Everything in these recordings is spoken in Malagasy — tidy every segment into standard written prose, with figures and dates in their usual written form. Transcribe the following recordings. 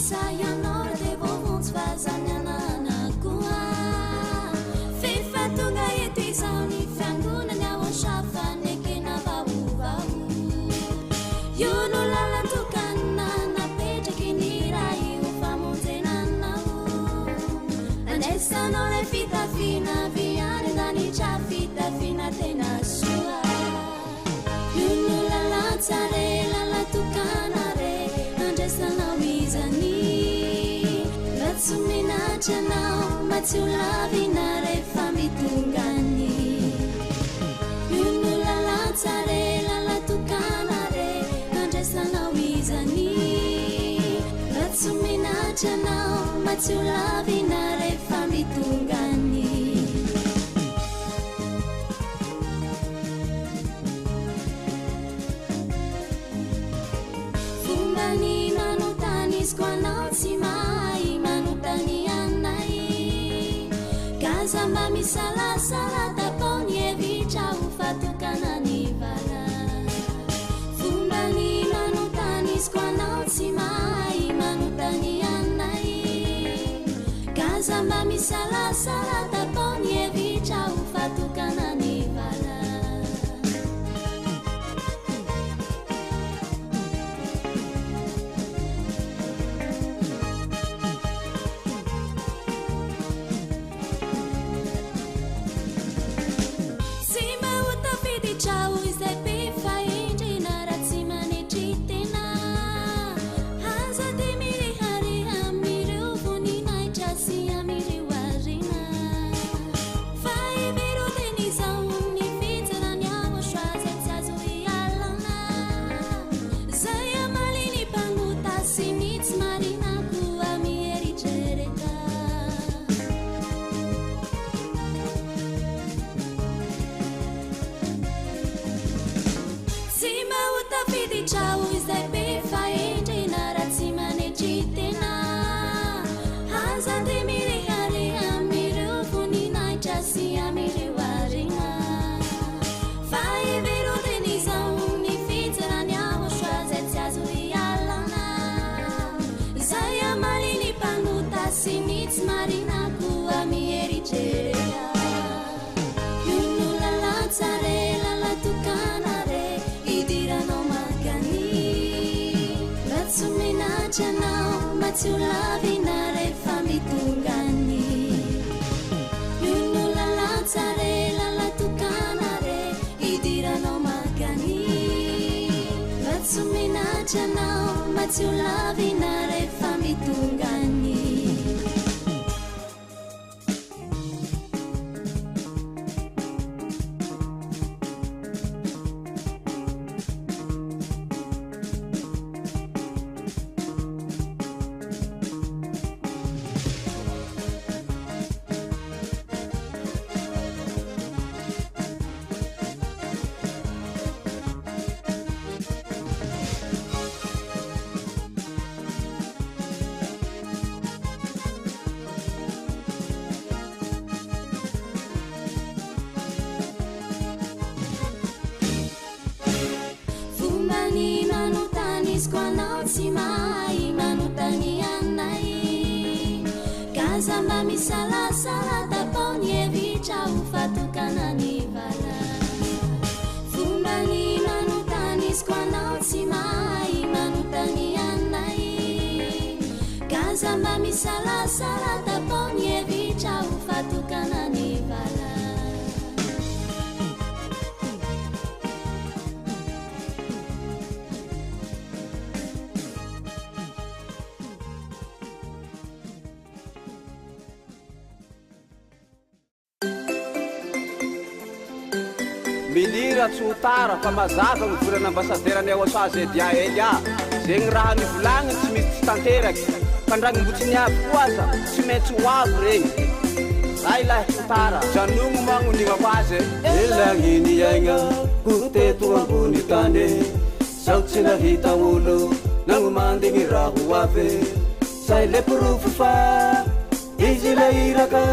sayanao dia vovontsy fahazananana koa fefa tonga eto izao ny fiangonana ao an-safanekena vaovao io no lalantokanina napetraky ny raha io famonjenanao andraisanao lay fitafiana viany danitra fitafiana tena soa io no lalantsare lalatokana re andraisanao izany ratsominatranao matsiolavina rehefa mitongany io no lalantsare lalatokana re andraisanao izany ratsominatranao matsiolavina rehefa mitongany fombany manotanisiko anao tsy mahay manotany anay kaza mba misalasala tapony hevitra ho fatokana ny vala fombany manotanisiko anao tsy mahay manotany anay kaza mba misalasala tapony hevitra ho fatokana ny vala matsiolavina rehefa mitongany io no lalantsare lalatokana re idiranao makany ratsominatranao matsiolavina rehefa mitongany tsy mahay manotany anay kaza mba misalasala tapony hevitra ho fatokana ny vala fombany manotanisiko anao tsy mahay manotany anay kaza mba misalasala tapony hevitra ho fatokana ny vala milira tsotara fa mazava ny volana ambasaderany ao asoazedia elia zegny raha nivolagniny tsy misy tsy tanteraky fandragnim-botsiny avy koaza tsy maintsy ho avy regny ay lahy tsotara janogno magnonigako azy elagniny aigna koteto ambony tany zaho tsy nahita olo nagnomandigny raha ho avy zay le porofo fa izy la iraka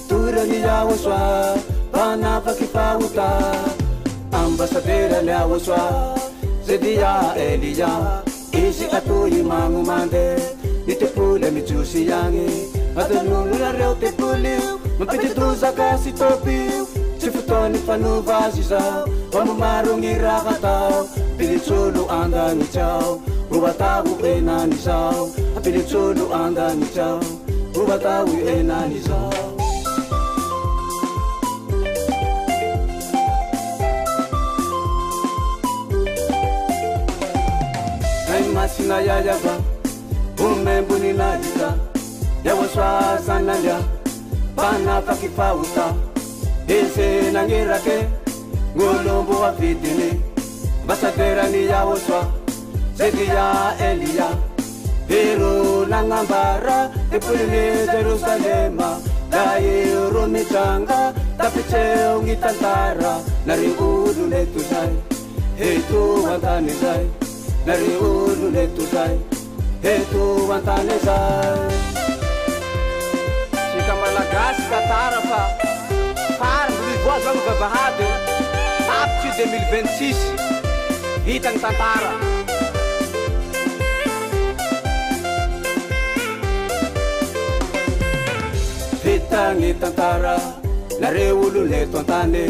torany ao asoa panafaky fahota ambasadera le ao asoa zedia elia izy atoy magnomande Nitepule mijusi yangi Adanunu ya reo tepulio Mampitidruzaka si topio Sifutoni fanuvazi zao Wamumarungi rakatao Pilitsulu andani chao Rubatawu enani zao Pilitsulu andani chao Rubatawu enani zao Masina ya yaba Umembuni na hita Yawaswa sananya Pana pakifauta Ese nangirake Ngulumbu wa fitini Basadera ni yawaswa Zedi ya Elia Viru nangambara Epulini Jerusalema Dai rumitanga Tapicheo ngitantara Nari udu letuzai Hetu wantani zai Nari ulu letuzai Hetu wantane zai Sika malagasy katara fa Farany mivoazango vavahady Tapitsy 2026 Hitany tantara Hitany tantara Nari ulu letu antane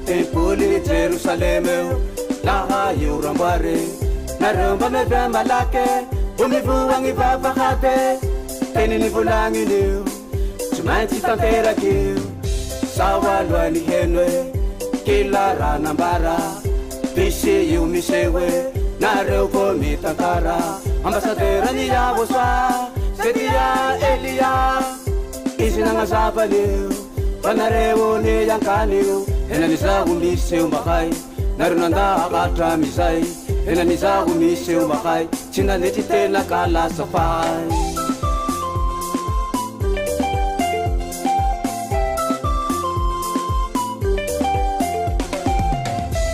Tempoli Jerusalem Laha yu rambare Narumba mevya malake Umivuangi vavahate Teni nivulangi niu Chumanchi tantera kiu Sawa luani henwe Kila ranambara Bisi yu misewe Nareuko mitantara Ambasadera ni ya waswa Sedia Elia Isi nangazapa niu Panareo ni yankaniu Enanisa umise umbakai Narunanda akatra misai Enaniza umise umakai China neti tena kala safai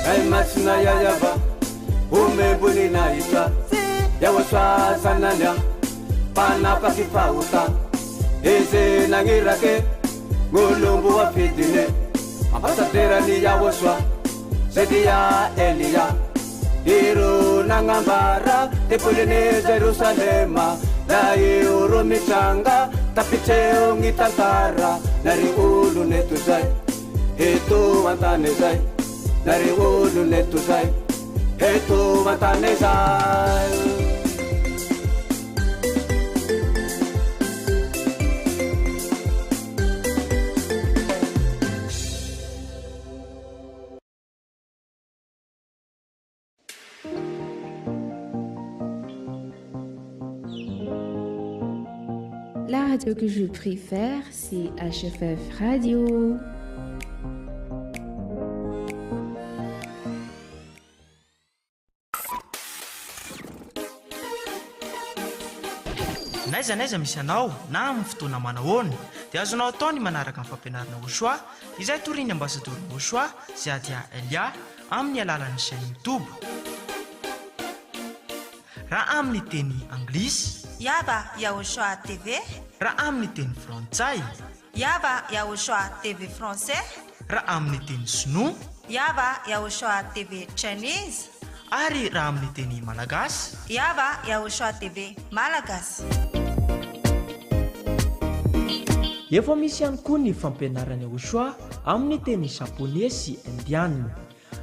Ay masina ya yaba Umebuni na ita Yawaswa sananya Pana pakifauta Eze nangirake Ngulumbu wa fitine Ambasadera ni yawaswa Zedi ya Elia Iru nangambara Tepulini Jerusalema Dai urumitanga Tapicheo ngitantara Nari ulu netuzai Hetu wantane zai Nari ulu netuzai Hetu wantane zai La radio que je préfère, c'est HFF Radio. Naiza misy anao na amin'ny fotoana manahoana dia azonao atao ny manaraka amin'ny fampianarana Ochoa izay toriny ambasador Ochoa Ziadia Elia amin'ny alalan'ny chaîne YouTube. Raha amin'ny teny anglisy Yaba ya Ochoa TV. Raha amin'ny teny frantsay Yaba ya Ochoa TV français. Raha amin'ny teny sinoa Yaba ya Ochoa TV Chinese. Ari raha amin'ny teny malagasy Yaba ya Ochoa TV malagasy. Efa misy ihany koa ny fampianarana Ochoa amin'ny teny japonais sy indiana.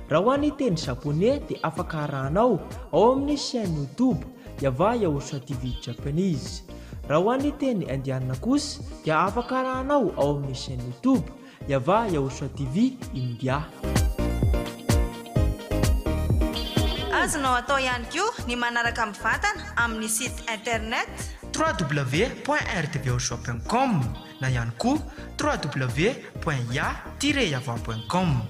Raha ho an'ny teny japonais dia afaka arahanao ao amin'ny chaîne YouTube Yava ya Ochoa TV Japanese. Raha ho an'ny teny indiana kosa dia afaka arahanao ao amin'ny chaîne YouTube Yava ya Ochoa TV India. Azonao atao ihany koa ny manaraka mivantana amin'ny site internet www.rtvochoa.com na ihany koa www.ya-yava.com.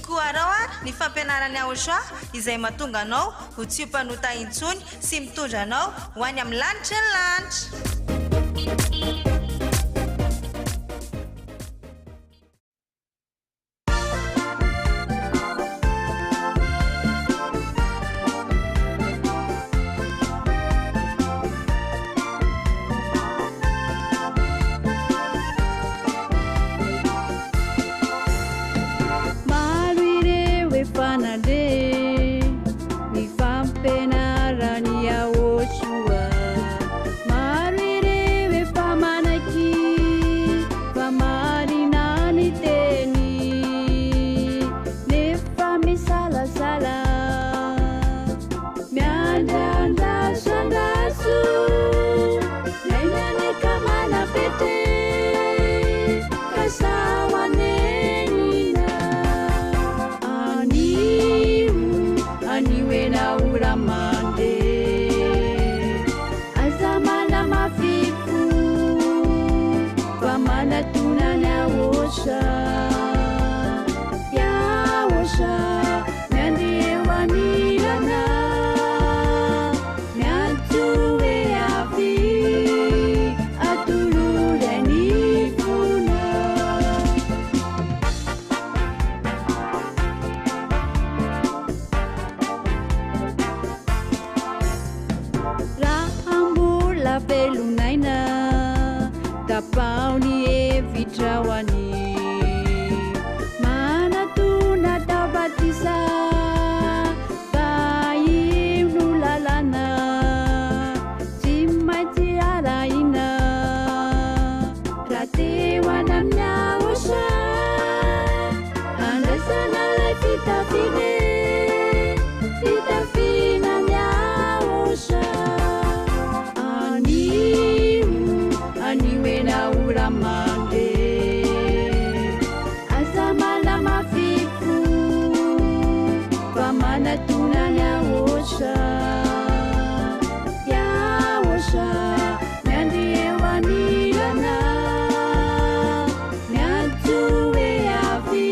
Koaraoa ny fampianarana Ochoa izay mahatonga anao ho tsy mpanota intsony sy mitondra anao ho any amin'ny lanitra ny lanitra. If mandandasandasu nainaneka manapete kasawanenina aniwena uramande azamana mafifu pamana tunana wosha yawosha nyandiwanirana nyantuwe afi atulurenifuna rahambula velunaina tapauni evitrawani manatuna tabatisa kaimnu lalana jimaiti araina ratewanamnyawosha andasanalai fitafine fitafina nyawosha aniwena uramande azamala mafifu pamana tunana wosha yawosha nyandiwanirana nyantuwe afi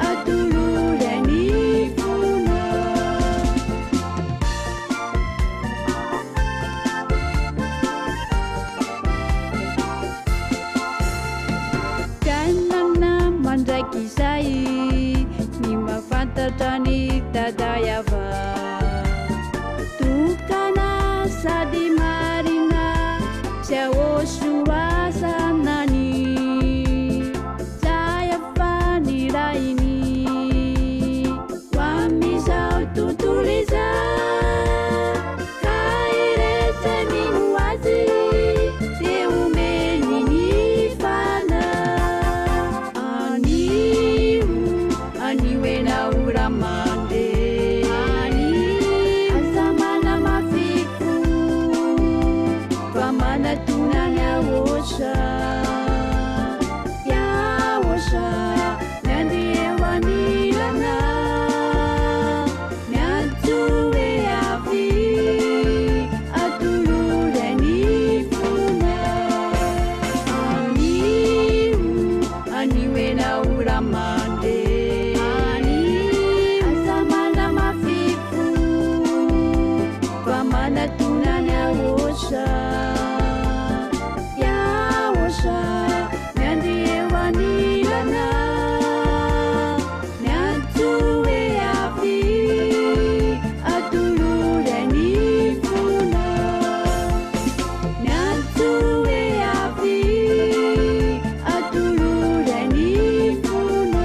atulurenifuna kanana mandrakizay ny mafantatra ny dadayava tokana sady marina sy ahosoasanany zayafanirainy hoamizao tontolo iza ka iresanino azy de omeny ny fana aniwena uramande azamana mafifu pamana tunana wosha yawosha nyandiwanirana nyantuwe afi atulurenifuna aniwena uramande azamana mafifu pamana tunana wosha yawosha nyandiwanirana nyantuwe afi atulurenifuna nyantuwe afi atulurenifuna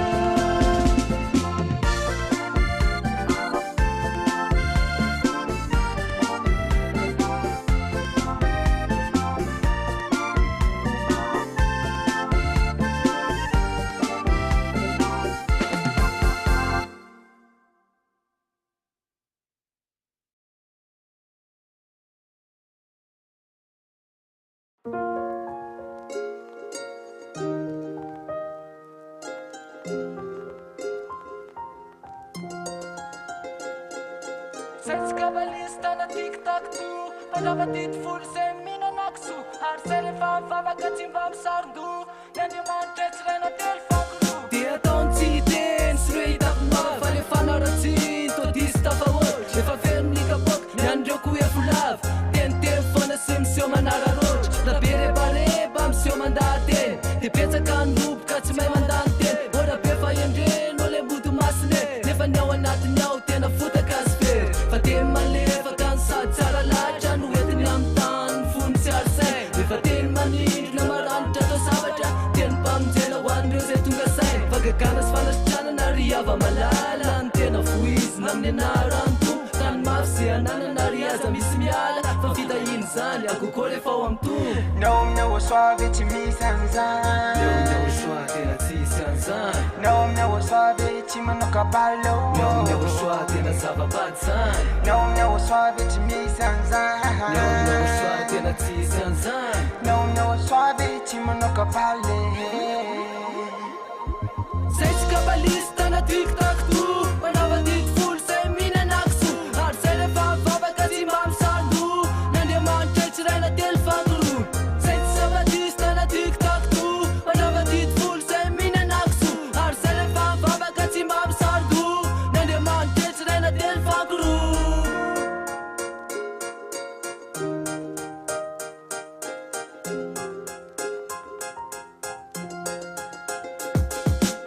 Sets kabalista na tiktak tu Padavatit full sem mina naksu Arsele fam vavakatim vam sardu Nandi mantrets rena tel fakru Dia ton titen straight up ma Fale fanaratin to dista favor Efa verni kapok Nyandro kuya fulav Ten telefona sim sio manara roj Da bere bare bam sio mandaten Te pensa kan rup katsi mai mandanten Ora befa yendren ole butu masne Nefa nyawa nat nyaw tena futa kasfer Fatem malefa kan sa tsara lacha Nuwetin nam tan fun si arsay Fatem manid na maranta to sabata Ten pam jela wan rose tunga say Pagakanas fanas chana na riyava malala Antena fuiz namne narantu Tan mafsia nana na riyaza mismiala Fafida inzani akukole fawam tu Naum na waswabe chimisanzan Naum na waswabe na tisanzan Naum na waswabe chimano kabalo Naum na waswabe na sababadsan Naum na soave tsy misy an'zany soa tena tsisy an'zany naonao soave tsy manoka paly zay tsy kabalista na tiktak to manava didy folo zay mihinanakso ary zay rehefa mivavaka tsy mba misando nandeamanitra tsy raina telo fangoro zay tsy sabatista na tiktak to manava didy folo zay mihinanakso ary zay rehefa mivavaka tsy mba misando nandeamanitra tsy raina telo fangoro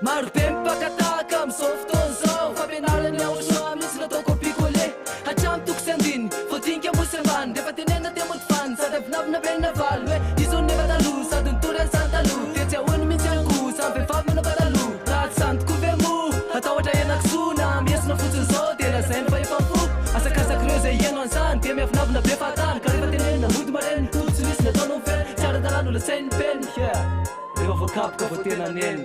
maro be mipakataka am'izao fotoan'izao fampianarany aosoa misy nataoko picole hatramy toko sy andiny voadinika mosy ambany rehefa tenena temoty fany sady avinavina velona valy hoe izony nefa taloha sady nitory an'izany taloha dia tsy ahoany mihitsy anko samy vehivavy manapataloha raha tsy sandoko ve mo atao ohatra enakisoana miesina fotsiny zao dia raha zay ny fahefam-po asakasaka reo zay iano an'izany dia miavinavina be fahatany ka rehefa tenena mody mareny toto tsy misy nataonao mifeny tsy ara-dalàna olasainy peny rehefa voakapoka vo tena neny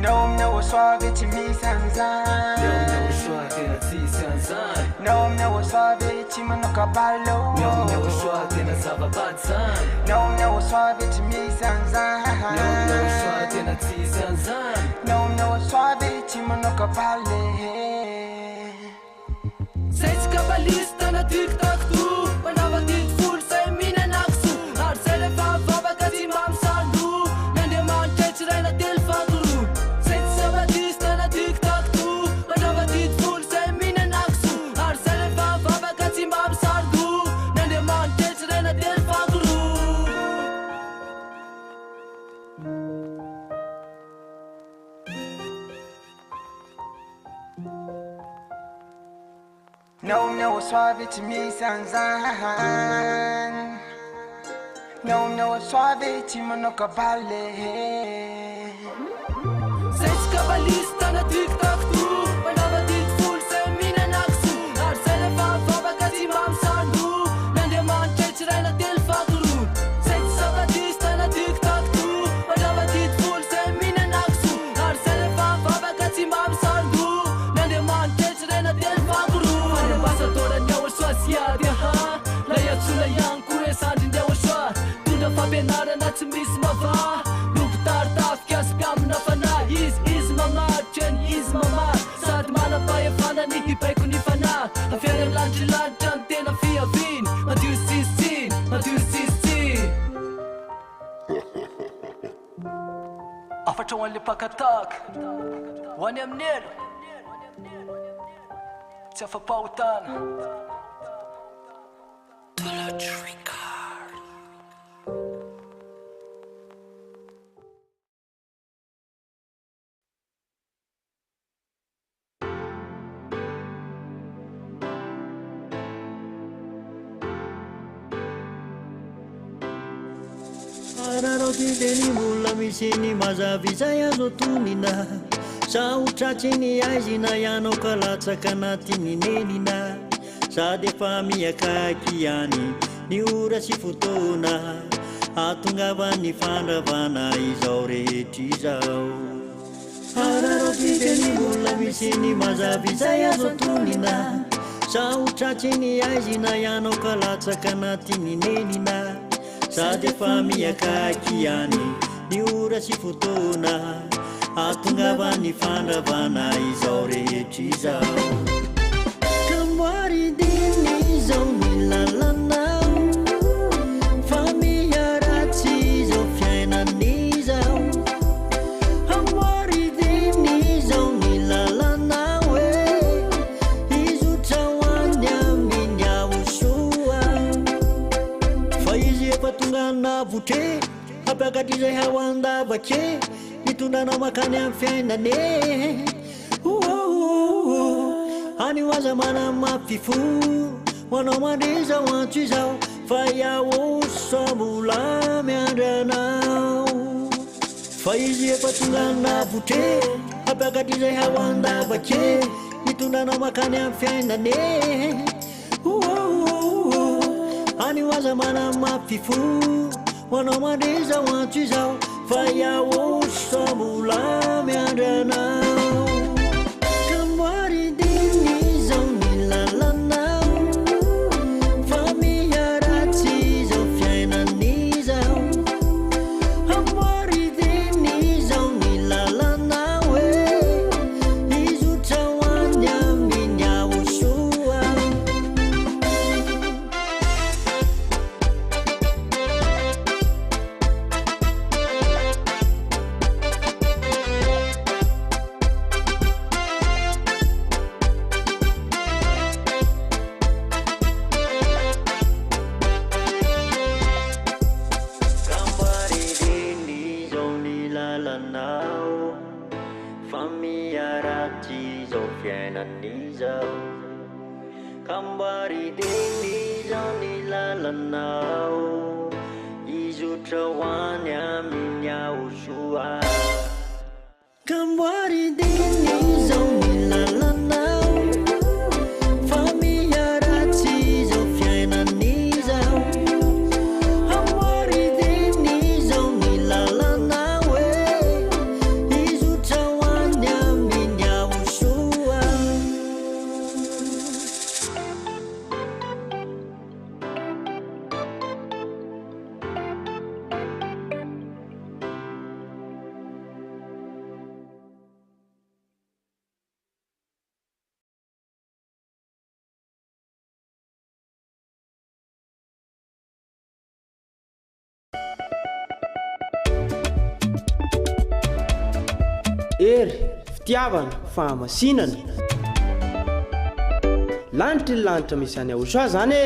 naomina soave tsy misy an'zany soa tena tsisy an'zany naomina soave tsy manoka balo soa tena zava-bady zany naomina soave tsy misy an'zany soa tena tsisy an'zany naomina soave tsy manoka baly zay tsy kabalista na tiktak to manava didy folo zay mihinanakso ary zay rehefa mivavaka tsy mba misando nandeamanitra tsy raina telo fangoro zay tsy sabatista na tiktak to manava didy folo zay mihinanakso ary zay rehefa mivavaka tsy mba misando nandeamanitra tsy raina telo fangoro naomina soave tsy misy an'zany naomina soave tsy manoka baly zay tsy kabalista na tiktak to manava didy folo zay mihinanakso ary zay rehefa mivavaka tsy mba misando nandeamanitra tsy raina telo fangoro zay tsy sabatista na tiktak to manava didy folo zay mihinanakso ary zay rehefa mivavaka tsy mba misando nandeamanitra tsy raina telo fangoro fanambasadorany aoasoasiady aha layatsona ihany ko hoe sandry ndiaoasoa tondra fampianarana tsy misy mava lobotaritafika aspiamina fanahy izy mamarotreny izy mamary sady manam-pahefanany hibaiko ny fanahy afiana lanitrylanitra ny tena fiaviny madio sisitsiny madio sisitsiny afatra ho an'le pakataka ho any amin'ny elo tsy afa-pahotana Ararotideni mbola misy ny mazavizay azo tonina sahotratsy ny aizina ianao ka latsaka anaty ny nenina sady efa miakaiky ihany ny ora sy fotoana atongava ny fandravana izao rehetra izao ararotideni mbola misy ny mazavizay azo tonina sahotratsy ny aizina ianao ka latsaka anaty ny nenina sady efa miakaiky ihany ny ora sy fotoana atongava ny fandravana izao rehetra izao ka moaridiny izao ny lalanao fa miharatsy izao fiainan'izao amoaridiny izao ny lalanao e izotra hoany amin'ny aosoa fa izy efa tonga navotre hapiakatry izay hao andavake mitondranao makany amin'ny fiainane any hoaza mana mafifo hoanao mandre zao antso izao fa iaoso mbola miandranao fa izy efa tonga navotre hapiakatry izay hao andavake mitondranao makany amin'ny fiainane any hoaza mana mafifo hoanao mandre zao antso izao fa iaoso mbola miandranao ka moaridiny izao ny lalanao izao kambaridiny izao ny lalanao izotra hoany amin'ny aosoa kambaridiny izao ny lalanao fa miaratsy izao fiainan'izao kambaridiny izao ny lalanao izotra hoany amin'ny aosoa ery fitiavana fahamasinana lanitra ny lanitra misy any ahosoa zany e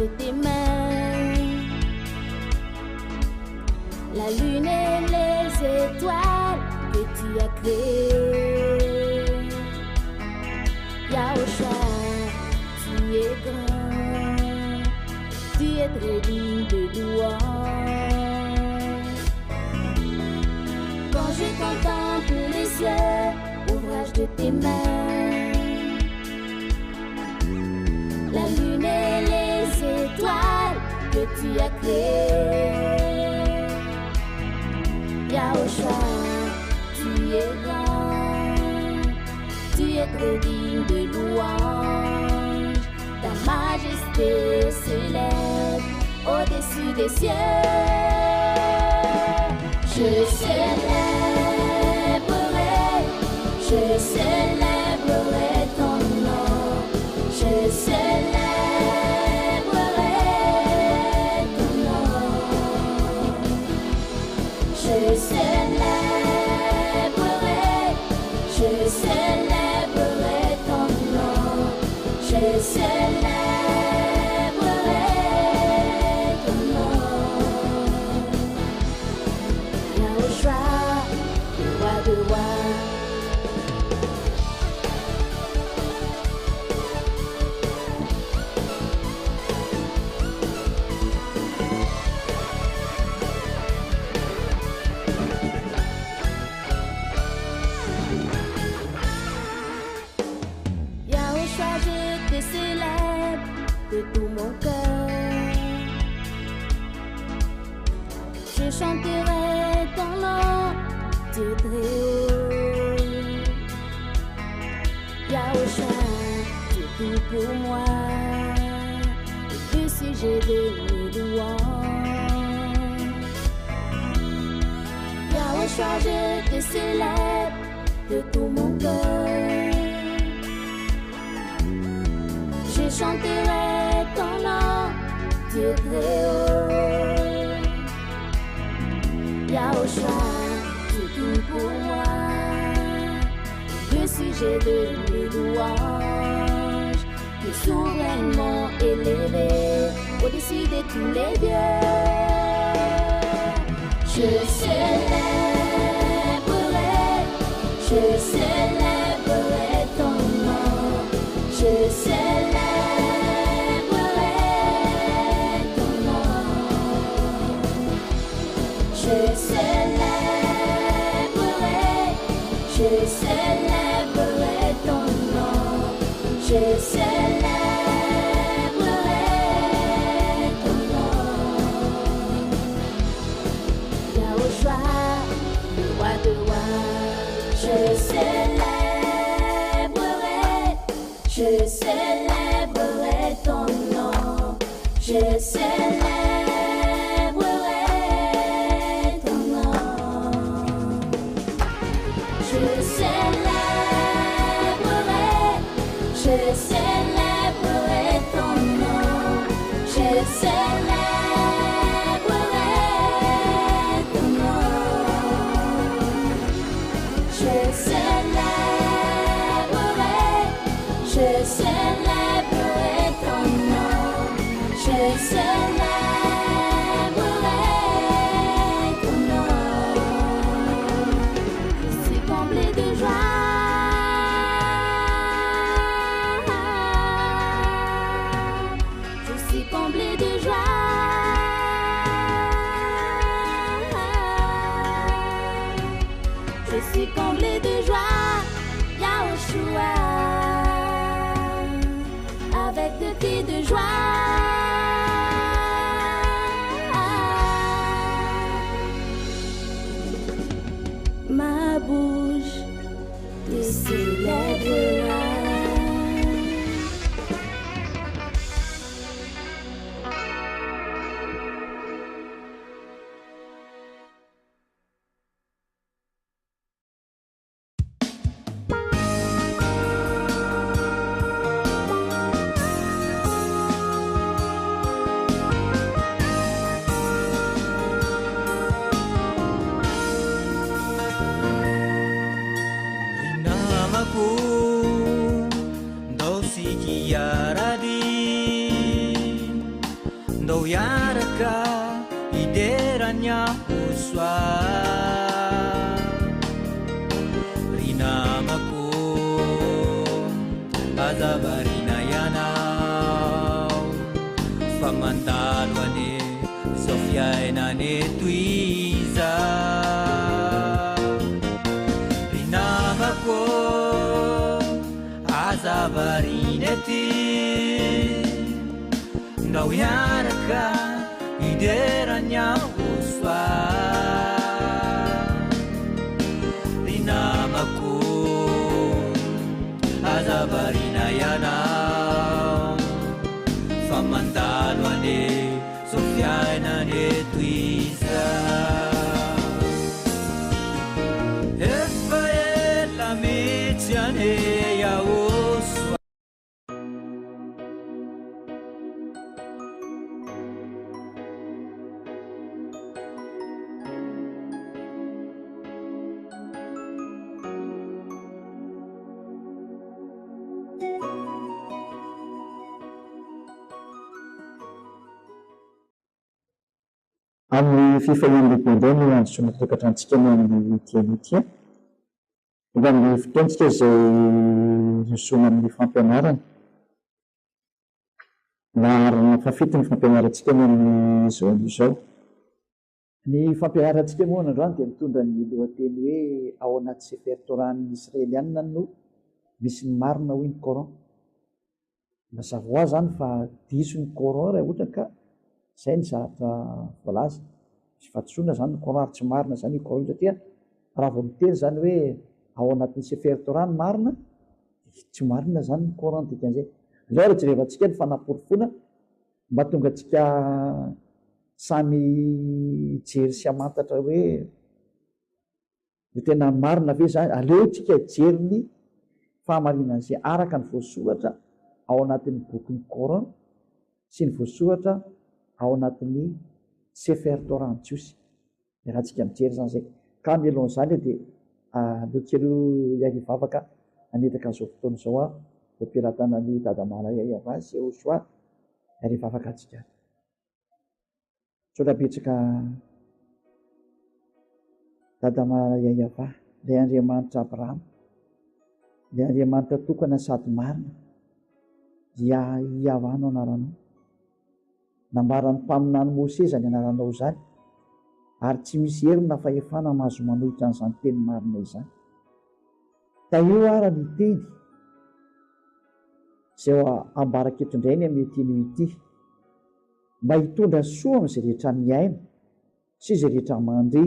De tes mains, la lune et les étoiles que tu as créées. Yaosha, tu es grand, tu es très digne de louange. Quand je contemple les cieux, ouvrage de tes mains, la lune et les étoiles que tu as créées. Yaosha, tu es grand, tu es très digne de louange. Ta majesté s'élève au-dessus des cieux. Je célébrerai, je célébrerai ton nom. Je célébrerai ton nom. Je célébrerai ton nom. Je célébrerai ton nom. Yaosha, le roi de rois. De tout mon cœur, je chanterai ton nom, Dieu très haut. Yaosha, tu es tout pour moi, et puis si j'ai de mes louanges. Yaosha, je te célèbre de tout mon cœur. Je chanterai ton nom, Dieu très haut. Yaosha, tu es tout pour moi, le sujet de mes louanges, tu es souverainement élevé au-dessus de tous les dieux. Je célébrerai ton nom. Je célébrerai ton nom. Je célébrerai ton nom. Je célébrerai ton nom. Yaosha, le roi de rois. Je célébrerai ton nom. Je célébrerai. suis comblée de joie, Yahushua, avec des cris de joie. Ma bouche te célébrera. Amin'ny fifahim-lehibe no androsona tokatrantsika no amin'ny tian'ity mba amin'ny fotoantsika izay rosona amin'ny fampianarana na arina fafity ny fampianarantsika no amin'ny zao izao. Ny fampianarantsika moa androany dia mitondra ny lohateny hoe ao anaty sefertoran'ny Israelianina no misy ny marina hoy ny Coran. Mazava ho azy zany fa diso ny Coran raha ohatra ka izay ny zavatra voalaza. Sy fatsoina zany ny Coran ary tsy marina zany io Coran satria raha vao miteny zany hoe ao anatin'ny sefertorany marina, tsy marina zany ny Coran dikan'izay. Izao raha jerevantsika ny fanaporofona mba tonga antsika samy jery sy hamantatra hoe ny tena marina ve zany. Aleo tsika jery ny fahamarinan'izay araka ny voasoratra ao anatin'ny bokin'ny Coran sy ny voasoratra ao anatin'ny sefertorany jiosy. Raha tsika mijery zany zay ka mielon'izany dia aleotsika aloha iarivavaka anetraka an'izao fotoana izao fampiratana ny dadamala Yahova sy Yehoshua iarivavaka atsika. Sao betsaka dadamala Yahova, ilay Andriamanitra Abrahama, ilay Andriamanitra tokana sady marina, dia Yahova no anaranao. Nambaran'ny mpaminany Mose zany anaranao zany ary tsy misy herina fahefana mahazo manohitra an'izany teny marina izany. Taio ara ny teny izay ambaraka eto indray ny amin'ny teny ity mba hitondra soa amin'izay rehetra miaina sy izay rehetra mandre.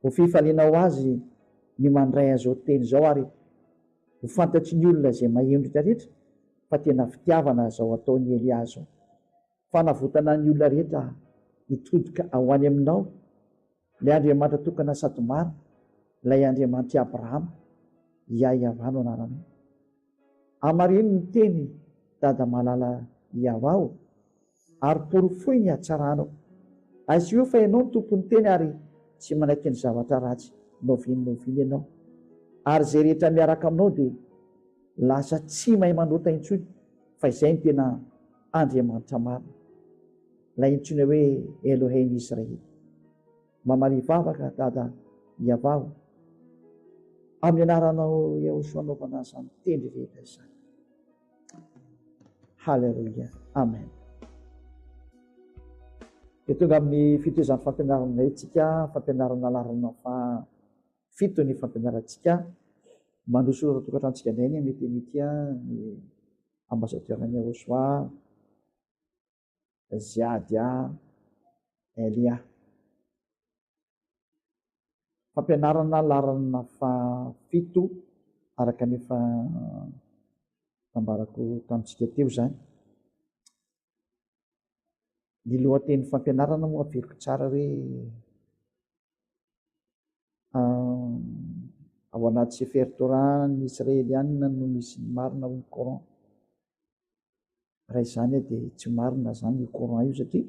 Ho fifaliana ho azy ny mandray an'izao teny izao ary ho fantatry ny olona izay maheno rehetrarehetra fa tena fitiavana izao ataon'ny Elia zao. Fanavotana ny olona rehetra hitodika ao any aminao, ilay Andriamanitra tokana sady marina, ilay Andriamanitra Abrahama, Yahova no anaranao. Amarino ny teny dada malala Yahova ary porofoy ny hatsaranao. Azy io fa ianao ny tompon'ny teny ary tsy manaiky ny zavatra ratsy noviny ianao. Ary izay rehetra miaraka aminao dia lasa tsy mahay manota intsony fa izay ny tena Andriamanitra marina. Ilay intsony hoe Elohim Israely. Mamarivavaka dada Yahova amin'ny anaranao Yehoshua anaovana izany teny rehetra izany. Halleluja. Amen. Dia tonga amin'ny fitoezan'ny fampianaranay tsika, fampianarana larana fito ny fampianarantsika mandroso tokatrantsika ndrainy mety nitya ny ambassadeurny Osoa Ziadia Elia fampianarana larana fito araka nefa tambarako tamitsika teo zany ny lohateny fampianarana moa averiko tsara hoe ao anaty Sefer Torah ny Israelianina no misy ny marina ho ny Coran raha izany dia tsy marina zany io Coran io satria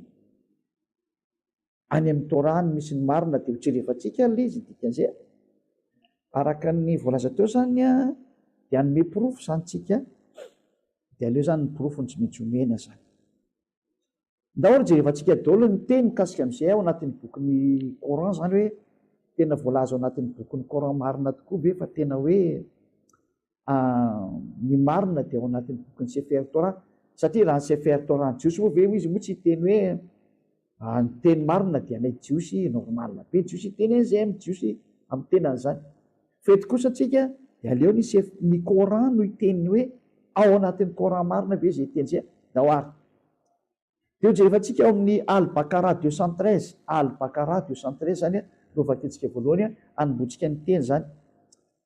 any amin'ny Torah no misy ny marina dia ho tserefatsika le izy dikan'izay araka ny voalaza teo zany dia anome porofo zany tsika dia aleo zany ny porofony tsy maintsy omena zany daholo jerefatsika daholo ny teny mikasika amin'izay ao anatin'ny bokyny Coran zany hoe tena voalaza ao anatin'ny bokyny Coran marina tokoa ve fa tena hoe ny marina dia ao anatin'ny bokyny Sefer Torah satria raha ny Sefer Torah ny jiosy moa ve izy moa tsy teny hoe ny teny marina dia anay jiosy normal be jiosy teny an'izay amin'ny jiosy amin'ny tenan'izany fety kosa tsika dia aleo ny Coran no iteny hoe ao anatin'ny Coran marina be izay teny izay dahoary dia jerefatsika ao amin'ny Al-Baqara 213 Al-Baqara 213 zany no vaketsika voalohany anombotsika ny teny zany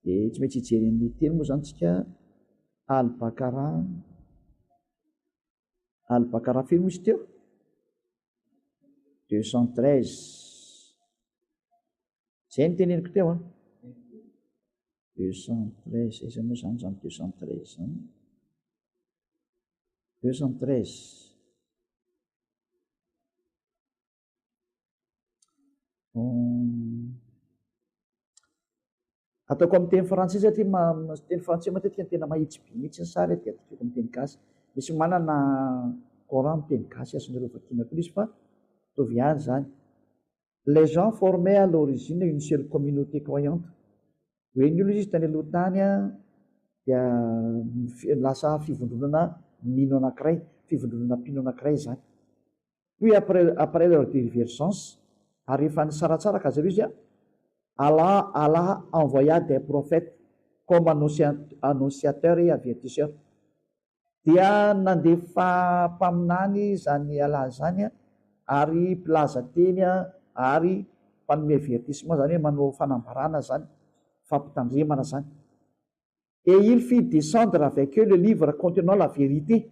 dia tsy maintsy hijery ny teny moa zany tsika Al-Baqara firy misy teo 213 zay ny teneniko teo 213 iza moa zany 213 zany 213 ataoko amin'ny teny frantsay satria teny frantsay matetika ny tena mahitsy be mihitsy ny sary dia ataoko amin'ny teny gasy misy manana Coran amin'ny teny gasy asonareo vakiana koa izy fa tovy ihany zany les gens formaient à l'origine une seule communauté croyante hoe ny olo izy tany aloha tany dia lasa fivondronana mino anankiray fivondronana mpino anankiray zany puis après leur divergence ary rehefa ny saratsara ka zareo izy Allah envoya des prophètes comme annonciateurs et avertisseurs dia nandefa mpaminany zany Allah zany ary mpilaza teny ary mpanome avertissement zany hoe manao fanambarana zany fampitandremana zany et il fit descendre avec eux le livre contenant la vérité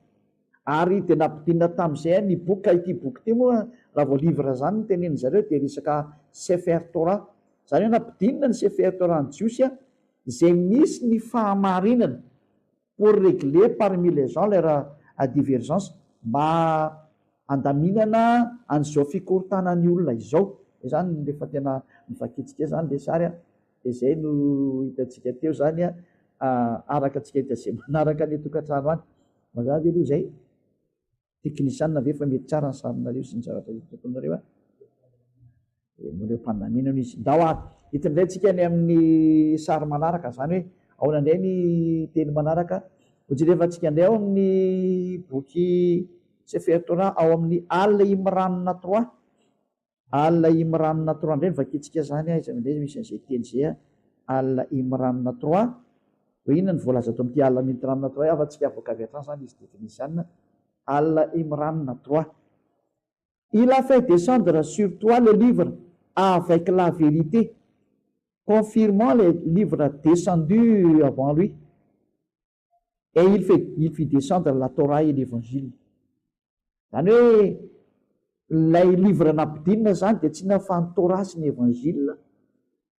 ary dia nampidinina tamin'izay ny boky ity boky ty moa raha vao livre zany ny teneny zareo dia resaka Sefer Torah zany hoe nampidinina ny Sefer Torah ny jiosy izay misy ny fahamarinana pour régler parmi les gens leur divergence mba andaminana an'izao fikorontanany olona izao zany rehefa tena mivakitsika zany le sary dia zay no hitantsika teo zany araka atsika hita zay manaraka ny tokantrano any mazava aloha zay teknisianina ve fa mety tsara ny sarinareo sy ny zavatra tokonareo moleo mpandaminana izy dahoary hitindray tsika ny amin'ny sary manaraka zany hoe ao nandray ny teny manaraka hojerefantsika ndray ao amin'ny boky Sefer Torah ao amin'ny Al-Imran 3 Al-Imran 3 ndray vakitsika zany izy amindray misy an'izay teny zay Al-Imran 3 hoe inona ny voalaza ato amin'ity Al-Imran 3 afa-tsika avoaka avy hatrany zany izy définitiana Al-Imran 3 il a fait descendre sur toi le livre avec la vérité confirmant les livres descendus avant lui et il fit descendre la Torah et l'évangile zany hoe lay livre nampidinina zany dia tsy nafa ny Torah sy ny évangile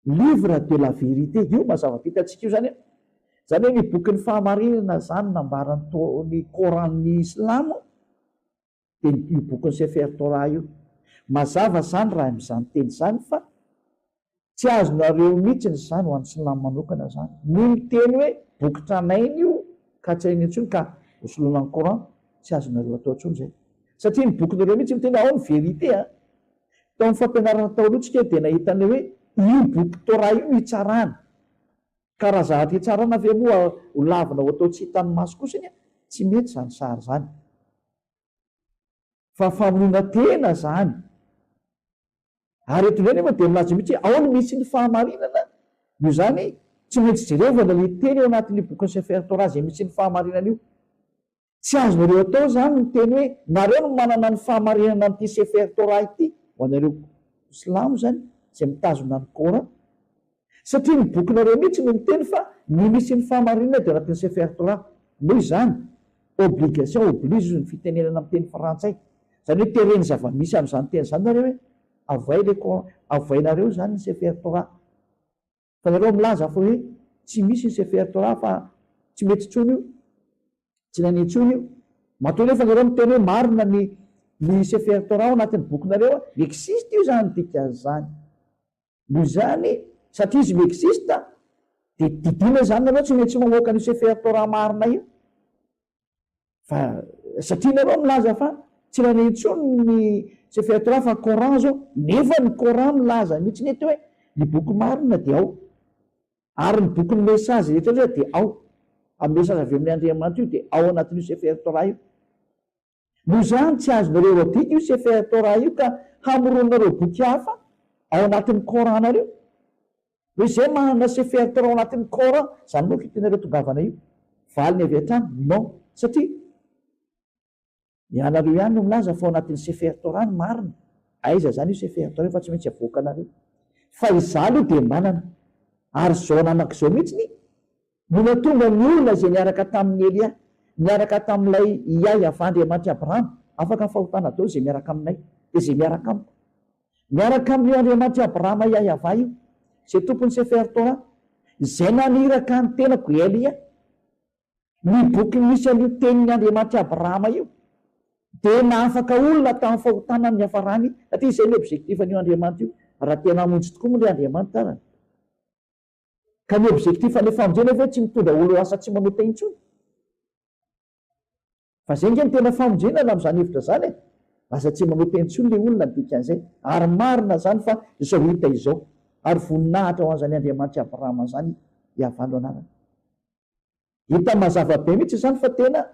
livre de la vérité io mazava vitantsika io zany hoe ny bokyny fahamarinana zany nambarany Coran-ny Islamo dia io bokyny Sefer Torah io mazava zany raha amin'izany teny zany fa tsy azonareo mihitsy ny zany ho an'ny Silamo manokana zany ny miteny hoe boky tranainy io ka tsy hainy intsony ka hosoloana ny Coran tsy azonareo atao intsony zay satria ny bokinareo mihitsy miteny ao ny vérité tao amin'ny fampianarana taolotsika dia nahitany hoe io boky Torah io hitsarana ka raha zavatra hitsarana ave moa ho lavina ho atao tsy hitany maso kosa iny tsy mety zany sary zany fa famonoana tena zany ary eto indray nefa dia milaza mihitsy ao no misy ny fahamarinana io zany tsy maintsy jerevana le teny eo anatin'ny boky Sefer Torah zay misy ny fahamarinana io. Tsy azonareo atao zany ny teny hoe nareo no manana ny fahamarinana amin'ity Sefer Torah ity ho anareo silamo zany zay mitazona ny Koran, satria ny bokinareo mihitsy no miteny fa ny misy ny fahamarinana dia anatin'ny Sefer Torah. Noho izany obligation oblige ny fitenenana amin'ny teny frantsay, zany hoe tereny zava-misy amin'izany teny zany nareo hoe avoainareo zany ny Sefer Torah. Fa nareo milaza fa hoe tsy misy ny Sefer Torah fa tsy mety tsony io, tsy nanetsony io. Matoa nefa nareo miteny hoe marina ny Sefer Torah ao anatin'ny bokinareo, existe io zany dikan'izany. Noho izany satria izy existe dia didina zany nareo tsy maintsy mamoaka ny Sefer Torah marina io. Fa satria nareo milaza fa tsy nanetsony ny Sefer Torah fa Coran zao, nefa ny Coran milaza mihitsy ny hoe ny boky marina dia ao, ary ny boky ny mesazy rehetra dia ao, amin'ny mesazy avy amin'ny Andriamanitra io dia ao anatin'io Sefer Torah io. Noho izany tsy azonareo adika io Sefer Torah io ka hamoronareo boky hafa ao anatin'ny Coran nareo. Hoe izay manana Sefer Torah ao anatin'ny Coran, zany moa fitenareo tongavana io. Valiny avy hatrany? Non, satria ianareo ihany no milaza fa ao anatin'ny Sefer Torah ny marina. Aiza zany io Sefer Torah fa tsy maintsy avoaka anareo. Fa izaly io dia manana, ary zao namak'izao mihitsiny no natonga ny olona izay niaraka tamin'ny Elia, niaraka tamin'ilay iay avandriamanitra Abrahama, afaka ny fahotana dao izay miaraka aminay dia izay miaraka amiko. Miaraka amin'ny Andriamanitra Abrahama iay ava io, izay tompony Sefer Torah, izay naniraka ny tenako Elia, ny boky misy an'io tenin'ny Andriamanitra Abrahama io, dia naafaka olona tamin'ny fahotana ny hafarany, satria izay ny objectifan'io Andriamanitra io, raha tena hamonjy tokoa moa ilay Andriamanitra tarany. Ka ny objectifany famonjena hoe tsy mitondra olo asa tsy manota intsony. Fa zay nge ny tena famonjena na amin'izany hevitra zany asa tsy manota intsony ilay olona dikan'izay. Ary marina zany fa izao hita izao, ary voninahitra ho an'izany Andriamanitra Abrahama zany hiavano anarany. Hita mazava be mihitsy zany fa tena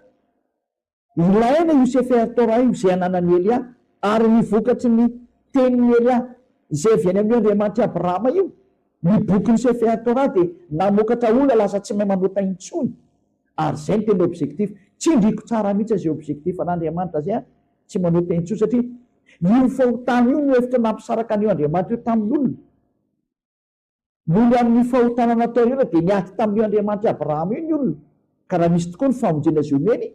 ilaina io Sefer Torah io izay ananan'ny Elia, ary ny vokatry ny tenin'ny Elia izay avy any amin'ny Andriamanitra Abrahama io, ny bokin'ny Sefer Torah dia namokatra olona lasa tsy mahay manota intsony. Ary zay ny tena objectif, tsy indriko tsara mihitsy izay objectif an'Andriamanitra zay tsy manota intsony, satria io fahotana io no efitra nampisaraka an'io Andriamanitra io tamin'ny olona. Noho amin'ny fahotana natao io dia niaty tamin'io Andriamanitra Abrahama io ny olona, ka raha misy tokoa ny famonjena azy omeny,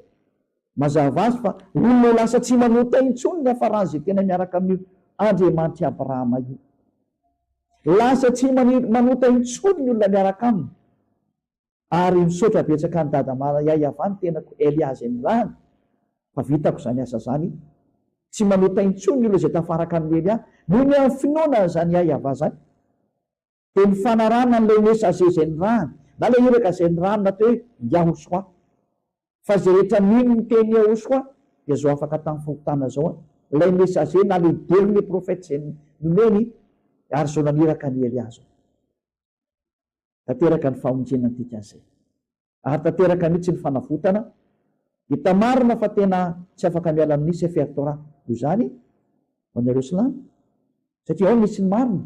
mazava azy fa olona lasa tsy manota intsony ny hafarany izay tena miaraka amin'ny Andriamanitra Abrahama io. Lasa tsy manota intsony ny olona miaraka aminy. Ary misaotra betsaka ny dadamara iay avany tenako Elia zay nirahany, fa vitako zany asa zany, tsy manota intsony ny olona izay tafaraka amin'ny Elia, noho ny amin'ny finoana zany iay ava zany. Dia ny fanarana n'ilay mesager zay nirahany, na ilay iraka izay nirahany natao hoe Yahosoa. Fa zay rehetra mino ny teny Yahosoa dia zao afaka tamin'ny fahotana zao, ilay mesager na lehibe ny profeta zay nomeny, ary zao naniraka ny Elia zao. Tanteraka ny famonjena dikan'izay, ary tanteraka mihitsy ny fanavotana. Hita marina fa tena tsy afaka miala amin'ny Sefer Torah. Io zany ho anareo silamo, satria ao misy ny marina.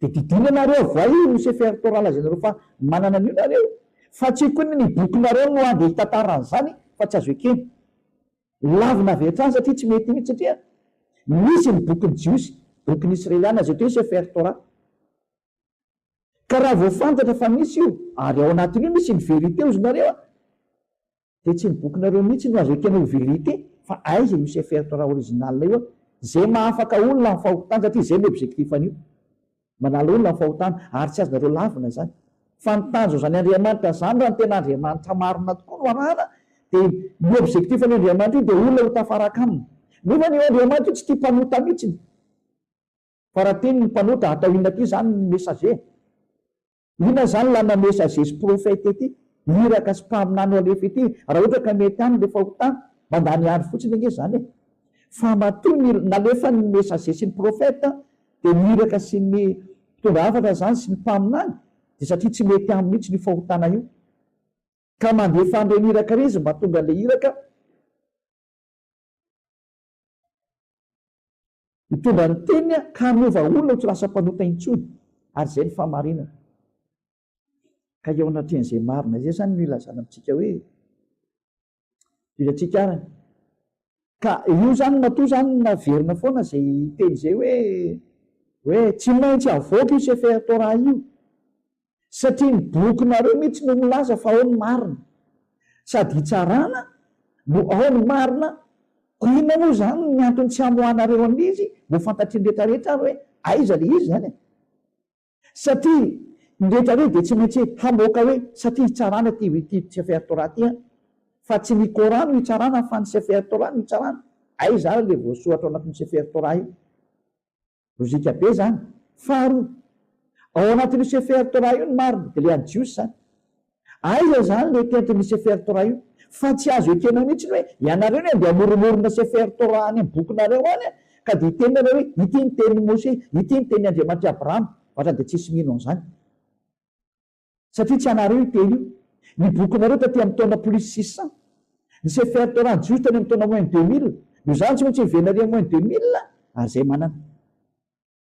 Dia didina nareo avy io Sefer Torah lazainareo fa manana an'io nareo, fa tsy koa ny bokinareo no andeha hitantaran'izany fa tsy azo ekeny. Lavina avy hatrany satria tsy mety mihitsy, satria misy ny bokin'ny Jiosy, bokin'ny Israeliana zay toa Sefer Torah. Ka raha voafantatra fa misy io, ary ao anatin'io misy ny verité ozy nareo, dia tsy ny bokinareo mihitsy no azo ekena ho verité, fa aiza io Sefer Torah original io, zay mahafaka olona amin'ny fahotana, satria zay ny objectifan'io, manala olona amin'ny fahotana, ary tsy azonareo lavina zany. Fa ny tanjo zany Andriamanitra zany raha ny tena Andriamanitra marina tokoa no arahana, dia ny objectifan'ny Andriamanitra io dia olona ho tafaraka aminy. Nefa ny Andriamanitra io tsy tia mpanota mihitsy, fa raha teny ny mpanota atao inona ty zany ny mesager. Ina zany lana mesager sy profeta ety, iraka sy mpaminany o alefa ety, raha ohatra ka mety any le fahotana, mandany andro fotsiny ange zany. Fa matoy nalefa ny mesager sy ny profeta, dia niraka sy ny mpitondra hafatra zany sy ny mpaminany, dia satria tsy mety amin'ny mihitsy ny fahotana io, ka mandefa an'ireny iraka rey izy mba tonga le iraka mitondra ny teniny ka hanova olona ho tsy lasa mpanota intsony. Ary zay ny fahamarinana. ka eo anatren'izay marina zay zany no ilazana amintsika hoe ilatsika arany ka io zany matoa zany naverina foana zay teny zay hoe tsy maintsy avoaka io Sefer Torah io satria ny bokinareo mihitsy no milaza fa ao ny marina sady hitsarana no ao ny marina. Ina moa zany ny antony tsy amoanareo amin'izy mbo fantatry ny rehetrarehetra ary hoe aiza le izy zany satria ny rehetrarehetra dia tsy maintsy hamoaka hoe satria hitsarana ty Sefer Torah ty fa tsy ny Koran no hitsarana fa ny Sefer Torah no hitsarana. Aiza ary le voasoratra ao anatin'ny Sefer Torah io lozika be zany. Faharoa, ao anatin'ny Sefer Torah io ny marina dia le any jiosy zany. Aiza zany le tentin'ny Sefer Torah io fa tsy azo ekena mihitsy hoe ianareo ny andeha moromorona Sefer Torah any amin'ny bokinareo any ka dia itenareo hoe ity ny teny Mose, ity ny teny Andriamanitra Abrahama, ohatra dia tsisy mino an'izany satria tsy anareo io teny io. Ny bokinareo taty amin'ny taona plus 600, ny Sefer Torah ny jiosy tany amin'ny taona moins 2000, no zany tsy maintsy mivenareo moins 2000 ary zay manana.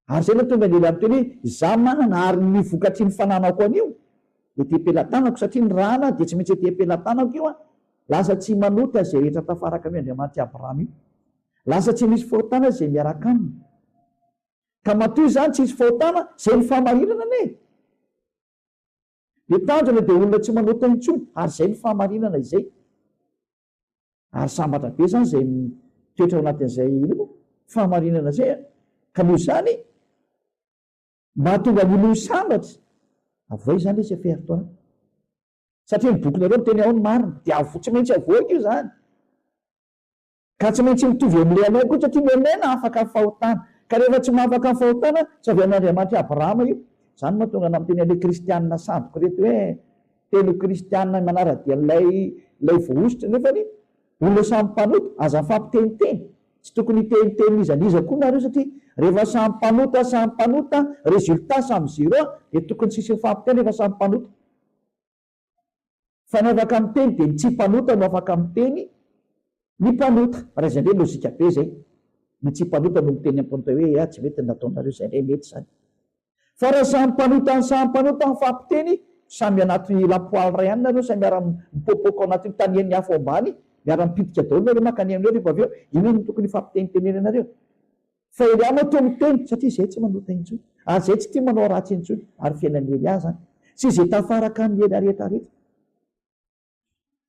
Ary zay no tonga lehilahy miteny hoe za manana ary ny vokatry ny fananako an'io dia te-pelatanako satria ny rana dia tsy maintsy te-pelatanako io lasa tsy manota zay rehetra tafaraka amin'ny Andriamanitra Abrahama io, lasa tsy misy fahotana zay miaraka aminy ka matoy zany tsy misy fahotana zay ny fahamarinana ne. Le tanjona dia olona tsy manota intsony ary zay ny fahamarinana izay. Ary sambatra be zany zay toetra ao anatin'izay fahamarinana zay ka noho izany mahatonga ny olo sambatra avoy zany le Sefer Torah satria ny bokinareo miteny ao ny marina dia tsy maintsy avoaka io zany ka tsy maintsy mitovy amin'ilay anay koa satria ny anay na afaka ny fahotana ka rehefa tsy mahafaka ny fahotana tsy avy an'Andriamanitra Abrahama io. Zany mahatonga na miteny an'ilay kristianina samboko reto hoe teny kristianina manara-dia lay voaositra nefa ny olona samy mpanota aza fampiteniteny tsy tokony teniteny izaniza koa nareo satria rehefa samy mpanota resultat samy zero dia tokony tsisy fampiteny rehefa samy mpanota fa ny afaka miteny dia ny tsy mpanota no afaka miteny ny mpanota. Raha izay ndray lozika be zay, ny tsy mpanota no miteny am-panota hoe tsy mety nataonareo zay ndray mety zany. Fa raha samy mpanota ny fampiteny samy anaty lapoaly ray ihany nareo samy miara-mipopoko anatin'ny tanian'ny afo ambany miara-mipitika daholo nareo makany amin'eo rehefa avy eo ino no tokony fampitenitenena anareo fa Eliama toa miteny satria zay tsy manota intsony ary zay tsy tia manao ratsy intsony ary fiainan'ny Elia zany sy zay tafaraka amin'ny ela rehetrarehetra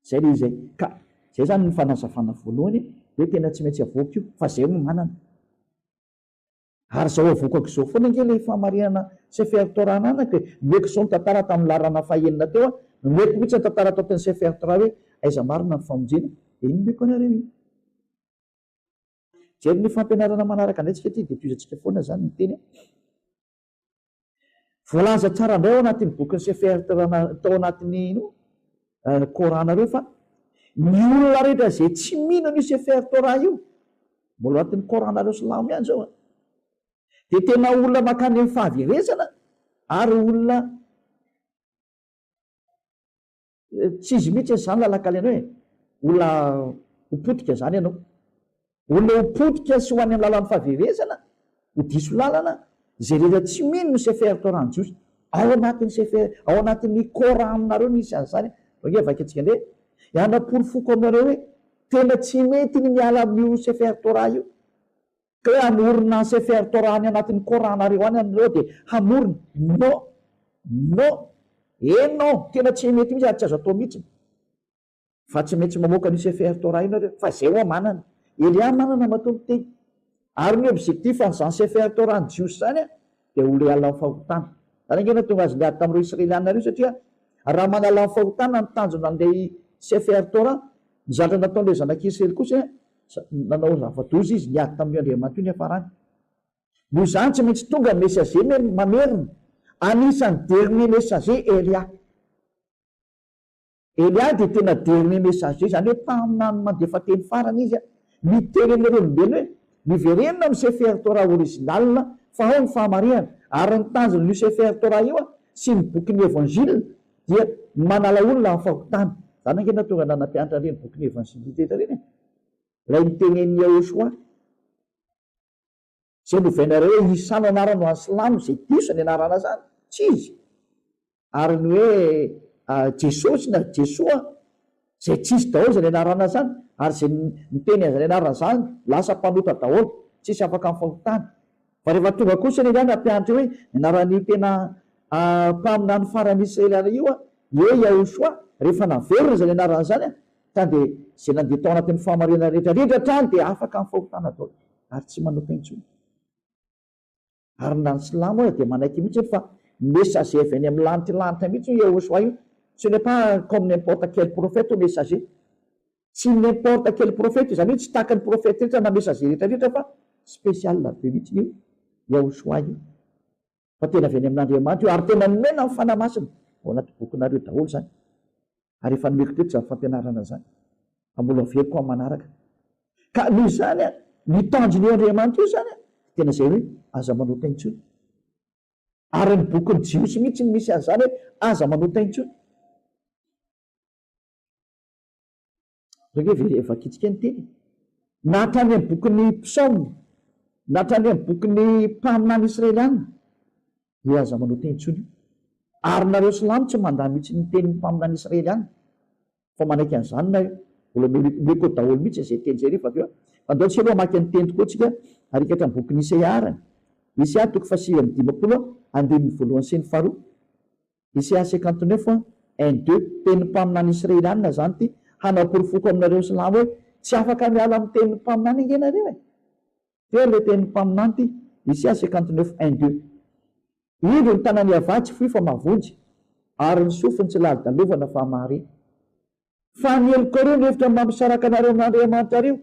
zay le izay. Ka zay zany ny fanazavana voalohany hoe tena tsy maintsy avoaka io fa zay no manana. Ary zao avokako zao foana nge le fahamarinana Sefer Torah nanaka nomeko zao ny tantara tamin'ny larana fahaenina teo nomeko mihitsy ny tantara tao tany Sefer Torah hoe aiza marina ny famonjena dia iny meko anareo iny. Jery ny fampianarana manaraka andraytsika ty dia toizantsika foana zany ny teny voalaza tsara indray ao anatin'ny bokin'ny Sefer Torah tao anatin'ny Koranareo fa ny olona rehetra zay tsy mino ny Sefer Torah io mbola anatin'ny Koranareo silamo ihany zao dia tena olona makany amin'ny fahaverezana ary olona tsy izy mihitsy zany lalakalainao hoe olona hopotika zany ianao, olona hopotika sy ho any amin'ny lalan'ny fahaverezana ho diso lalana zay rehetra tsy mino ny Sefer Torah ny jiosy ao anatin'ny Koran aminareo misy an'izany. Vake vakentsika ndray ianam-porofoko aminareo hoe tena tsy mety ny miala amin'io Sefer Torah io ka hoe hamorona Sefer Torah any anatin'ny Koranareo any anareo dia hamorona non tena tsy mety mihitsy ary tsy azo atao mihitsy fa tsy maintsy mamoaka ny Sefer Torah io nareo fa zay hoa manana. Elia manana matoa teny ary ny objectif an'izany Sefer Torah ny jiosy zany dia olo hiala amin'ny fahotana. Zany angena tonga azy niady tamin'ireo Israelianareo satria raha manala amin'ny fahotana ny tanjona an'ilay Sefer Torah ny zatra nataon'ilay zanak'Israely kosa nanao zava-doza izy niady tamin'io Andriamanitra io ny hafarany. Noho izany tsy maintsy tonga ny messager mamerina anisan'ny dernier messager Elia dia tena dernier messager zany hoe tamina ny mandefa teny farany izy miteny amin'ireo olombelona hoe miverenina amin'ny Sefer Torah original fa ao ny fahamarinana ary ny tanjona n'io Sefer Torah io sy ny bokin'ny Evanjila dia manala olona amin'ny fahotana. Zany angena tonga nanampianatra reny bokin'ny Evanjila tetra reny ilay nitenen'ny Yahoshua zay novainareo hoe Isa no anarany ho any silamo zay diso ny anarana zany tsy izy ary ny hoe jesosy na jesoa zay tsisy daholo zay anarana zany ary zay miteny azany anarana zany lasa mpanota daholo tsisy afaka mifahotany fa rehefa tonga kosa ny any ampianatra hoe anarany tena mpamina ny farany israeliana io Yahoshua rehefa naverina zany anarana zany tany de zay nandeha tao anatin'ny famarena rehetrarehetra trany de afaka mifahotana daholo ary tsy manota intsony ary na ny silamo hoe de manaiky mihitsy fa messager avy any amin'ny lanitra mihitsy io Yahoshua io ce n'est pas comme n'importe quel prophète ou messager tsy n'importe quel prophète zany hoe tsy tahaka ny prophète rehetra na messager rehetrarehetra fa spécial be mihitsy io Yahoshua io fa tena avy any amin'Andriamanitra io ary tena nomena amin'ny fanamasina ao anaty bokinareo daholo zany ary efa nomeko teto zany fampianarana zany fa mbola very koa manaraka ka noho zany mitanjony eo Andriamanitra io zany tena zay hoe aza manota intsony ary ny bokin'ny jiosy mihitsy ny misy an'izany hoe aza manota intsony efa kitsika ny teny nahatrany amin'ny bokin'ny psaomy nahatrany amin'ny bokin'ny mpaminany israeliana io aza manota intsony ary nareo silamo tsy mandany mihitsy ny tenin'ny mpaminany israeliana fa manaiky an'izany na mbola meko daholo mihitsy zay teny zay rehefa aveo fa ndao tsy aloha maky ny teny tokoa tsika arikatra ny bokin'ny Isaia Isaia 4:1-2 Isaia 59:1-2 teny mpaminany israeliana zany ty hanaporofoko aminareo silamo hoe tsy afaka miala amin'ny teny mpaminany ingenareo teo le teny mpaminany ty Isaia 59:1-2 indro ny tanany avatsy foy fa mavonjy ary ny sofiny tsy lali-dalovana fa mahare fa ny elikoreo ny hevitra mampisaraka anareo amin'Andriamanitra reo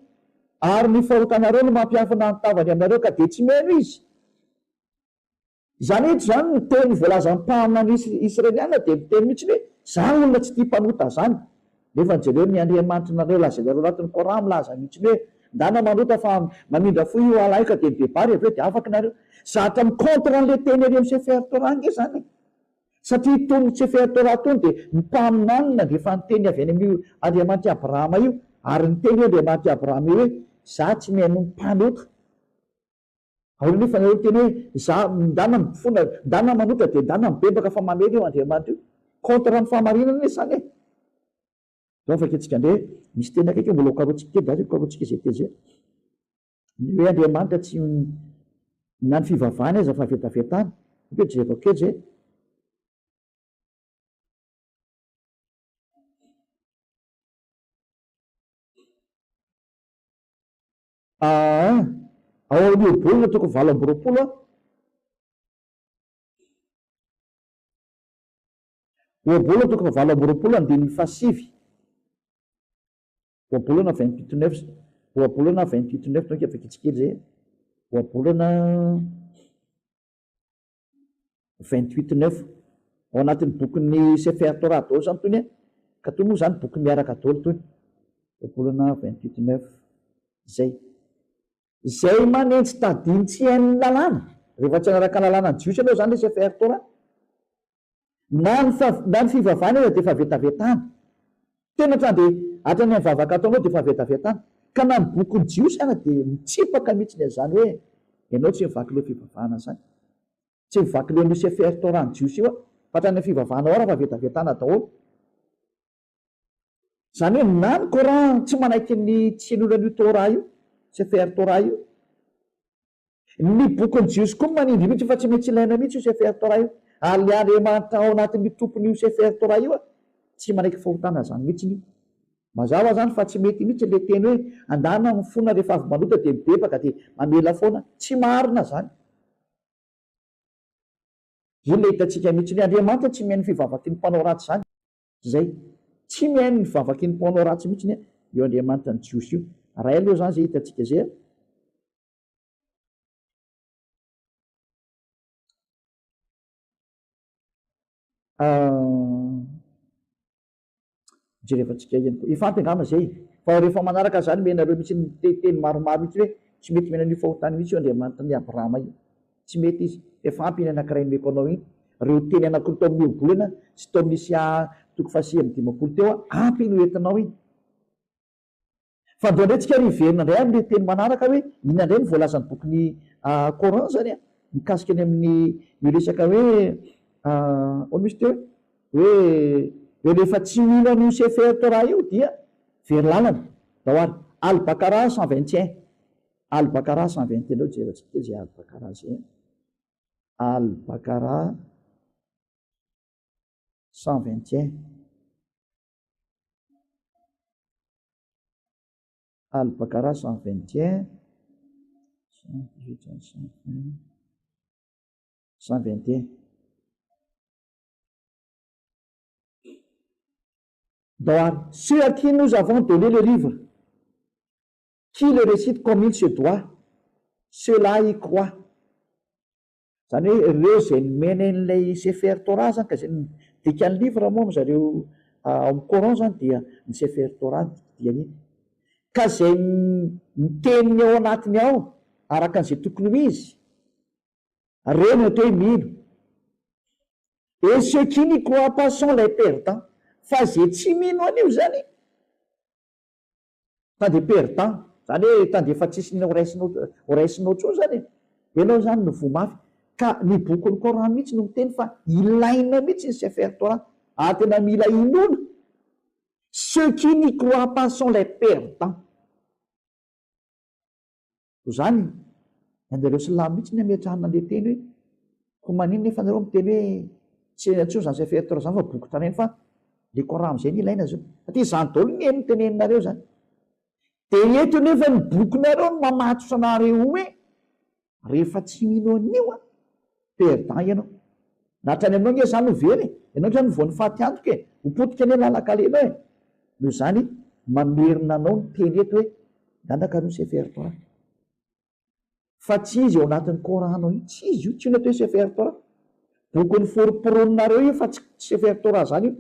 ary ny fahotanareo no mampiafina ny tavany aminareo ka de tsy meno izy zany eto zany ny teny voalaza ny mpaminany israeliana de miteny mihitsy hoe zany olona tsy tia mpanota zany nefa jereo ny Andriamanitra nareo lazanareo anatin'ny Koran milaza mihitsy hoe ndana manota fa mamindra fo io alaika de bebary aveo de afaka nareo zatra micontre an'le teny ary amin'ny Sefer Torah nge zany satria tony Sefer Torah tony de mpaminanina rehefa nyteny avy any amin'ny Andriamanitra Abrahama io ary nyteny Andriamanitra Abrahama io hoe za tsy mihano mpanota ao nefa nareo teny hoe za ndana manota de ndana mibebaka fa mamely io Andriamanitra io contre ny fahamarinana zany afaketsika ndre misy tena akaiky mbola karotsika kely zany karotsika zay te zay ny hoe Andriamanitra tsy na ny fivavahany aza fa vetavetany kely zay avakely zay ao amin'io bolina toko 20 oabolina toko 20 andininy fasivy oabolana 28:9 oabolana 28:9 donc efa kitsikely zay oabolana 28:9 ao anatin'ny bokin'ny Sefer Torah daholo zany tony ka toy moa zany boky miaraka daholo tony oabolana 28:9 zay manentsy tadiny tsy hain'ny lalàna rehefa tsy anaraka lalàna ny jiosy aloha zany le Sefer Torah na ny fivavahana eo de efa vetavetana tena trany de hatrany amin'ny vavaka ataonao de efa vetavetana ka na ny boky ny jiosy ana de mitsipaka mihitsy ny azany hoe ianao tsy mivaky leo fivavahana zany tsy mivaky leo ny Sefer Torah ny jiosy io fa hatrany amin'ny fivavahana ao raha fa vetavetana daholo zany hoe na ny Coran tsy manaiky ny tsen'olon'io Torah io Sefer Torah io ny bokin'ny jiosy koa manindry mihitsy fa tsy maintsy ilaina mihitsy io Sefer Torah io ary Andriamanitra ao anatin'ny tompony io Sefer Torah io tsy manaiky fahotana zany mihitsy io mazava zany fa tsy mety mihitsy le teny hoe andana ny fona rehefa avy manota de mibebaka de mamela foana tsy marina zany io le hitantsika mihitsy ny Andriamanitra tsy mihaino fivavaky ny mpanao ratsy zany zay tsy mihaino ny fivavaky ny mpanao ratsy mihitsy ny io Andriamanitra ny jiosy io raha aloha zany zay hitantsika zay jerefantsika ihany koa ifampy angama zay fa rehefa manaraka zany menareo mihitsy ny teny maromaro mihitsy hoe tsy mety menan'io fahotany mihitsy io Andriamanitra ny Abrahama io tsy mety izy efa ampy iny anankiray meko anao iny reo teny anakiro tao amin'io bolana sy tao amin'ny Isia 5:10 teo ampy iny hoentinao iny fa ndao ndray tsika riverina indray am'le teny manaraka hoe inona indray ny voalazany bokin'ny Coran zany mikasika any amin'ny io resaka hoe misy teo hoe rehefa tsy mino an'io Sefer Torah io dia very lalana. Dao ary Al-Baqara 121. Al-Baqara 121 eo jerentsika zay Al-Baqara zay. Al-Baqara 121. Al-Baqara 121. 121. Ceux à qui nous avons donné le livre, qui le récite comme il se doit, ceux-là y croient. Zany hoe ireo zay nomena an'ilay Sefer Torah zany ka zay dikany livre moa zareo amin'ny Coran zany dia ny Sefer Torah diany. Ka zay miteniny ao anatiny ao araka an'izay tokony ho izy, reo no atao hoe mino. Et ceux qui n'y croient pas sont les perdants. Fa zay tsy mino an'io zany tande perdant, zany hoe tande efa tsisy ho raisinao tsony zany. Ianao zany no vomafy. Ka ny bokin'ny Coran mihitsy no miteny fa ilaina mihitsy ny Sefer Torah, tena mila inoana. Ceux qui n'y croient pas sont les perdants. Zany anjareo silamo mihitsy ny ametrahana le teny hoe ko manino nefa anareo miteny hoe tsy antsony zany Sefer Torah zany fa boky tranainy fa le Coran am'izay ny ilaina zao. Satria zany daholo ny eny teneninareo zany. De eto nefa ny bokinareo no mamatotra anareo hoe rehefa tsy mino an'io perdant ianao. Natrany aminao nge zany ho very, ianao zany voan'ny faty antoka e, hopotika ane lalakalenao e. Noho zany mamerina anao ny teny eto hoe dandaka no Sefer Torah. Fa tsy izy ao anatin'ny Coranao io, tsy izy io, tsy io natao hoe Sefer Torah. Bokin'ny foroporononareo io fa tsy Sefer Torah zany io.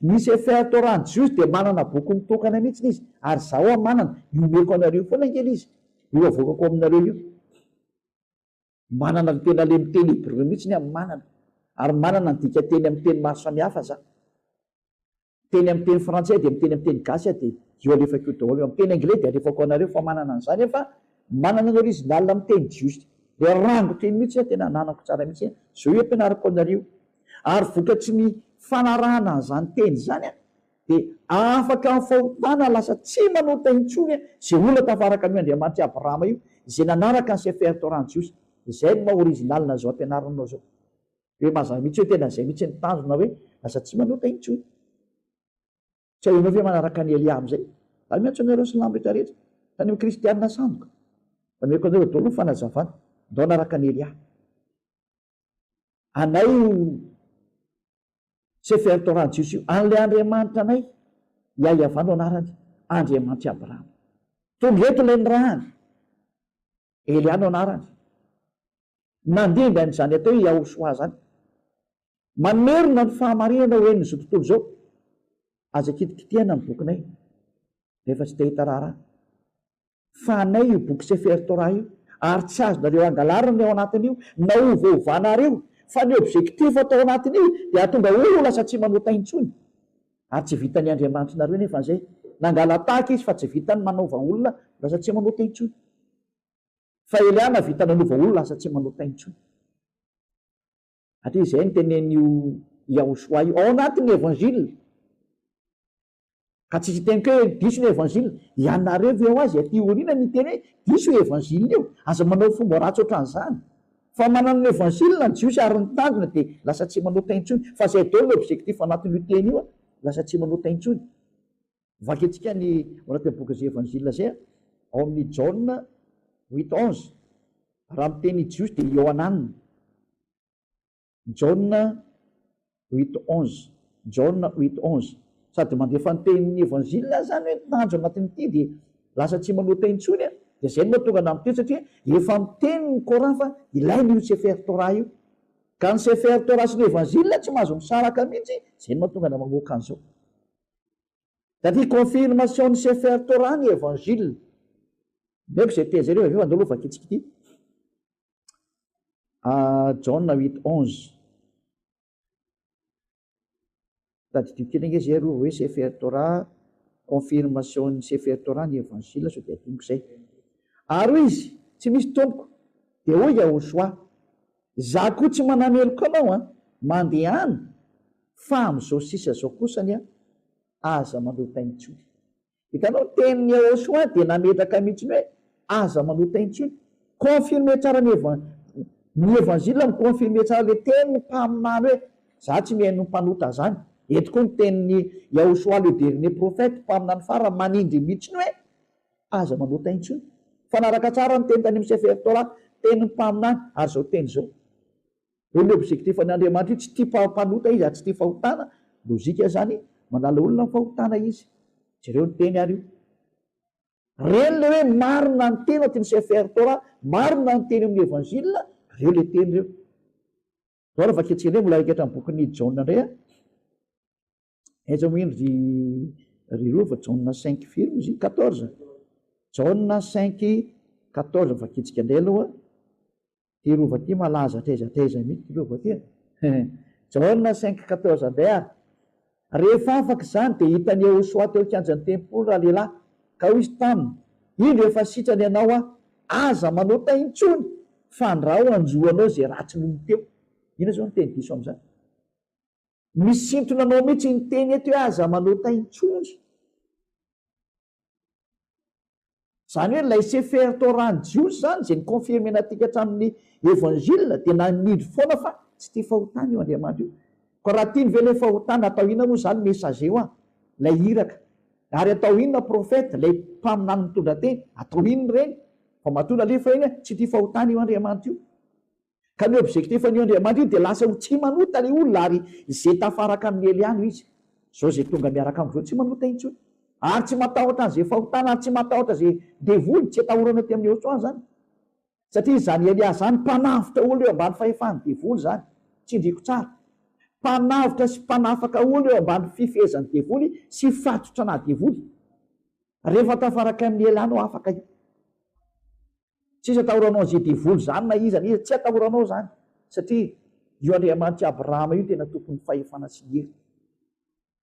Ny Sefer Torah ny jiosy dia manana boky mitokana mihitsy izy, ary zaho manana iomeko anareo foana angely izy, io avokako aminareo io. Manana ny tena le miteny Hébreu mihitsy ny amin'ny manana, ary manana ny dika teny amin'ny teny maro samihafa za. Teny amin'ny teny frantsay dia miteny amin'ny teny gasy dia io alefako io daholo, amin'ny teny anglais dia alefako anareo fa manana an'izany efa manana ny original amin'ny teny jiosy. Le rango teny mihitsy tena nanako tsara mihitsy zao io ampianarako anareo. Ary vokatry ny fanarahana an'izany teny zany dia afaka mifahotana lasa tsy manota intsony zay olona tafaraka an'io Andriamanitra Abrahama io zay nanaraka ny Sefer Torah ny jiosy. Izay no maha original zao ampianaranao zao. Hoe mazava mihitsy hoe tena zay mihitsy ny tanjona hoe lasa tsy manota intsony. Tsy hainao ve manaraka ny Elia am'izay? Da miantso anareo silamo rehetra rehetra. Tany amin'ny kristianina sandoka. Ameko anareo daholo ny fanazavana. Ndao anaraka ny Elia. Anay Sefer Torah ny jiosy io, an'ilay Andriamanitra anay, Iahavano anarany, Andriamanitra Abrahama. Tonga eto ilay nirahany, Elia no anarany. Nandimby an'izany atao hoe Yahosoa zany. Mamerina ny fahamarinana hoe ny zao tontolo zao. Aza kitikitihana ny bokinay, rehefa tsy te hita raharaha. Fa anay io boky Sefer Torah io, ary tsy azonareo angalarana ao anatin'io, na ovaovanareo, fa ny objectif atao anatiny io dia atonga olo lasa tsy manota intsony. Ary tsy vitany Andriamanitra nareo nefa an'izay. Nangala tahaka izy fa tsy vitany manaova olona lasa tsy manota intsony. Fa Elia navita nanova olona lasa tsy manota intsony. Atria izay ny tenen'io Yahosoa io ao anatin'ny Evanjila. Ka tsy teniko hoe diso ny Evanjila, ianareo ve ho azy aty oriana ny teny hoe diso Evanjila io, aza manao fomba ratsy ohatran'izany. Fa manana ny Evanjila ny jiosy ary ny tandrina dia lasa tsy manota intsony. Fa zay daholo ny objectif anatin'io teny io lasa tsy manota intsony. Vakentsika ny ao anatin'ny boky zay Evanjila zay ao amin'ny Jaune 8:11. Raha miteny jiosy dia Ioananina. Jaune 8:11. Jaune 8:11. Sady mandefa ny tenin'ny Evanjila zany hoe tanjo anatin'ity dia lasa tsy manota intsony dia zay no mahatonga na miteny satria efa miteny ny Coran fa ilaina io Sefer Torah io. Ka ny Sefer Torah sy ny Evanjila tsy mahazo misaraka mihitsy, zay no mahatonga na mamoaka an'izao. Satria confirmation ny Sefer Torah ny Evanjila. Meko zay teny zay reo aveo andalo vakitsika ity. Jaune 8:11. Tadidikina nge zay roa hoe Sefer Torah, confirmation ny Sefer Torah ny Evanjila so dia adiniko zay. Ary izy tsy misy tompoko dia hoy Yahosoa, za koa tsy manameloka anao mandehana fa am'izao sisa zao kosany aza manota intsony. Hitanao tenin'ny Ahosoa dia nametraka mihitsiny hoe aza manota intsony. Confirme tsara ny evanzila miconfirme tsara le tenin'ny mpaminany hoe za tsy mihaino mpanota zany. Eto koa ny tenin'ny Ahosoa le dernier prophète mpaminany fara manindry mihitsiny hoe aza manota intsony. Fanaraka tsara ny teny tany amin'ny Sefer Torah tenin'ny mpaminany ary zao teny zao. Eo ny objectifany Andriamanitra tsy tia mpanota izy ary tsy tia fahotana. Lozika zany manala olona ny fahotana izy. Jereo ny teny ary io. Reny le hoe marina ny teny aty ny Sefer Torah, marina ny teny amin'ny evanzila, reo le teny reo. Zao raha vaketsika mbola ekatra amin'ny bokin'ny Jaona indray aiza moindry rirova Jaona 5 firy izy 14. Jaona 5:14 vaketsika indray aloha. Ty rova ty malaza tezateza mihitsy ty rova ty. Jaona 5:14 indray rehefa afaka zany dia hitany Ahosoa teo kianjan'ny tempolo raha lehilahy ka hoy izy taminy, indro efa sitrany ianao aza manota intsony fa andrao anjoanao zay ratsy nomy teo. Ina zao ny teny diso am'izany. Misintona anao mihitsy ny teny eto hoe aza manota intsony. Zany hoe lay Sefer Torah ny jiosy zany zay ny confirme natika hatramin'ny evanzila dia nanidry foana fa tsy tia fahotana io Andriamanitra io. Ko raha tia ny vele fahotana atao inona moa zany mesager io lay iraka, ary atao inona profeta lay mpaminany mitondra teny, atao inona reny fa matona lefa iny tsy tia fahotana io Andriamanitra io. Ka ny objectifan'io Andriamanitra io dia lasa ho tsy manota le olona ary zay tafaraka amin'ny Eliano izy. Zao zay tonga miaraka am'izao tsy manota intsony. Ary tsy matahotra an'izay fahotana, ary tsy matahotra zay devoly tsy atahorana ty amin'ny Ahosoa zany. Satria zany Elia zany mpanavotra olo eo ambany fahefany devoly zany, tsy indriko tsara. Mpanavotra sy mpanafaka olo eo ambany fifehezany devoly sy fatotra na devoly. Rehefa tafaraka amin'ny Eliano afaka io. Tsisy atahoranao zay devoly zany na iza tsy atahoranao zany. Satria io Andriamanitra Abrahama io tena tompon'ny fahefana sy ny hery.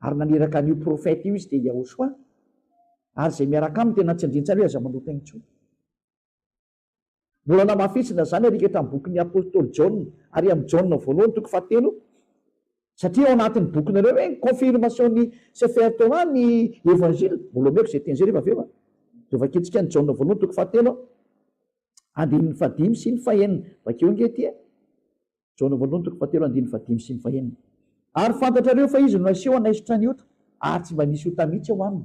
Ary naneraka an'io profeta io izy dia Ahosoa. Ary zay miaraka aminy tena tsindrintsara hoe aza manota intsony. Mbola namafisina zany arika tamin'ny bokin'ny apôstôly Jaona, ary amin'ny Jaona voalohany 7. Satria ao anatin'ny bokinareo hoe confirmation'ny Sefer Torah ny evanzila. Mbola omeko zay teny zay rehefa aveo. Dia vaketsika ny Jaona voalohany 7 andininy 5 sy ny 9. Vakeo ngety Jaona voalohany 7 andininy 5 sy ny 9. Ary fantatrareo fa izy no aseho anaisitra ny ota, ary tsy mba misy ota mihitsy ao aminy.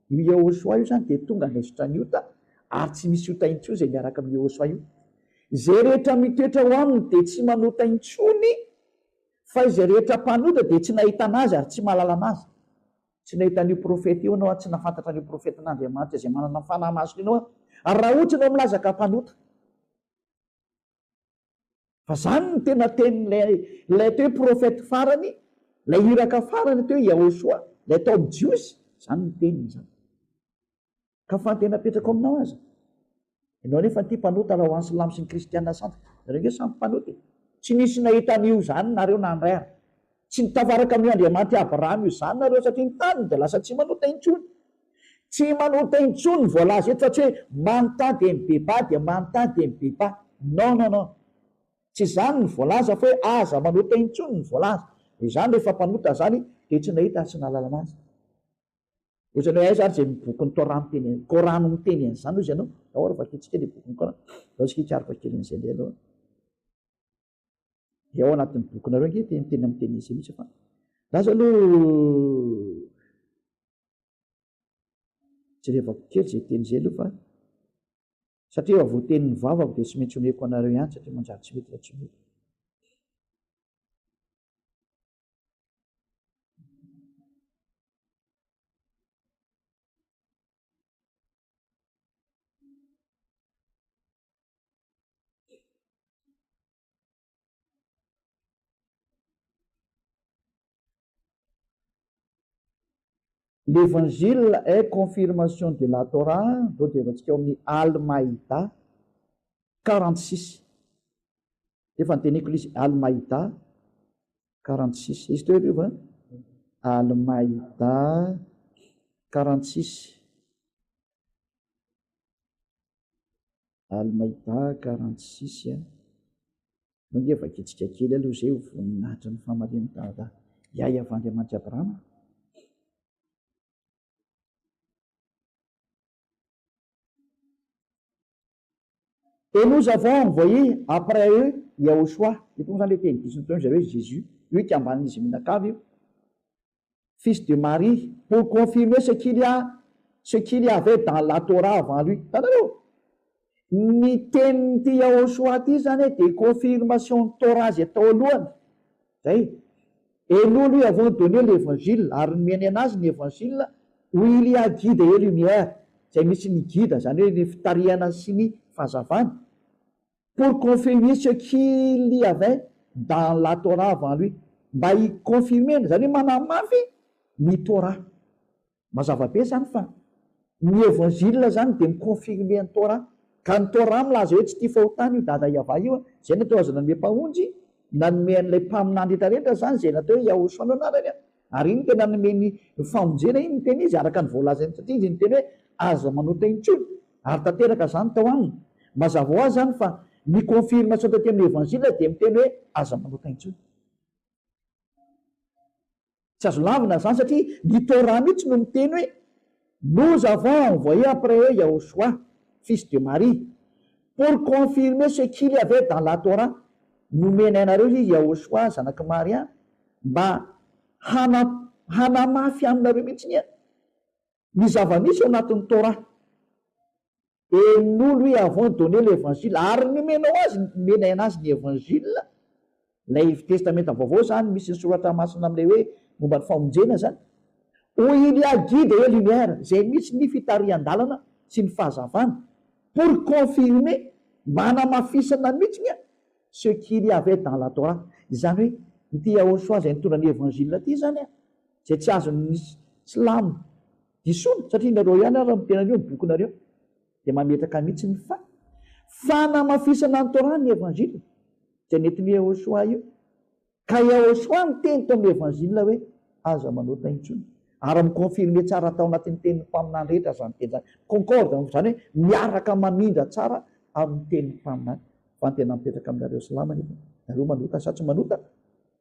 Io Ahosoa io zany dia tonga anaisitra ny ota, ary tsy misy ota intsony zay miaraka amin'ny Ahosoa io. Zay rehetra mitoetra ao aminy dia tsy manota intsony, fa izay rehetra mpanota dia tsy nahita anazy ary tsy mahalala anazy. Tsy nahita an'io profeta io anao, tsy nafantatra an'io profeta n'Andriamanitra zay manana fanahy masina ianao. Ary raha ohatra ianao milaza ka mpanota, fa zany ny tena tenin'ilay teo profeta farany, lay iraka farany teo Ahosoa, lay tao amin'ny jiosy, zany ny teniny zany. Ka fa tena petraka aminao aza. Ianao nefa ty mpanota raha ho an'ny Silamo sy ny Kristiana santa. Zareo nge samy mpanota. Tsy nisy nahita an'io zany nareo nandray ary. Tsy nitafaraka amin'ny Andriamanitra Abrahama io zany nareo satria ny tany dia lasa tsy manota intsony. Tsy manota intsony voalaza eto fa tsy hoe manontany dia mibeba dia manontany dia mibeba. Non. Tsy zany ny voalaza fa hoe aza manota intsony ny voalaza. Izany rehefa mpanota zany dia tsy nahita sy nahalala anazy. Ohatrany hoe aiza ary zay bokin'ny Korano miteny an'izany ozy ianao. Ao raha vaketsika ilay bokin'ny Korano. Ao isika hitsaraka kely an'izay indray aloha. Dia ao anatin'ny bokinareo nge teny amin'ny teny izay mihitsy fa laza aloha tsy revako kely zay teny izay aloha fa satria eo voatenin'ny vavako dia tsy maintsy omeko anareo ihany satria manjary tsy mety raha tsy omeko. L'évangile est confirmation de la Torah, donc devantsika ao amin'ny Al-Maïda 46. Efa nyteneko izy Al-Maïda 46. Izy teo io Al-Maïda 46. Al-Maïda 46. Nge vaketsika kely aloha zay ho voninahitra ny famaliana tahaka iay avy Andriamanitra Abrahama. Et nous avons envoyé après eux Yahushua, et donc zany le teny disony zany hoe Jésus, io qui ambanin'izy mihinan-kavy io, fils de Marie, pour confirmer ce qu'il y avait dans la Torah avant lui. Tanareo, ny tenyty Yahushua ty zany de confirmation Torah zay tao alohany. Zay. Et nous lui avons donné l'évangile, ary nomeny anazy ny évangile, où il y a guide et lumière, zay misy ny guide, zany hoe ny fitariana sy ny fahazavana, pour confirmer ce qu'il y avait dans la Torah avant lui, mba hiconfirmer, zany hoe manamafy ny Torah. Mazava be zany fa ny évangile zany de miconfirmer ny Torah, ka ny Torah milaza hoe tsy tia fahotana io dada Iava io, zay natao aza nanome mpamonjy, nanome an'ilay mpaminany rehetrarehetra zany zay natao hoe Yahoshua no anarany, ary iny tena nanome ny famonjena iny teny izy araka ny voalazany satria izy ny teny hoe aza manota intsony, ary tanteraka zany tao aminy. Mazava ho azy zany fa ny confirmation taty amin'ny évangile de miteny hoe aza manota intsony. Tsy azo lavina zany satria ny Torah mihitsy no miteny hoe nous avons envoyé après eux Yahushua, fils de Marie, pour confirmer ce qu'il y avait dans la Torah. Nomeny anareo izy Yahushua zanaky Maria mba hanamafy aminareo mihitsy ny zava-misy ao anatin'ny Torah. Et nous lui avons donné l'évangile, ary nomenao azy, nomeny anazy ny évangile, lay testamenta vaovao zany misy ny soratra masina amin'ilay hoe momba ny famonjena zany, où il y a guide et lumière, zay misy ny fitarian-dalana sy ny fahazavana, pour confirmer, manamafisana mihitsy ce qu'il y avait dans la Torah. Zany hoe ity Yahoshua zay nitondra ny évangile ty zany zay tsy azon'ny silamo disoana, satria nareo ihany raha mitenareo ny bokinareo de mametraka mihitsy ny fanamafisana ny Torah ny évangile zay nentin'ny Yahoshua io. Ka Yahoshua miteny tao amin'ny évangile hoe aza manota intsony, ary miconfirme tsara tao anatin'ny teny mpaminany rehetra zany teny zany, concorde zany hoe miaraka mamindra tsara amin'ny teny mpaminany. Fa ny tena mipetraka aminareo silama nareo manota sa tsy manota,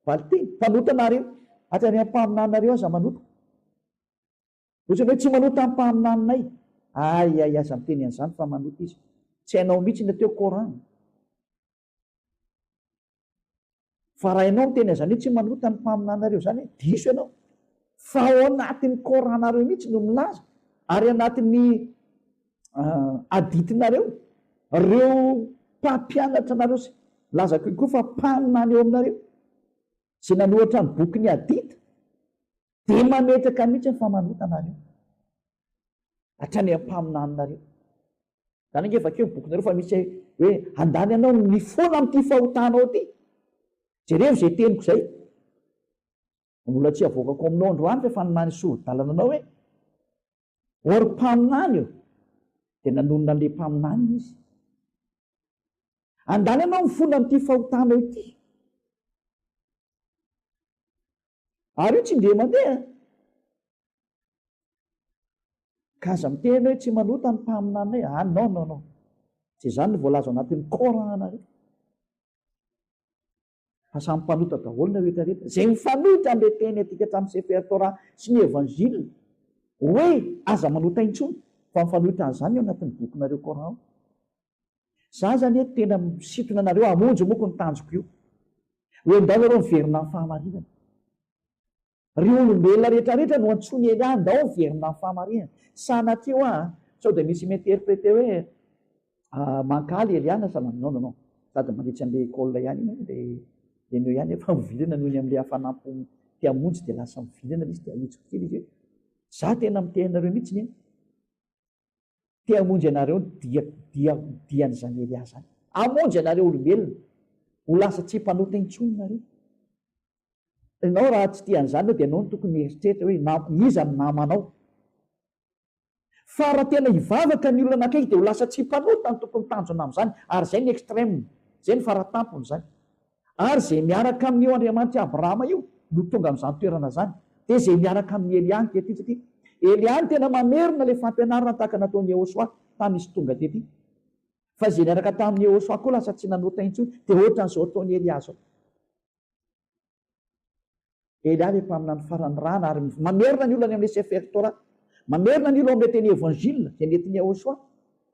valiteny mpanota nareo atrany ampaminanareo aza manota, ohatrany hoe tsy manota ampaminaninay, ay aza miteny an'izany fa manota izy, tsy hainao mihitsy ny teo Coran. Fa raha ianao miteny an'izany hoe tsy manota ny mpaminanareo zany hoe diso ianao, fa ao anatin'ny Coranareo mihitsy no milaza, ary anatin'ny aditinareo reo mpampianatra nareo sy laza kokoa fa mpaminany eo aminareo zay nanohatra ny boky ny adita de mametraka mihitsy ny famanota nareo hatrany ampaminaninareo. Zany nge vakeo bokinareo fa misy hoe andany ianao ny foana amin'ity fahotanao ty, jereo zay teniko zay, mbola tsy avoakako aminao androany fa efa ninany soro-dalana anao hoe or mpaminany eo de nanonona an'le mpaminany izy. Andany ianao mifoana amin'ity fahotanao ity, ary io tsy ndre mandeha, ka aza miteny hoe tsy manota ny mpaminanay. Non, tsy zany ny voalaza anatin'ny Coran anareo, fa samy mpanota daholo na rehetrarehetra zay mifanohitra an'le teny atika hatramin'ny Sefer Torah sy ny évangile hoe aza manota intsony, fa mifanohitra an'izany eo anatin'ny bokinareo Coran. Za zany hoe tena misitona anareo hamonjy moko ny tanjoko io, hoe ndao nareo miverina ny fahamarinana, ry olombelona rehetrarehetra no antsony Elia ndao miverina ny fahamarinana. Sanatria sao de misy miinterprété hoe mankaly Eliana sa non, sady mandritsy an'le école ihany de neo ihany efa mivilana noho ny amin'le hafanampo ty hamonjy de lasa mivilana izy de ahitsiko kely izy hoe za tena mitenareo mihitsy ny te hamonjy anareo dian'izany Elia zany, hamonjy anareo olombelona ho lasa tsy mpanota intsony nareo. Ianao raha tsy tian'izany de anao no tokony mieritreritra hoe iza ny namanao, fa raha tena hivavaka ny olona anakaiky de ho lasa tsy mpanota ny tokony tanjona amin'izany, ary zay ny extrême, zay ny faratampony zany, ary zay miaraka amin'io Andriamanitra Abrahama io no tonga amin'izany toerana zany, de zay miaraka amin'ny Eliany tety satria Eliany tena mamerina le fampianarana tahaka nataon'ny Yahoshua tamin'izy tonga tety, fa zay niaraka tamin'ny Yahoshua koa lasa tsy nanota intsony de ohatran'izao ataon'ny Elia zao. Elia rehefa aminany farany rana ary mamerina ny olona ny amin'le Sefer Torah, mamerina ny olona amin'le teny Evanjila dia netiny Ahosoa,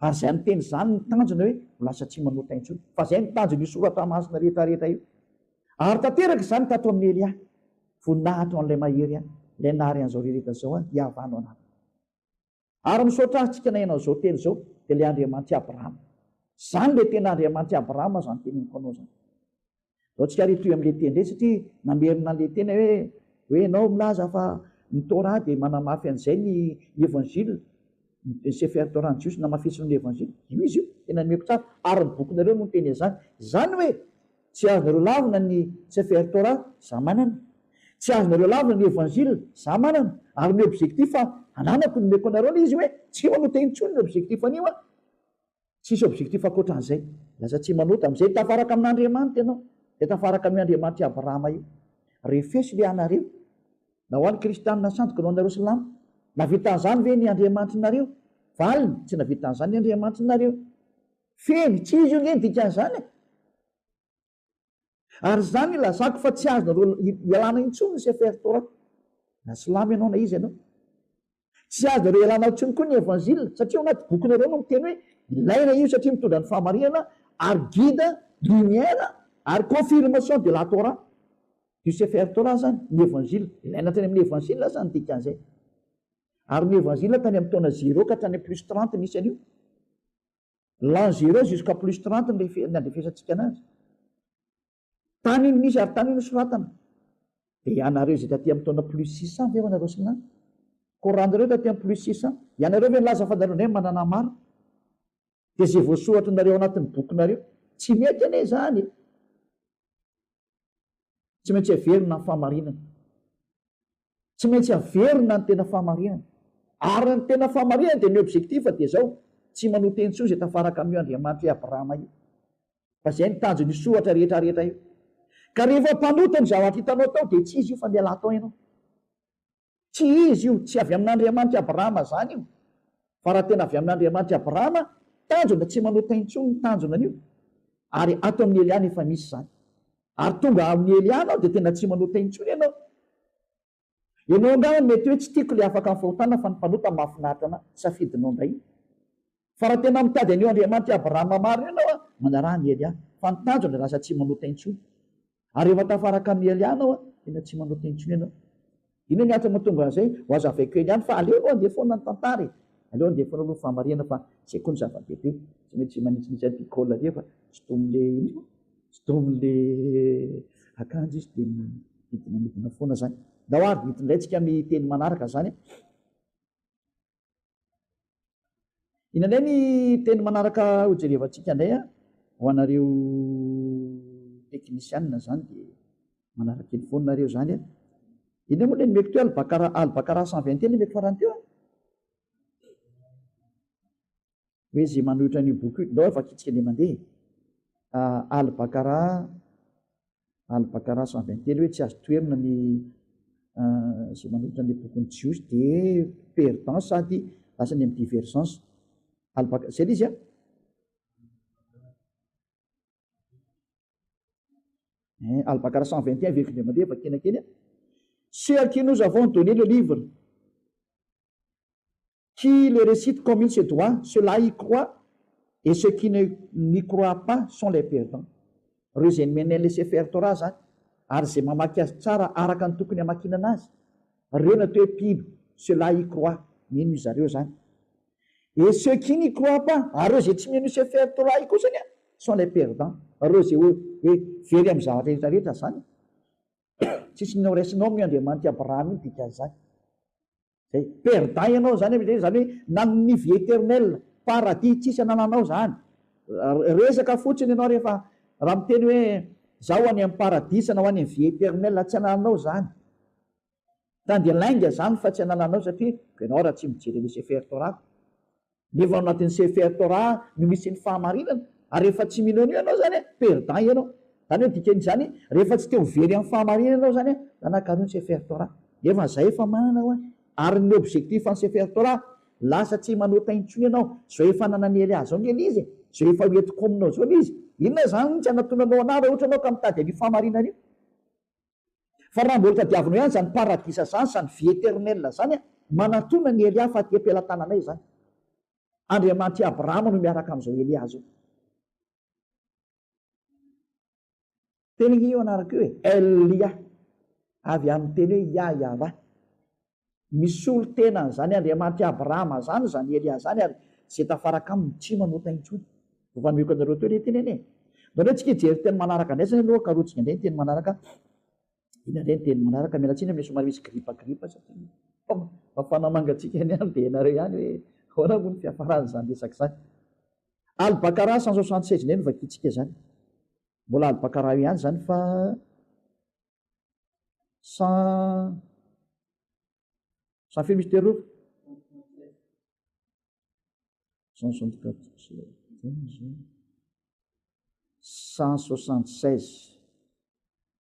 ary zay ny teny zany ny tanjona hoe lasa tsy manota intsony, fa zay ny tanjona isoratra masina rehetrarehetra io. Ary tanteraka izany tato amin'ny Elia, voninahitra an'ilay mahery ilay nahary an'izao rehetra zao hiavano anazy. Ary misaotra antsika na ianao zao teny zao dia ilay Andriamanitra Abrahama. Zany le tena Andriamanitra Abrahama zany teneniko anao zany. Zao tsika retoy amin'le teny ndray satria namerina an'le teny hoe ianao milaza fa ny Torah dia manamafy an'izay ny Evanjila, ny Sefer Torah ny Jiosy namafisiny ny Evanjila. Io izy io tena nomeko tsara ary ny bokinareo no teny zany. Zany hoe tsy azonareo lavina ny Sefer Torah za manana, tsy azonareo lavina ny Evanjila za manana, ary ny objectif ananako nomeko anareo izy hoe tsy manota intsony ny objectif anio tsisy objectif akoatran'izay. Lasa tsy manota amin'izay tafaraka amin'Andriamanitra ianao, dia tafaraka amin'ny Andriamanitra Abrahama io. Refesy le anareo na ho an'ny kristianina sandoka anao nareo silamo, navitan'izany ve ny Andriamantrinareo? Valiny tsy navitan'izany ny Andriamantrinareo. Feny tsy izy io nge dikan'izany. Ary zany ilazako fa tsy azonareo ialana intsony ny Sefer Torah na silamo ianao na izy ianao. Tsy azonareo ialana intsony koa ny Evanjila satria ao anaty bokinareo no miteny hoe ilaina io satria mitondra ny fahamarinana ary guide lumière ary confirmation de la Torah. Io Sefer Torah zany ny Evanjila ilaina tany amin'ny Evanjila zany dikan'izay. Ary ny Evanjila tany amin'ny taona 0 ka hatrany plus 30 misy an'io. L'an 0 jusqu'à plus 30 ny andrefesantsika anazy. Tany iny misy ary tany iny soratana. Dia ianareo izay taty amin'ny taona plus 600 ve anareo sy lany. Koranareo taty amin'ny plus 600. Ianareo ve nilaza fa nareo ne manana maro. Dia izay voasoratra nareo anatin'ny bokinareo tsy mety ane zany. Tsy maintsy averina ny fahamarinana. Tsy maintsy averina ny tena fahamarinana. Ary ny tena fahamarinana dia ny objectif dia zao, tsy manota intsony izay tafaraka amin'io Andriamanitra Abrahama io. Fa zay ny tanjony soratra rehetrarehetra io. Ka rehefa mpanota ny zavatra hitanao tao dia tsy izy io fa miala tao ianao. Tsy izy io, tsy avy amin'Andriamanitra Abrahama zany io. Fa raha tena avy amin'Andriamanitra Abrahama, tanjona tsy manota intsony ny tanjona an'io. Ary ato amin'ny Elia efa misy zany. Ary tonga amin'ny Elia anao dia tena tsy manota intsony ianao. Ianao angamba mety hoe tsy tiako le afaka mifahotana fa ny mpanota mahafinaritra ana safidinao indray. Fa raha tena mitady an'io Andriamanitra Abrahama maro ianao manaraha ny Elia, fa ny tanjona lasa tsy manota intsony. Ary rehefa tafaraka amin'ny Elia anao tena tsy manota intsony ianao. Ino ny antony mahatonga an'izay ho azo aveko Elia fa aleo aloha andeha foana ny tantara e. Aleo andeha foana aloha fahamarinana fa zay koa ny zava-dehibe. Tsy mety tsy manitsy antikôla dia fa tsy tomile akanjo izy dia midina foana zany. Da ho ary midina intsika amin'ny teny manaraka zany. Inandray ny teny manaraka hojerevantsika indray ho anareo teknisianina zany dia manaraka eny foana nareo zany iny moa le nomeko teo Al-Bakara 121 nomeko farany teo hoe zay manohitra ny boky io dao efa kitsika le mandeha Al-Bakara 121 hoe tsy azo toerina ny zay manohitra ny boky ny Jiosy dia perdant sady lasa ny amin'ny divergence zay izy Al-Bakara 121 verset le mandeha efa kenakeny ceux à qui nous avons donné le livre, qui le récitent comme il se doit, ceux-là y croient, et ceux qui n'y croient pas sont les perdants. Reo izay menay le Sefer Torah zany, ary izay mamaky azy tsara araka ny tokony hamakina anazy, reo natao hoe mpino, ceux-là y croient, mino zareo zany. Et ceux qui n'y croient pas, ary reo izay tsy mino Sefer Torah io kosany sont les perdants. Reo izay hoe very amin'ny zavatra rehetrarehetra zany. Tsisy ninao raisinao amin'ny Andriamanitra Abrahama iny dika zany. Zay perdant ianao zany hoe nan'ny vie éternelle, paradis tsisy anananao zany. Resaka fotsiny ianao rehefa raha miteny hoe zaho any amin'ny paradis na ho any amin'ny vie éternelle tsy anananao zany. Tandy lainga zany fa tsy anananao satria ianao raha tsy mijery le Sefer Torah. Nefa ao anatin'ny Sefer Torah no misy ny fahamarinana, ary rehefa tsy mino an'io ianao zany perdant ianao. Zany hoe dikan'izany rehefa tsy teo very amin'ny fahamarinana ianao zany nanakaroa ny Sefer Torah. Efa zay efa manana ho ary ny objectif ny Sefer Torah lasa tsy manota intsony ianao. Zao efa nanany Elia zao ny izy, zao efa hoentiko aminao zao izy. Inona zany tsy anatonanao anao raha ohatra anao ka mitady amin'ny fahamarinana io. fa raha mbola tadiavina ihany zany paradisa zany zany vie éternel zany a manatona ny Elia fa ty am-pelatananay zany. Andriamanitra Abrahama no miaraka amin'izao Elia zao. Teny io anaraka io hoe Elia avy amin'ny teny hoe Yahava. Misy olo tena zany Andriamanitra Abrahama zany zany Elia zany ary zay tafaraka aminy tsy manota intsony. Vovanmeko anareo teo le teny eny. Nareo tsika hijery teny manaraka indray zany aloha karotsika indray teny manaraka. Ina indray teny manaraka mialatsiny amin'ny somary misy gripagripa satria mafana mangatsika eny ihany dia nareo ihany hoe ahoana moa ny fiafarany zany resaka zany. Al-Bakara 176 indray no vakitsika zany. Mbola Al-Bakara ihany zany fa 100 firy misy teroro 176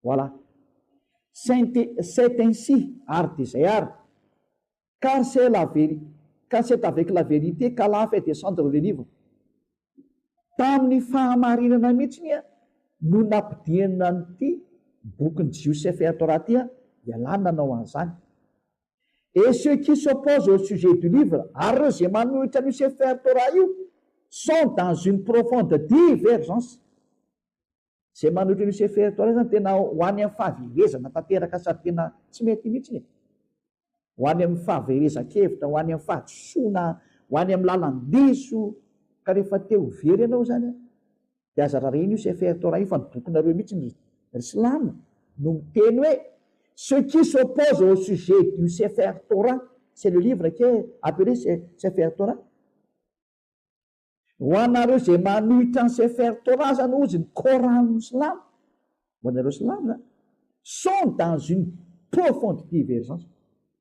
voilà. C'est ainsi, car c'est avec la vérité qu'Allah fait descendre le livre. Tamin'ny fahamarinana mihitsy no nampidirana n'ity bokyny Sefer Torah ty ialana nanao an'izany. Et ceux qui s'opposent au sujet du livre, ary ireo zay manohitra ny Sefer Torah io, sont dans une profonde divergence. Zay manohitra ny Sefer Torah zany tena ho any amin'ny fahaverezana tanteraka sady tena tsy mety mihitsy. Ho any amin'ny fahaverezan-kevitra, ho any amin'ny fahadisoana, ho any amin'ny lalan-diso, ka rehefa teo very ianao zany dia aza rariny io Sefer Torah io fa ny bokinareo mihitsy ny Islam no miteny hoe ceux qui s'opposent au sujet du Sefer Torah, c'est le livre qui est appelé Sefer Torah. Ho anareo zay manohitra ny Sefer Torah zany ozy ny Coran Islam, ho anareo Islam zany sont dans une profonde divergence.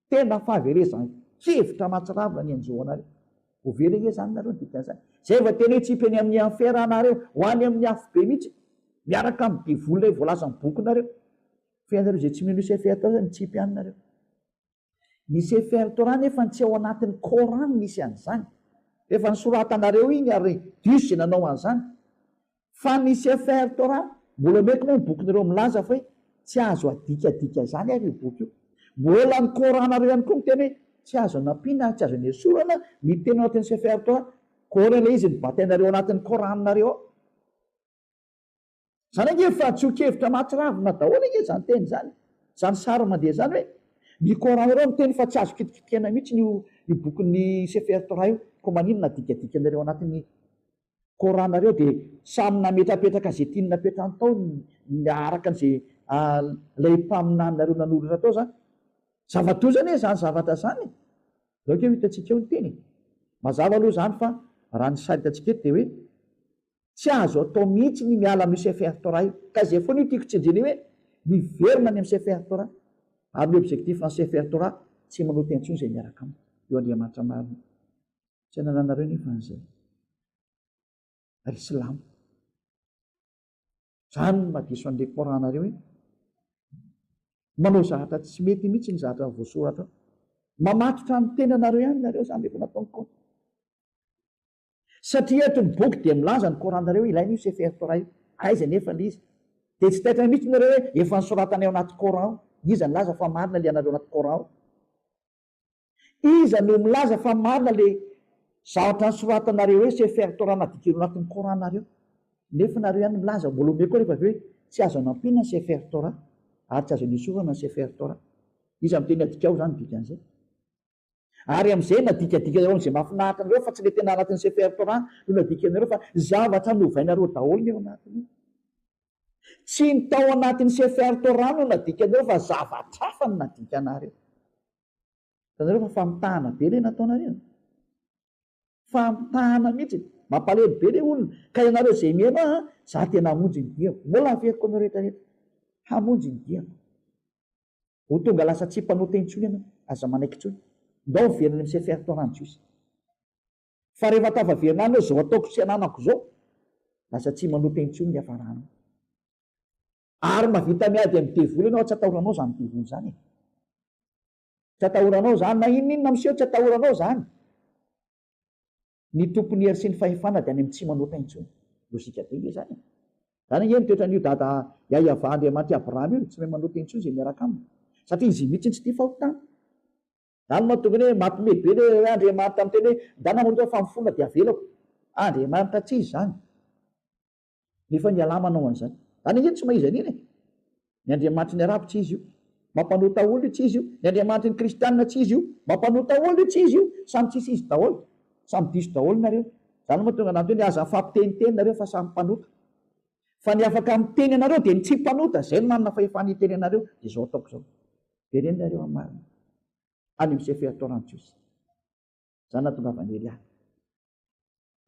Tena fahaverezan-kevitra mahatsiravina ny anjoanareo. Ho very e zany nareo dikan'izany. Zay va teny hoe tsy hipeny amin'ny anferanareo ho any amin'ny afo be mihitsy miaraka amin'ny divolona voalaza ny bokinareo. Fe anareo zay tsy mino Sefer Torah zany tsy himpianareo. Ny Sefer Torah nefa tsy ao anatin'ny Coran misy an'izany. Efa nisoratanareo iny ary diso zay nanao an'izany. Fa ny Sefer Torah mbola meko moa ny bokinareo milaza fa hoe tsy azo adikadika zany ary io boky io. Mbola ny Coranareo ihany koa miteny hoe tsy azo nampiana, tsy azo nesorana ny teny anatin'ny Sefer Torah. Coran le izy ny batainareo anatin'ny Coranareo. Zany ange fa tsy ho-kevitra mahatsiravina daholo ange zany teny zany. Zany sary mandeha zany hoe ny Coranareo miteny fa tsy azo kitikitikena mihitsy ny bokin'ny Sefer Torah io. Ko maninona dikadikanareo anatin'ny Coranareo dia samy nametrapetraka zay tiany napetrany tao araka an'izay ilay mpaminanareo nanoratra tao zany. Zavatozany e zany zavatra zany. Zao ke hitantsika eo ny teny. Mazava aloha zany fa raha ny saritantsika eto dia hoe tsy azo atao mihitsy ny miala amin'ny Sefer Torah io. Ka izay foana io tiako tsenjeny hoe miverina ny amin'ny Sefer Torah. Ary ny objectif ny Sefer Torah tsy manota intsony izay miaraka aminy. Eo Andriamanitra marina. Tsy nananareo nefa an'izay. Ary Islam. Zany madiso an'ilay Coranareo hoe manao zavatra tsy mety mihitsy ny zavatra voasoratra. Mamatotra ny tenanareo ihany nareo zany rehefa nataony koa. Satria eto ny boky dia milaza ny Coranareo ilaina io Sefer Torah io. Aiza nefa le izy. Dia tsy taitra mihitsy nareo hoe efa nisoratana ao anaty Coran. Iza milaza fa marina le anareo anaty Coran. Iza no milaza fa marina le zavatra nisoratanareo hoe Sefer Torah nadikireo anatin'ny Coranareo. Nefa nareo ihany milaza mbola ome koa rehefa avy hoe tsy azo nampiana ny Sefer Torah ary tsy azo nisorana ny Sefer Torah. Iza miteny adikao zany dikan'izay. Ary amin'izay nadikadika ao zay mahafinaritra anareo fa tsy le tena anatin'ny Sefer Torah no nadikanareo fa zavatra novainareo daholo ny ao anatiny. Tsy ny tao anatin'ny Sefer Torah no nadikanareo fa zavatra hafa no nadikanareo. Tanareo fa famitahana be le nataonareo. Famitahana mihitsy. Mampalemy be le olona. Ka ianareo zay miana za tena hamonjy ny diako. Mbola averiko anao rehetrarehetra. Hamonjy ny diako. Ho tonga lasa tsy mpanota intsony ianao. Aza manaiky intsony. Ndao verina amin'ny Sefer Torah ny Jiosy. Fa rehefa tafaverina anao zao ataoko tsy ananako zao, lasa tsy manota intsony ny hafarana. Ary mahavita miady amin'ny devoly ianao tsy atahoranao zany devoly zany. Tsy atahoranao zany na inona miseho tsy atahoranao zany. Ny tompony hery sy ny fahefana dia any amin'ny tsy manota intsony. Lozika be zany. zany eny toetran'io dada Yahova Andriamanitra Abrahama io tsy mahay manoto intsony zay miaraka aminy satria izy mihitsy tsy tia fahotana. Zany mahatonga hoe mampimebe le Andriamanitra amin'ny teny hoe da namonoto fa mifona dia avelako. Andriamanitra tsy izy zany. Nefa ny alama manao an'izany. Zany eny tsy mahiza an'iny. Ny Andriamanitra ny arabo tsy izy io. Mampanota olona tsy izy io. Ny Andriamanitra ny kristianina tsy izy io. Mampanota olona tsy izy io. Samy tsisy izy daholo. Samy diso daholo nareo. Zany mahatonga anao hoe aza fampiteniteny nareo fa samy mpanota. Fa ny afaka miteny anareo dia ny tsy mpanota zay no manana fahefana hiteny anareo dia zao ataoko zao. Dia reny nareo amin'ny marina. Any amin'ny sefertorany Jiosy. Zany nahatongavany Elia.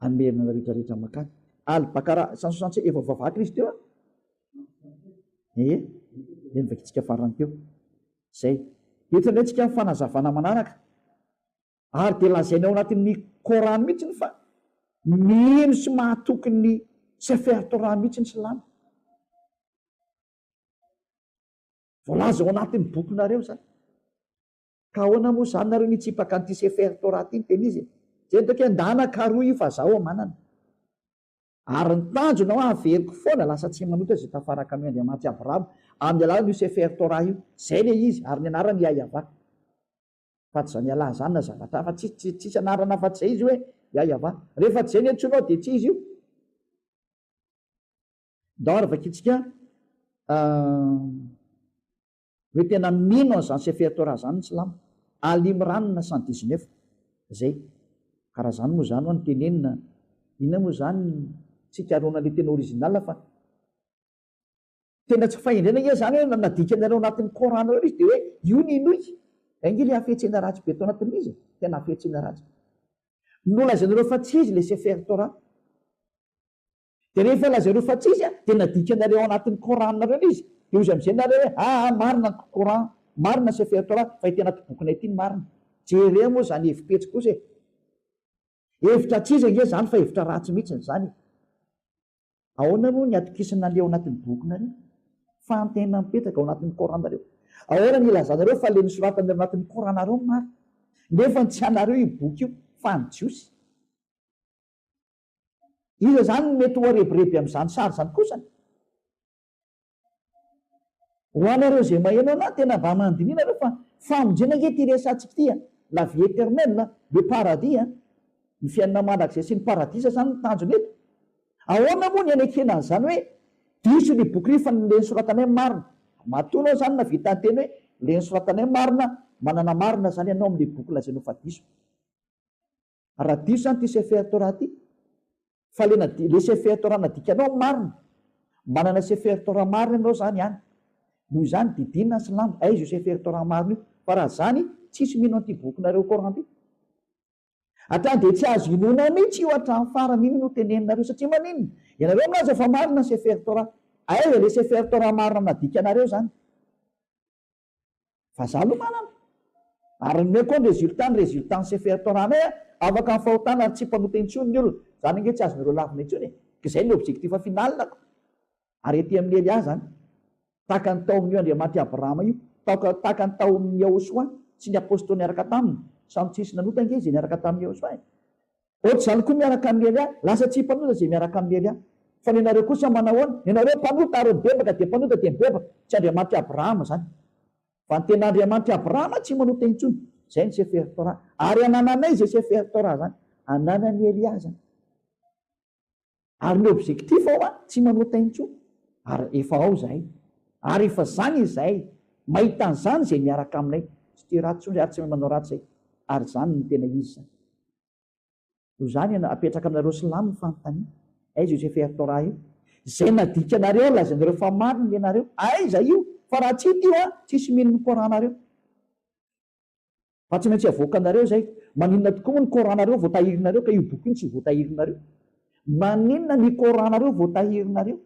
Amerina nareo rehetra makany. Albakara 167 efa vavaka Kristy teo. Eny vakitsika farany teo. Zay. Eto indray tsika fanazavana manaraka. Ary dia lazaina ao anatin'ny Korana mihitsy fa mino sy mahatoky ny sefertorany mihitsy ny Silamo. Voalaza ao anatin'ny bokinareo zany. Ka ahoana moa zany nareo nitsipaka an'ity sefertora ity ny teny izy. Zay toke andana karoa io fa zaho manana. Ary ny tanjona averiko foana lasa tsy manota zay tafaraka amin'ny Andriamanitra Abrahama amin'ny alalany io sefertora io. Zay le izy ary ny anarany Yahova. Fa tsy zany alà zany na zavatra fa tsisy anarana fa tsy zay izy hoe Yahova. Rehefa tsy zay ny antsonao dia tsy izy io. Da ary vakitsika hoe tena mino an'izany sefertora zany ny Silamo. Al-Imran 119 zay. Karaha zany moa zany ho ny tenenina. Inona moa zany tsy karoana le tena original fa tena tsy fahendrena izy zany hoe nadika anareo anatin'ny Korana izy dia hoe io ny inoiky. Inge le hafetsena ratsy be tao anatin'izy. Tena hafetsena ratsy. Nolazanareo fa tsy izy le sefertora. Dia rehefa lazareo fa tsy izy dia nadika anareo anatin'ny Korana nareo izy. Dia ozy amin'izay nareo hoe marina Koran, marina sefertora fa ity anaty bokinay ity ny marina. Jereo moa zany hevim-petsy kosa e. Hevitra tsy izy ange zany fa hevitra ratsy mihitsy zany. Ahoana moa ny atokisana le ao anatin'ny bokinareo? Fa antena mipetraka ao anatin'ny Koranareo. Ahoana ny ilazanareo fa le nisoratanareo anatin'ny Koranareo marina. Nefa tsy anareo io boky io fa ny Jiosy. Iza zany mety ho areboreby amin'izany sary zany kosa. Ho anareo zay maheno ana tena mba mandinina fa famonjena nge ty resantsika ty la vie éternelle, le paradis, ny fiainana mandrakizay sy ny paradisa zany ny tanjony eto. Ahoana moa ny anekena an'izany hoe diso ny boky ry fa le nisoratanay marina. Matoa zany na vita ny teny hoe le nisoratanay marina, manana marina zany ianao amin'le boky lazainao fa diso. Raha diso zany ty sefertora ty, fa le sefertora nadikanao marina, manana sefertora marina ianao zany ihany. Noho izany didinina ny Silamo, aiza io sefertora marina io, fa raha zany tsisy mino an'ity bokinareo Koran ty. Hatrany dia tsy azo inona mihitsy io hatramin'ny farany iny no teneninareo satria maninona? Ianareo milaza fa marina sefertora, aiza le sefertora marina nadikanareo zany? Fa za aloha manana. Ary ny koa ny resultat ny sefertoranay afaka ny fahotana ary tsy mpanota intsony ny olona. Zany nge tsy azonareo lavina intsony. Izay ny objectif finalako. Ary ety amin'ny Elia zany. Tahaka ny tao amin'io Andriamanitra Abrahama io, tahaka ny tao amin'ny Yahosoa sy ny apôstôly niaraka taminy. Samy tsisy nanota nge izay niaraka tamin'ny Yahosoa. Ohatr'izany koa miaraka amin'ny Elia, lasa tsy mpanota izay miaraka amin'ny Elia. Fa ny nareo kosa manahoana? Ny nareo mpanota ary bebaka dia mpanota dia mibebaka. Tsy Andriamanitra Abrahama zany. Fa ny tena Andriamanitra Abrahama tsy manota intsony. Zay ny sefertora. Ary anananay izay sefertora zany. Ananan'ny Elia zany. Ary ny objectif ao tsy manota intsony. Ary efa ao zay. Ary efa zany izay. Mahita an'izany izay miaraka aminay. Tsy tia ratsy ary tsy manao ratsy zay. Ary zany ny tena izy zany. Zany apetraka aminareo Silamo ny fanontaniana. Aiza io sefertora io? Zay nadika anareo lazanareo fa marina ianareo. Aiza io? Fa raha tsy ity tsisy mino ny Koranareo. Fa tsy maintsy avoaka anareo zay. Maninona tokoa ny Koranareo voatahirinareo ka io boky iny tsy voatahirinareo. Maninona ny Koranareo voatahirinareo?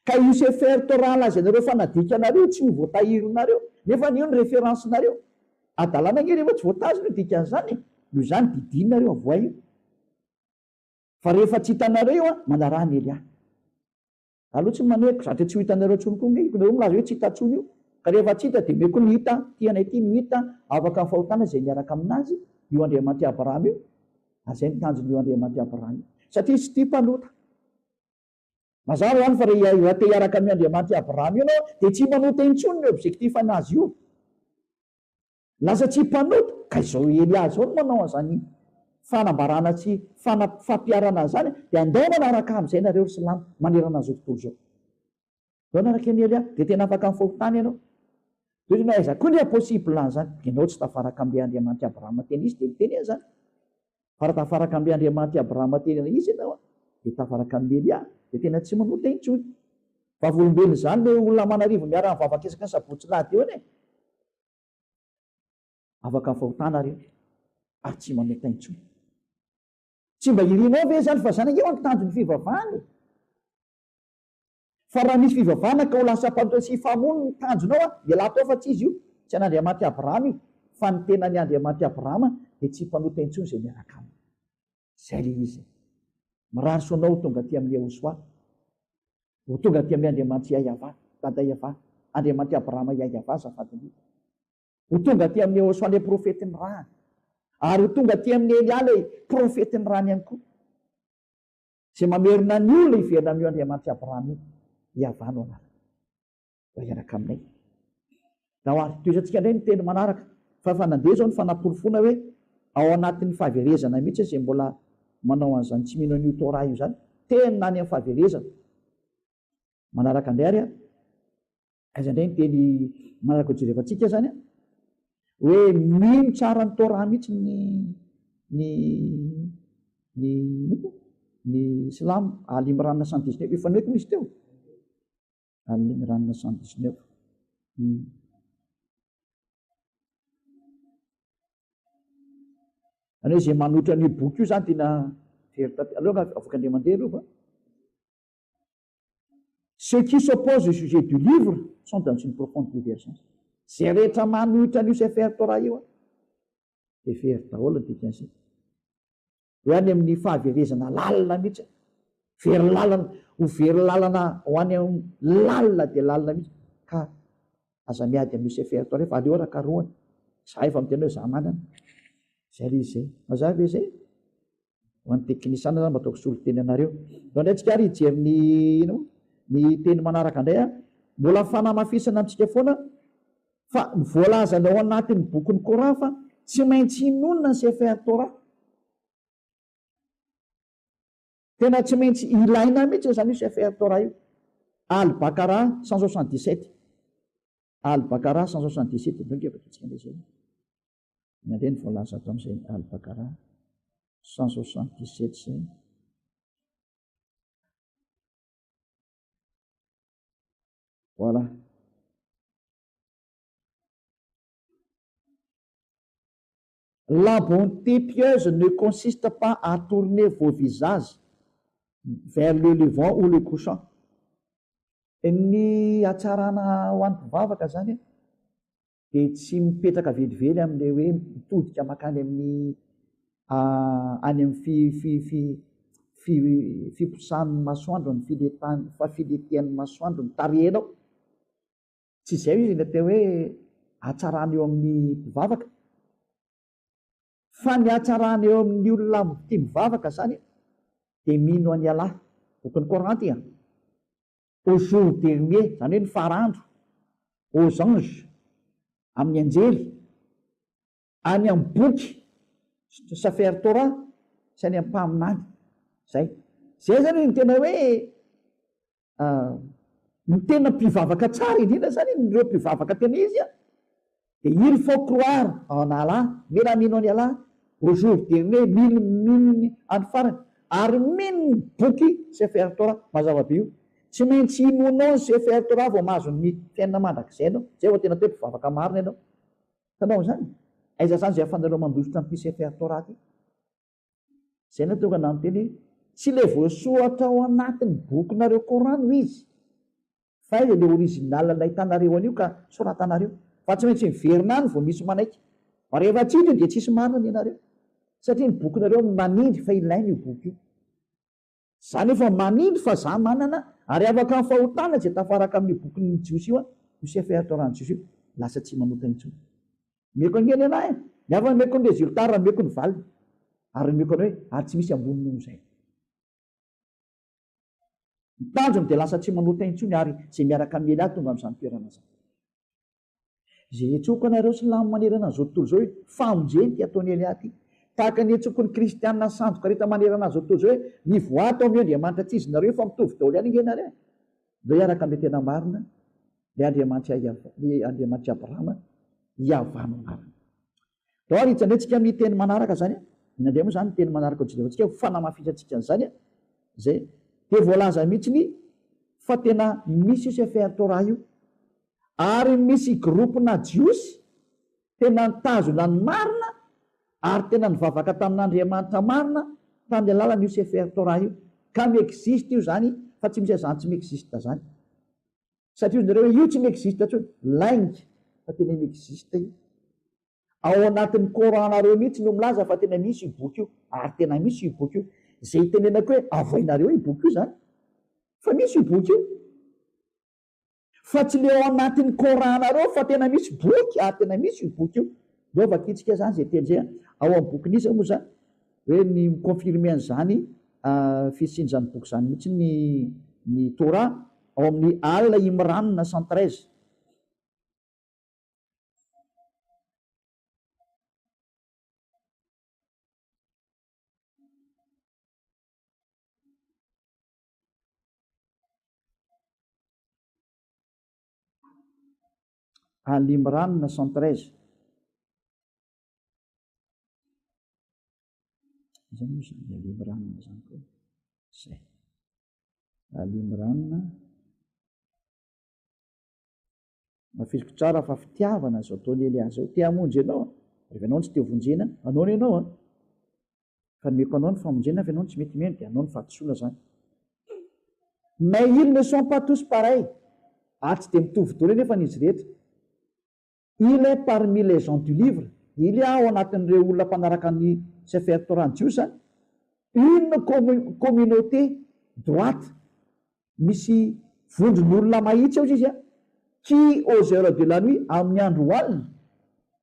Ka io sefertora lazanareo fa nadika anareo tsy ho voatahirinareo. Nefa io ny referansinareo. Adalana nge rehefa tsy voatazona io dikan'izany. Io zany didinareo avoa io. Fa rehefa tsy hitanareo io manarah ny Elia. Aloha tsy maneko zatra tsy ho hitanareo tsony koa nge. Nareo milaza hoe tsy hitantsony io. Ka rehefa tsy hita dia meko ny hita, tianay ty ny hita, afaka ny fahotana izay miaraka aminazy, io Andriamanitra Abrahama io. Azay ny tanjony io Andriamanitra Abrahama io. Satria tsy tia mpanota. mazava ihany fa re te hiaraka amin'ny Andriamanitra Abrahama ianao dia tsy manota intsony ny objectif anazy io. Lasa tsy mpanota ka izao Elia zao no manao an'izany fanambarana sy fampiarana zany dia andao manaraka amin'izay nareo silamo manerana an'izao tontolo zao. Dao naraka ny Elia dia tena afaka amin'ny fahotany ianao. Dia na aiza koa ny possible an'izany ianao tsy tafaraka amin'ny Andriamanitra Abrahama teny izy dia miteny an'izany. Fa raha tafaraka amin'ny Andriamanitra Abrahama teny izy ianao dia tafaraka amin'ny Elia dia tena tsy manota intsony. Fa volombelona zany le olona manarivo miara mivavakesaka ny sabotsy lahady eo ane. Afaka amin'ny fahotana reo ary tsy manota intsony. Tsy mba irinao ve zany fa zany eo antanjony fivavahany. Fa raha misy fivavahana ka ho lasa mpanotra sy famono ny tanjonao dia lahatao fa tsy izy io tsy an'Andriamanitra Abrahama io fa ny tenany Andriamanitra Abrahama dia tsy mpanota intsony izay miaraka aminy. Zay le izy. Mirary sonao tonga aty amin'ny Yehosoa, ho tonga aty amin'ny Andriamanitra Yahva, dada Yahva, Andriamanitra Abrahama Yahva zafadiny. Ho tonga aty amin'ny Yehosoa le profety ny rany, ary ho tonga aty amin'ny Elia le profety ny rany ihany koa. Izay mamerina ny olona hiverina amin'io Andriamanitra Abrahama io. Yahva no anaraka. Iaraka aminay. Da hoary toesantsika indray ny teny manaraka fa nandeha zao ny fanaporofona hoe ao anatin'ny fahaverezana mihitsy izay mbola manao an'izany tsy mino an'io Torah io zany. Teny nany amin'ny fahaverezana. Manaraka indray ary aiza indray ny teny manaraka ho jerevantsika zany hoe mino tsara ny Torah mihitsy ny Islam Ali Imran 119 efa noeko misy teo. Ali Imran 119. Any izay manotra ny boky io zany tena aloha afaka andray mandeha aloha fa ceux qui s'opposent au sujet du livre sont dans une profonde divergence. Zay rehetra manotra an'io sefer Torah io dia very daholo ny dikan'izay. Ho any amin'ny fahaverezana lalina mihitsy. Very lalina, ho very lalana ho any amin'ny lalina dia lalina mihitsy. Ka aza miady amin'io sefer Torah fa aleo raka roany. Za efa miteny hoe za manana. Zay le izy zay. Mazava ve zay? Ho an'ny teknisana zany mataoko soloteny anareo. Dao indray tsika ary hijery ny teny manaraka indray mbola fanamafisana amintsika foana fa voalazana ao anatin'ny bokin'ny Koran fa tsy maintsy inonona ny sefer Torah. Tena tsy maintsy ilaina mihitsy zany io sefer Torah io. Al-Baqarah 177. Al-Baqarah 177 donc efa tsika indray zay. Indray ny voalaza ato amin'izay Al-Baqarah 177 zay. Voilà. La bonté pieuse ne consiste pas à tourner vos visages vers le levant ou le couchant. Ny hatsarana ho an'ny mpivavaka zany dia tsy mipetraka velively amin'ilay hoe mitodika makany amin'ny any amin'ny fiposahan'ny masoandro ny filetian'ny masoandro ny tarehinao. Tsy izay izy ny atao hoe hatsarana eo amin'ny mpivavaka. Fa ny hatsarana eo amin'ny olona tia mivavaka zany dia mino any Allah, bokin'ny Coran ty au jour dernier, zany hoe ny farandro, aux anges, amin'ny anjely, any amin'ny boky sefer Torah, sy any amin'ny mpaminany. Zay zany ny tena hoe ny tena mpivavaka tsara indrindra zany ireo mpivavaka tena izy dia il faut croire en Allah, mila mino any Allah au jour dernier, mino any farany ary mino boky sefer Torah mazava be io. Tsy maintsy inonao ny sefer Torah vao mahazo ny fiainana mandrakizay ianao. Zay vao tena toe mpivavaka marina ianao. Tanao zany aiza zany zay afanareo mandositra amin'ity sefer Torah ty. Zay na tonga nanonteny tsy le voasoratra ao anatin'ny bokinareo Coran no izy fa izy le original nahitanareo an'io ka soratanareo. Fa tsy maintsy miverina any vao misy manaiky. Fa rehefa tsy hita dia tsisy marina ny anareo satria ny bokinareo manindry fa ilaina io boky io. Zany efa manindry fa za manana ary afaka amin'ny fahotana zay tafaraka amin'ny bokin'ny jiosy io io sefer Torah ny jiosy io lasa tsy manota intsony. Meko angeny anahy ny afa meko ny résultat raha meko ny valiny ary meko ny hoe ary tsy misy ambony noho izay. Mitanjony dia lasa tsy manota intsony ary zay miaraka miely ahy tonga amin'izany toerana zany. Zay etsoko anareo silamo manerana an'izao tontolo zao hoe famonjeny ty ataony ely aty. Tahaka ny etsokony kristianina sandoka reta manerana an'izao tontolo zao hoe mivoato amin'ny Andriamanitra tsy izy nareo fa mitovy daholo ihany ingenareo. Ndao iaraka amin'ny tena marina le Andriamanitra Abrahama hiavano marina. Dao ary hitsandratsika amin'ny teny manaraka zany inandray moa zany teny manaraka jerevantsika fanamafisatsika an'izany zay dia voalaza mihitsiny fa tena misy CFR Torah io ary misy groupena jiosy tena nitazona ny marina ary tena nivavaka tamin'Andriamanitra marina tamin'ny alalan'io CFR Torah io ka miexiste io zany fa tsy misy azany tsy miexiste zany satria ozy nareo hoe io tsy miexiste tsony lainga fa tena miexiste io ao anatin'ny Coranareo mihitsy no milaza fa tena misy io boky io ary tena misy io boky io zay tenenako hoe avoinareo io boky io zany fa misy io boky io fa tsy le ao anatin'ny Coranareo fa tena misy boky ary tena misy io boky io dao vakitsika zany zay teny zay ao amin'ny bokinisa moa zany hoe ny miconfirme an'izany fisin'izany boky zany mihitsy ny Torah ao amin'ny Al Imran 113. Al Imran 113. Zany moa zany Al Imran zany koa zay Al Imran mafisiko tsara fa fitiavana zao ataony ely azy zao te hamonjy ianao rehefa anao tsy te vonjena anao ny ianao fa nomeko anao ny famonjena fa ianao tsy mety meno dia anao ny fatisola zany. Mais ils ne sont pas tous pareils. Tsy dia mitovy daholo nefa n'izy rehetra. Il est parmi les gens du livre. Il y a ao anatin'ireo olona mpanaraka ny CFR Torah jiosy une communauté droite misy vondron'olona mahitsy ao izy qui aux heures de la nuit amin'ny andro alina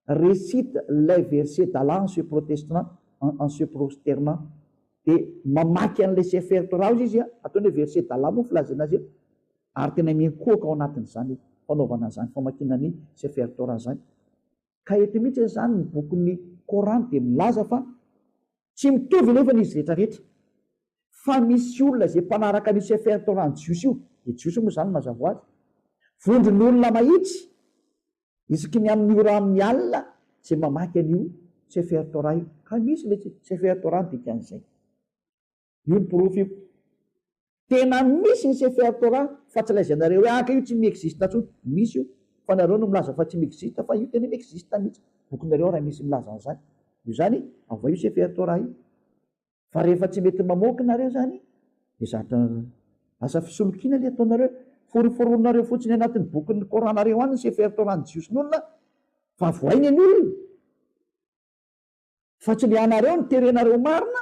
récite les versets d'Allah en se protestant en se prosternant dia mamaky an'ilay CFR Torah izy ataony hoe verset d'Allah moa filazana azy ary tena mikoaka ao anatin'izany fanaovana zany famakina ny CFR Torah zany ka eto mihitsy zany ny bokin'ny Coran dia milaza fa tsy mitovy nefa n'izy rehetrarehetra fa misy olona zay mpanaraka ny CFR Torah jiosy io dia jiosy moa zany mazava azy vondron'olona mahitsy isaky ny amin'ny ora amin'ny alina zay mamaky an'io CFR Torah io ka misy le CFR Torah dikan'izay io ny porofo io tena misy ny CFR Torah fa tsy laizanareo hoe aka io tsy miexiste tsony misy io fa nareo no milaza fa tsy miexiste fa io tena miexiste mihitsy bokinareo raha misy milaza an'izany io zany ava io CFR Torah io fa rehefa tsy mety mamoaka nareo zany dia zatra asa fisolokiana le ataonareo foroforonareo fotsiny anatin'ny bokin'ny Coranareo any ny CFR Torah ny jiosyn'olona fa voainy ny olona fa tsy le anareo ny terenareo marina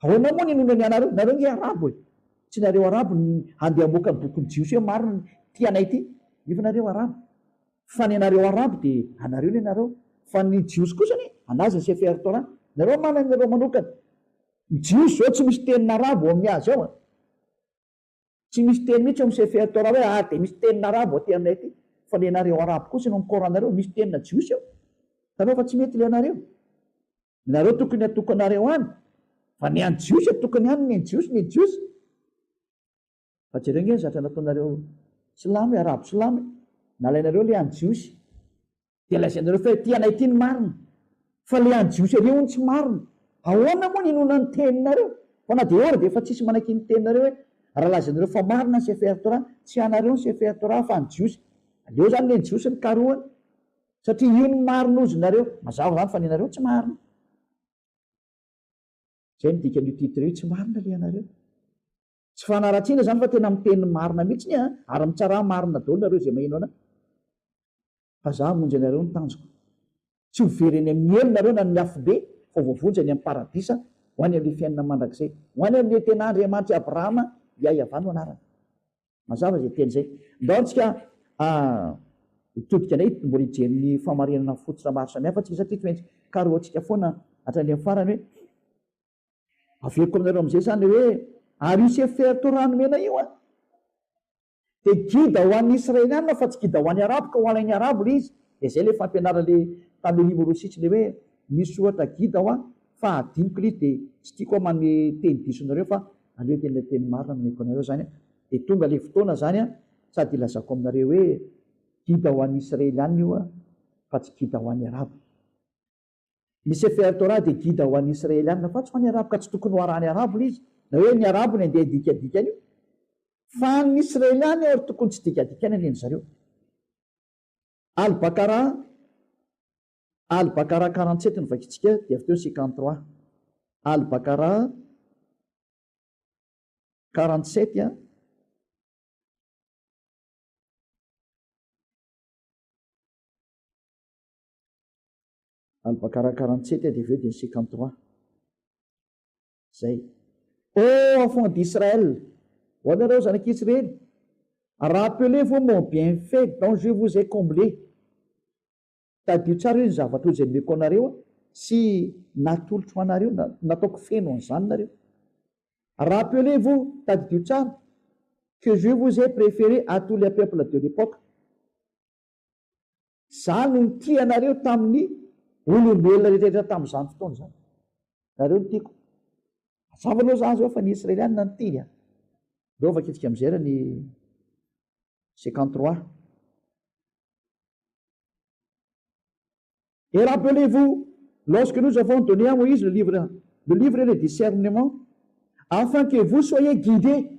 ahoana moa ny nonany anareo nareo nge arabo tsy nareo arabo andeha amoaka ny bokin'ny jiosy hoe marina ty anay ty nefa nareo arabo fa ny anareo arabo dia anareo ny anareo fa ny jiosy kosany anazy ny CFR Torah nareo manany nareo manokana ny jiosy zao tsy misy tenina arabo ao amin'ny azy ao tsy misy teny mihitsy amin'ny CFR Torah hoe dia misy tenina arabo aty aminay ty fa le anareo arabo kosa no amin'ny Coranareo misy tenina jiosy ao tanao fa tsy mety le anareo tokony atokanareo any fa ny any jiosy atokany any ny jiosy fa jereo nge zatra nataonareo silamy arabo silamy nalainareo le any jiosy dia laizanareo fa ty anay ty ny marina fa le any jiosy areo ny tsy marina ahoana moa ny nona ny teninareo fa na dia ora dia efa tsisy manaky ny teninareo hoe raha lazanareo fa marina ny CFR Torah tsy anareo ny CFR Torah fa ny jiosy aleo zany le ny jiosy ny karohany satria io ny marina ozynareo mazava zany fa ny anareo tsy marina zay ny dika ny titre io tsy marina le anareo tsy fanaratsiana zany fa tena miteny marina mihitsy ny ary mitsara marina daholo nareo zay maheno ana fa za monjy anareo ny tanjoko tsy hovereny amin'ny elonareo na ny afo be fa voavonjany amin'ny paradisa ho any amin'le fiainana mandrakizay ho any amin'le tena Andriamanitra Abrahama iayavano anarana mazava zay teny zay ndaontsika itodika anay mbola hijery famarinana fototra maro samihafa tsika satria tsy maintsy karoantsika foana hatrany amin'ny farany hoe averiko aminareo amin'izay zany hoe ary io CFR Torah nomena io dia gida ho an'ny israeliana fa tsy gida ho an'ny arabo ka ho alain'ny arabo le izy dia zay le fampianara le tamin'le livre rositsy le hoe misy ohatra gida ho a fa adiniko le izy dia tsy tiako a manome teny disonareo fa aleo tena teny marina nomeko anareo zany a dia tonga le fotoana zany a sady ilazako aminareo hoe gida ho an'ny israeliana io a fa tsy gida ho an'ny arabo ny sefer Torah dia gida ho an'ny israeliana fa tsy ho an'ny arabo ka tsy tokony ho arahany arabo le izy na hoe ny arabo ny andeha dikadikany io fa ny israeliana ary tokony tsy dikadikany aneny zareo Al-Bakara 47 ny vakitsika dia avy teo 53 Al-Bakara 47 a Al-Bakara 47 dia avy eo dia 53 zay enfants d'Israël ho anareo zanak'Israely rappelez-vous mon bienfait dont je vous ai comblé tadio tsara io ny zavatra izay nomeko anareo sy natolotro anareo nataoko feno an'izany nareo rappelez-vous tadio tsara que je vous ai préféré à tous les peuples de l'époque zany no tia anareo tamin'ny olombelona rehetrarehetra tamin'izany fotoana zany nareo no tiako mazava aloha za zao fa ny israeliana ny tiny a deo vakitsika am'izay ra ny 53 et rappelez-vous lorsque nous avons donné à Moïse le livre et le discernement afin que vous soyez guidés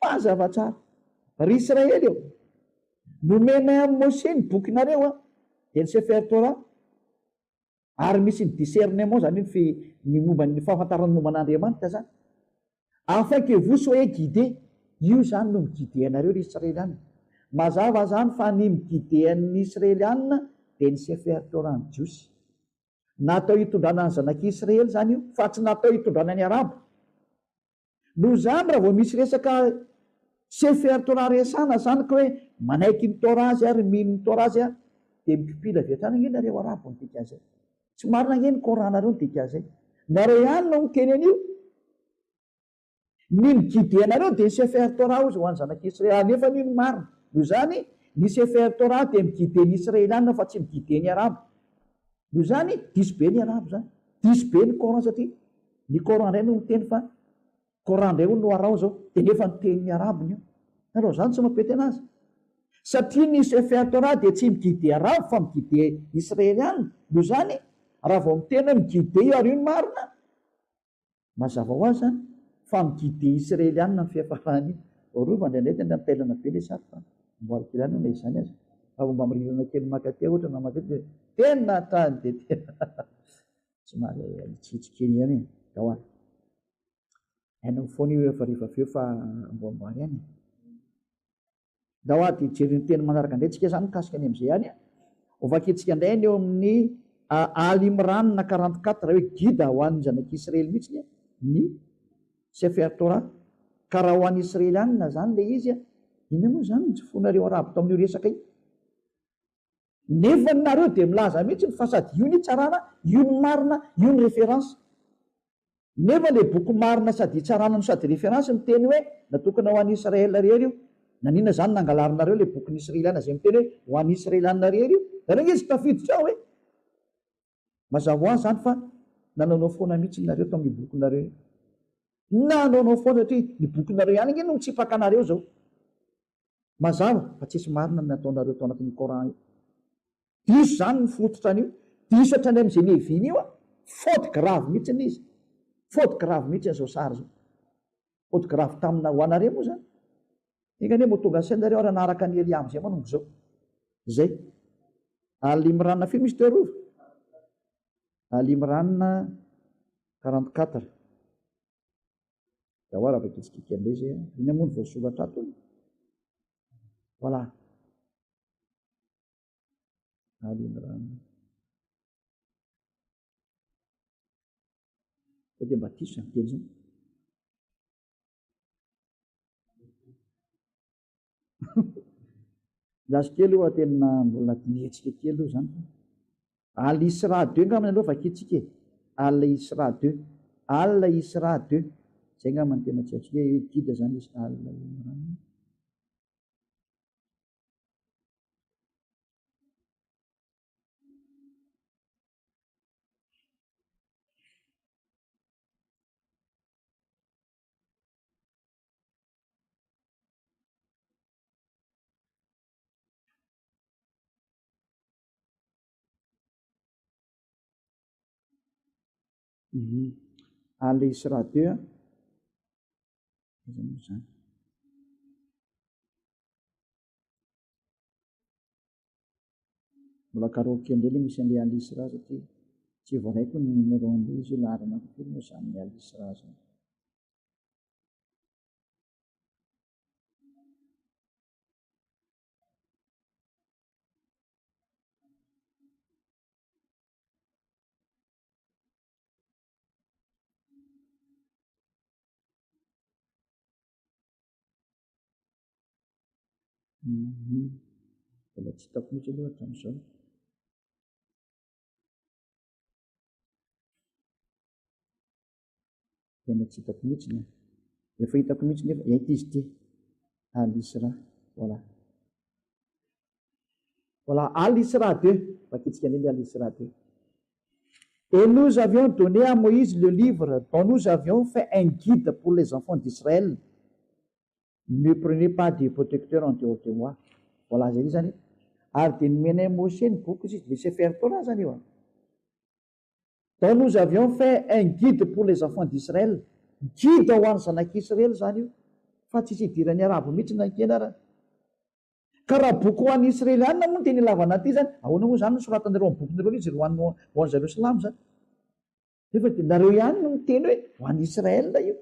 mazava tsara ry Israely eo nomena amin'ny Mosè ny bokinareo a dia ny sefer Torah ary misy ny discernement zany ny momba ny fahafantarany momba an'Andriamanitra zany afin que vous soyez guidés io zany no miguideanareo ry israeliana mazava zany fa ny miguidean'ny israeliana dia ny sefer Torah ny jiosy natao hitondrana ny zanak'Israely zany io fa tsy natao hitondrana ny arabo no zany raha vao misy resaka sefer Torah resana zany ka hoe manaiky ny Torah azy ary mino ny Torah azy a dia mipipila avy hatrany nge nareo arabo ny dika zay tsy marina nge ny Coran-nareo ny dika zay nareo ihany no miteny an'io ny miguideanareo dia ny sefer Torah ozy ho an'ny zanak'Israely nefa ny marina no zany ny sefer Torah dia miguideny israeliana fa tsy miguideny arabo no zany diso be ny arabo zany diso be ny Coran satria ny Coran indray no miteny fa Coran indray no arao zao dia nefa niteny'ny arabony io nareo zany tsy mampety anazy satria ny sefer Torah dia tsy miguide arabo fa miguide israeliana no zany raha vao mitena miguide io ary io ny marina mazava ho azy zany fa miguide israeliana ny fiafarany orova indraindray tena mitailana be le sary fa mboarikilana na izany azy fa mba mirirana kely makaty ohatra na makaty dia tena tany dia tena tsy mary itsitsikeny ihany da hoany hainao foana io rehefa rivaveo fa amboamboary ihany da hoady jery ny teny manaraka indray tsika zany mikasika any am'izay ihany a ho vakitsika indray ny eo amin'ny Ali Imran 44 raha hoe gida ho an'ny zanak'Israely mihitsy ny sefer Torah ka raha ho an'ny israeliana zany le izy a ina moa zany ny tsy fonareo arabo tamin'io resaka io nefa nareo dia milaza mihitsy ny fa sady io ny tsarana io ny marina io ny référence nefa le boky marina sady itsarana no sady référence miteny hoe natokana ho an'ny Israel rehery io nanina zany nangalarinareo le boky ny israeliana zay miteny hoe ho an'ny israeliana rehery io dareo izy tafiditra ao hoe mazava ho azy zany fa nanaonao foana mihitsy nareo tamin'ny bokinareo nanaonao foana satria ny bokinareo ihany nge no tsipaka anareo zao mazava fa tsisy marina nataonareo tao anatin'ny Coran io diso zany ny fototra an'io diso hatrany am'izay neviny io a faute grave mihitsy ny izy faute grave mihitsy n'izao sary zao faute grave tamina ho anareo moa zany ekany mo tonga sainareo ary anaraka ny Eliam zay manombo zao zay Ali Imran fio misy teo rova Ali Imran 44 da hoara vakitsikika am'ilay zay iny moa ny voasoratra ato voilà Ali Imran fa dia mba tiso ny teny zany lazo kely io tena mbola nihetsika kely io zany Al Isra 2 ngamany aloha vakitsika Al Isra 2 Al Isra 2 zay ngamany tena tsy atsika gida zany izy Al Imran Alisra 2 zany. Mbola karaoke indray le misy an'ilay Alisra satria tsy voaraiko ny numéro an'ilay izy larana kokoa moa zany ny Alisra zany. Mbola tsy hitako mihitsy aloha hatramin'izao. Tena tsy hitako mihitsy ny efa hitako mihitsy nefa ity izy ity Alisra. Voilà Alisra 2 vakitsika indray Alisra 2. Et nous avions donné à Moïse le livre dont nous avions fait un guide pour les enfants d'Israël. Ne prenez pas des protecteurs en dehors de moi. Voilà zay zany. Ary dia nomenay Moshe ny boky izy le Sefer Torah zany io. Dont nous avions fait un guide pour les enfants d'Israël. Guide ho an'ny zanak'Israely zany io. Fa tsy idirany arabo mihitsy nankenara. Ka raha boky ho an'ny Israeliana moa teny ilavana aty zany. Ahoana moa zany soratan'ireo bokin'ireo izy ho an'izareo silamo zany. Efa dia nareo ihany no miteny hoe ho an'ny Israelina io.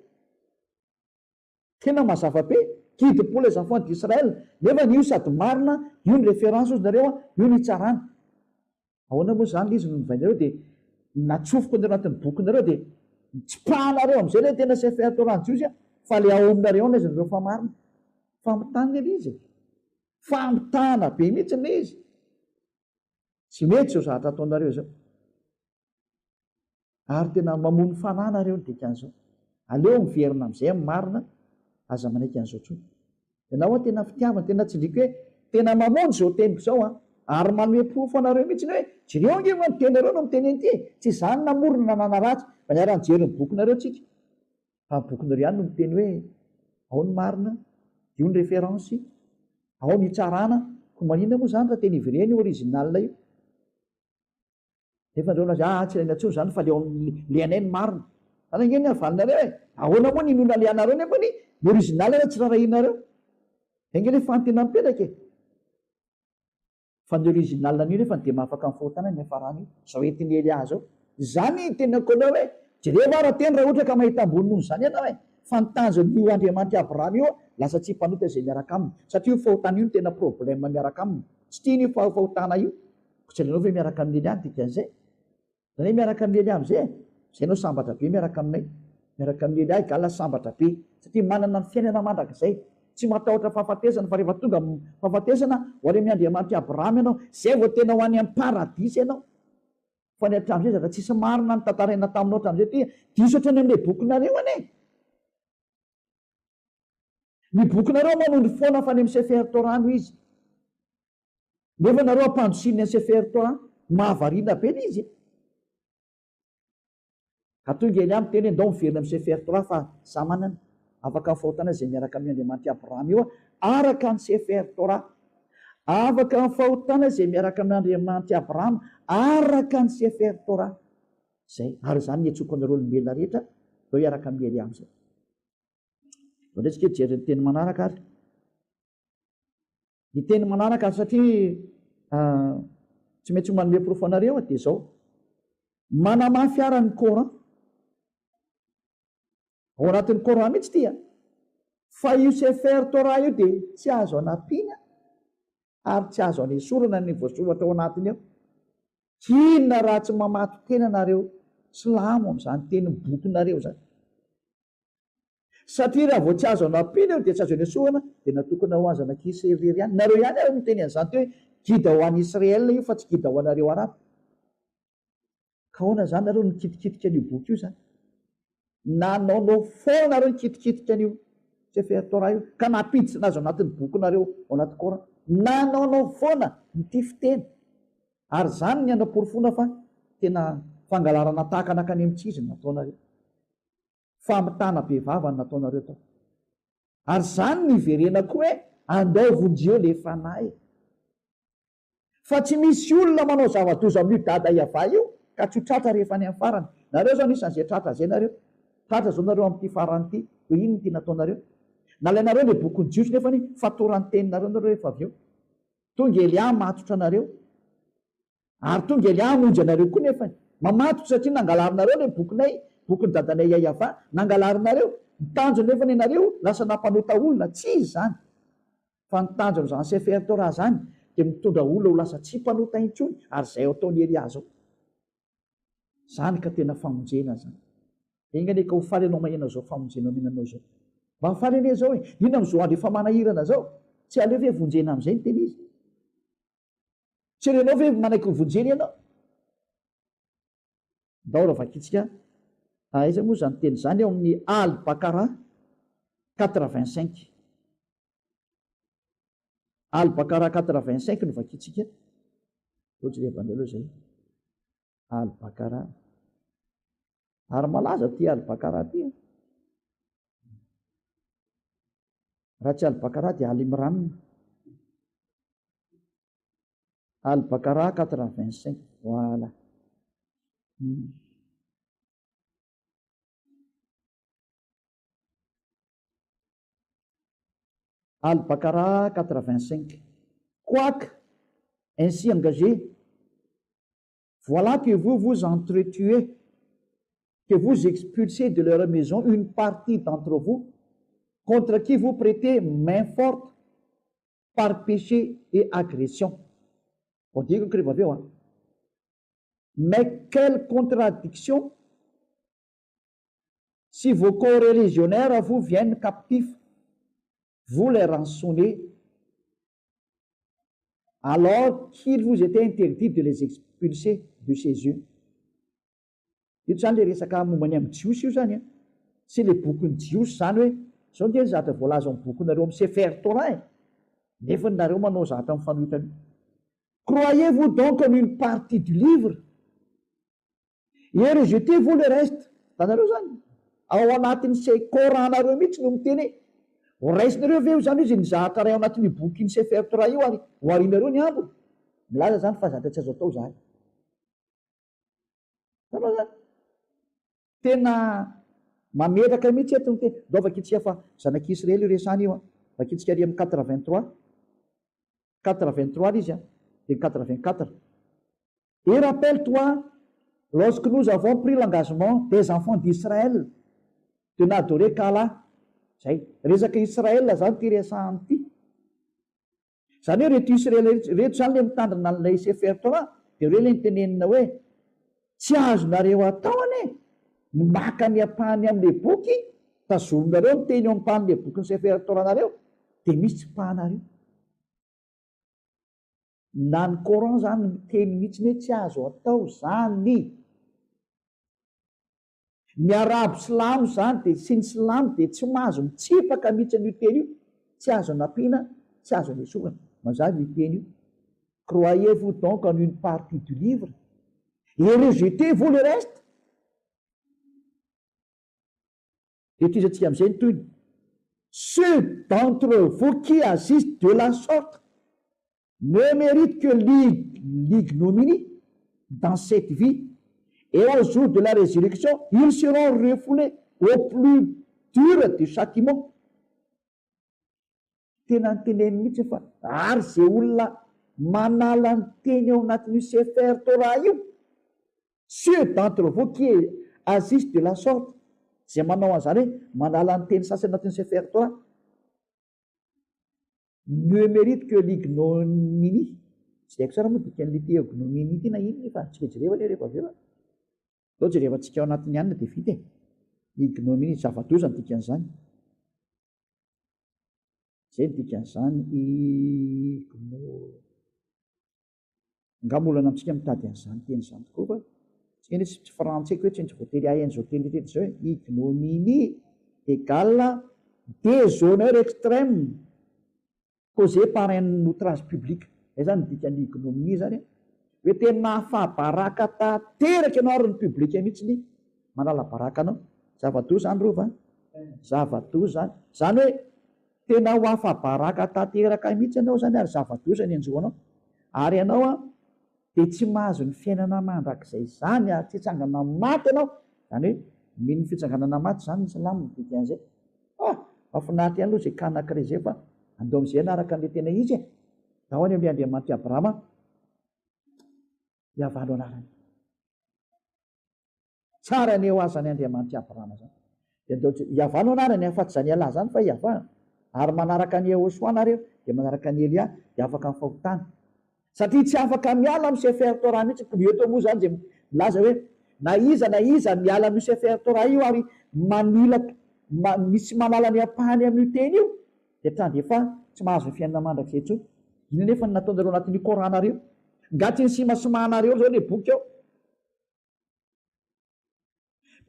Tena mazava be, guide pour les enfants d'Israël. Nefa io sady marina, io ny référence ozy nareo, io ny tsarana. Ahoana moa zany izy no nivainareo dia natsofoko ny anatin'ny bokinareo dia tsipahanareo amin'izay le tena Sefer Torah jiosy fa le ao aminareo na izy nareo fa marina. Famitana le izy. Famitana be mihitsy le izy. Tsy mety zao zahatra ataonareo zao. Ary tena mamono fananareo ny dikan'izao. Aleo miverina amin'izay amin'ny marina. Aza manaiky an'izao tsony. Ianao tena fitiavana, tena tsindriky hoe tena mamono zao teniko zao ary manome-po fanareo mihitsy hoe jereo nge no tenareo no miteny an'ity. Tsy zany namorona nanana ratsy, fa niara nijery ny bokinareo tsika. Fa bokinareo ihany no miteny hoe ao ny marina, io ny référence, ao ny tsarana, ko maninona moa zany raha teny ivreny original io. Nefa andreo laza tsy ilaina intsony zany fa le anay ny marina. Anangeny ny avalinareo e. Ahoana moa ninona le anareo nefa ny original tsy rarahinareo. Engeny fantena mipetraka e. Fa ny original anio nefa dia mahafaka mifotana ny afarany io. Zao entiny Elia zao. Zany tenako anao hoe jereo raha teny raha ohatra ka mahita ambony noho zany ianao e. Fantanjon'io Andriamanitra Abrahama io lasa tsy mpanota zay miaraka aminy. Satria io fahotana io no tena problème miaraka aminy. Tsy tiany io fahotana io. Tsy alinao hoe miaraka amin'ny Elia dikan'izay. Zany miaraka amin'ny Elia amin'izay. Zay anao sambatra be miaraka aminay. Miaraka amin'ny Elia igala sambatra be. Satria manana ny fiainana mandrakizay. Tsy matahotra fahafatesana fa rehefa tonga fahafatesana ho any amin'ny Andriamanitra Abrahama ianao, zay vao tena ho any amin'ny paradisa ianao. Fa ny hatramin'izay zavatra tsisy marina ny tantaraina taminao hatramin'izay ty diso ohatrany amin'ilay bokinareo ane. Ny bokinareo manao ny foana fa any amin'ny Sefer Torah no izy. Nefa nareo ampandrosin'ny Sefer Torah mahavariana be izy. Ka tonga eny amin'ny teny ndao miverina amin'ny Sefer Torah fa zamanana afaka mifahotana zay miaraka amin'ny Andriamanitra Abrahama io araka ny Sefer Torah. Afaka mifahotana zay miaraka amin'ny Andriamanitra Abrahama araka ny Sefer Torah. Zay ary zany ny atsoko anareo olombelona rehetra reo iaraka amin'ny Elia amin'izay. Ndretsika jery ny teny manaraka ary. Ny teny manaraka satria tsy maintsy manome profo anareo dia zao. Manamafy ara ny Coran. Ao anatin'ny Coran mihitsy tia. Fa io Sefer Torah io dia tsy azo anampiana ary tsy azo anesorana ny voasoratra ao anatiny ao. Inona raha tsy mamato tena nareo silamo amin'izany teny bokinareo zany. Satria raha vao tsy azo anampiana eo dia tsy azo anesorana dia natokana ho azy ananki'Israely ihany. Nareo ihany ary miteny an'izany hoe gida ho an'ny Israelina io fa tsy gida ho anareo arabo. Ka ahoana zany nareo nikitikitika an'io boky io zany. Nanaonao foana nareo nikitikitika an'io Sefer Torah io ka napiditra nazo anatin'ny bokinareo ao anaty Coran. Nanaonao foana nity fiteny. Ary zany ny anam-porofona fa tena fangalarana tahaka anakany amints'izy nataonareo. Famitana be vava nataonareo tao. Ary zany ny verena koa hoe andao vonjeo le fanahy. Fa tsy misy olona manao zava-doza amin'io dada iava io ka tsy ho tratra rehefa any amin'ny farany. nareo zao nisan'zay tratra zay nareo tratra zao nareo am'ty faran'ity ho ino ty nataonareo nalainareo le bokyny jiosy nefa ny fatorany teninareo nareo rehefa avy eo tonga Elia matotra anareo ary tonga Elia monjy anareo koa nefa mamatotra satria nangalarinareo le bokinay bokyny dadanay Yahova nangalarinareo nitanjony nefa ny anareo lasa nampanota olona tsy izy zany fa nitanjony zany Sefer Torah zany de mitondra olona ho lasa tsy mpanota intsony ary zay ataony Elia zao zany ka tena famonjena zany engane ka ho faly anao mahena zao famonjena menanao zao mba faly ane zao ino am'zao andro efa manahirana zao tsy aleo ve vonjena am'izay ny teny izy tsy renao ve manaiky vonjena ianao daora vakitsika aiza moa zany teny zany eo amin'ny Al-Bakara 85 Al-Bakara 85 no vakitsika ojerevan'ny aloha zay Al-Bakara ary malaza ty Al-Bakara ty raha tsy Al-Bakara dia Al-Imran Al-Bakara 85 voilà Al-Bakara 85 quoique ainsi engagé voilà que vous vous entretuez que vous expulsez de leur maison une partie d'entre vous contre qui vous prêtez main forte par péché et agression. On dit que mais quelle contradiction si vos co-religionnaires vous viennent captifs, vous les rançonnez alors qu'il vous était interdit de les expulser de chez eux. Ito zany le resaka mombany amin'ny jiosy io zany sy le bokyny jiosy zany hoe zao dia zatra voalaza amin'ny bokinareo amin'ny Sefer Torah nefa nareo manao zatra amin'ny fanontany. Croyez-vous donc en une partie du livre et rejetez-vous le reste. Tanareo zany ao anatin'ny se Coranareo mihitsy no miteny ho raisinareo ve zany izy nizahatra ray ao anatin'ny bokyny Sefer Torah io ary ho arinareo ny ambony milaza zany fa zatra tsy azo atao zany. Tanao zany tena mameraka mihitsy eto ny teny dao vakitsika fa zanak'Israely io resany io vakitsika ary amin'ny 83 izy de 84 et rappelle-toi lorsque nous avons pris l'engagement des enfants d'Israël de n'adorer qu'Allah. Zay resaka Israel zany ty resahany ty zany hoe reto Israely reto zany le mitandrina an'ilay Sefer Torah de reo le nitenenina hoe tsy azonareo atao ane maka ny ampahany amin'le boky tazolonareo miteny eo ampahany'le boky ny Sefer Torah nareo de misy tsy pahanareo na ny Coran zany miteny mihitsy hoe tsy azo atao zany. Ny arabo silamo zany de sy ny silamo de tsy mahazo mitsipaka mihitsy an'io teny io tsy azo anapina tsy azo anesovana mazava io teny io. Croyez-vous donc en une partie du livre et rejetez-vous le reste. Et tu sais am'izay toy ceux d'entre vous qui assistent de la sorte ne méritent que l'ignominie dans cette vie. Et au jour de la résurrection, ils seront refoulés au plus dur du châtiment. Tena nyteneny mihitsy fa ary zay olona manala ny teny ao anatin'io Sefer Torah io, ceux d'entre vous qui assistent de la sorte, zay manao an'izany hoe manala ny teny sasany anatin'ny Sefer Torah, ne mérite que l'ignominie. Tsy haiko tsara moa dikan'le te ignominie ty na ino fa tsy jereva le rehefa avy eo. Dao jerevantsika ao anatin'ny anina dia vita ignominie zava-doza ny dikan'izany. Zay ny dikan'izany ngamolana amintsika mitady an'izany teny izany tokoa fa tsika ny tsy frantsay hoe tsy voatery ahain'izao teny rehetra zao hoe ignominie égale déshonneur extrême causé par un outrage public. Zay zany ny dikan'ny ignominie zany hoe tena afabaraka tanteraka ianao ary ny publika mihitsy ny manala baraka anao. Zava-doza zany rova zava-doza zany hoe tena ho afabaraka tanteraka mihitsy ianao zany ary zava-doza ny anjoanao ary ianao dia tsy mahazo ny fiainana mandrakizay zany tsy hitsangana maty ianao zany hoe mino fitsanganana maty zany ny salamo dikan'izay mafinahitra ihany aloha zay kanakire zay fa andeo am'izay anaraka an'le tena izy da hoany ame andriamanitra Abrahama hiavalo anarany tsara ny eo azany andriamanitra Abrahama zany de hiavalo anarany afa-tsy zany ala zany fa hiavana ary manaraka ny Yehosoa nareo de manaraka ny Elia de afaka ny fahotana satria tsy afaka miala amin'ny Sefer Torah mihitsy eto moa zany zay milaza hoe na iza miala amin'ny Sefer Torah io ary manila misy manala ny ampahany amin'io teny io de efa tsy mahazo ny fiainana mandrakizay intsony ino nefa nataonareo anatin'ny Koranareo ngaty ny simasimohanareo zao le boky ao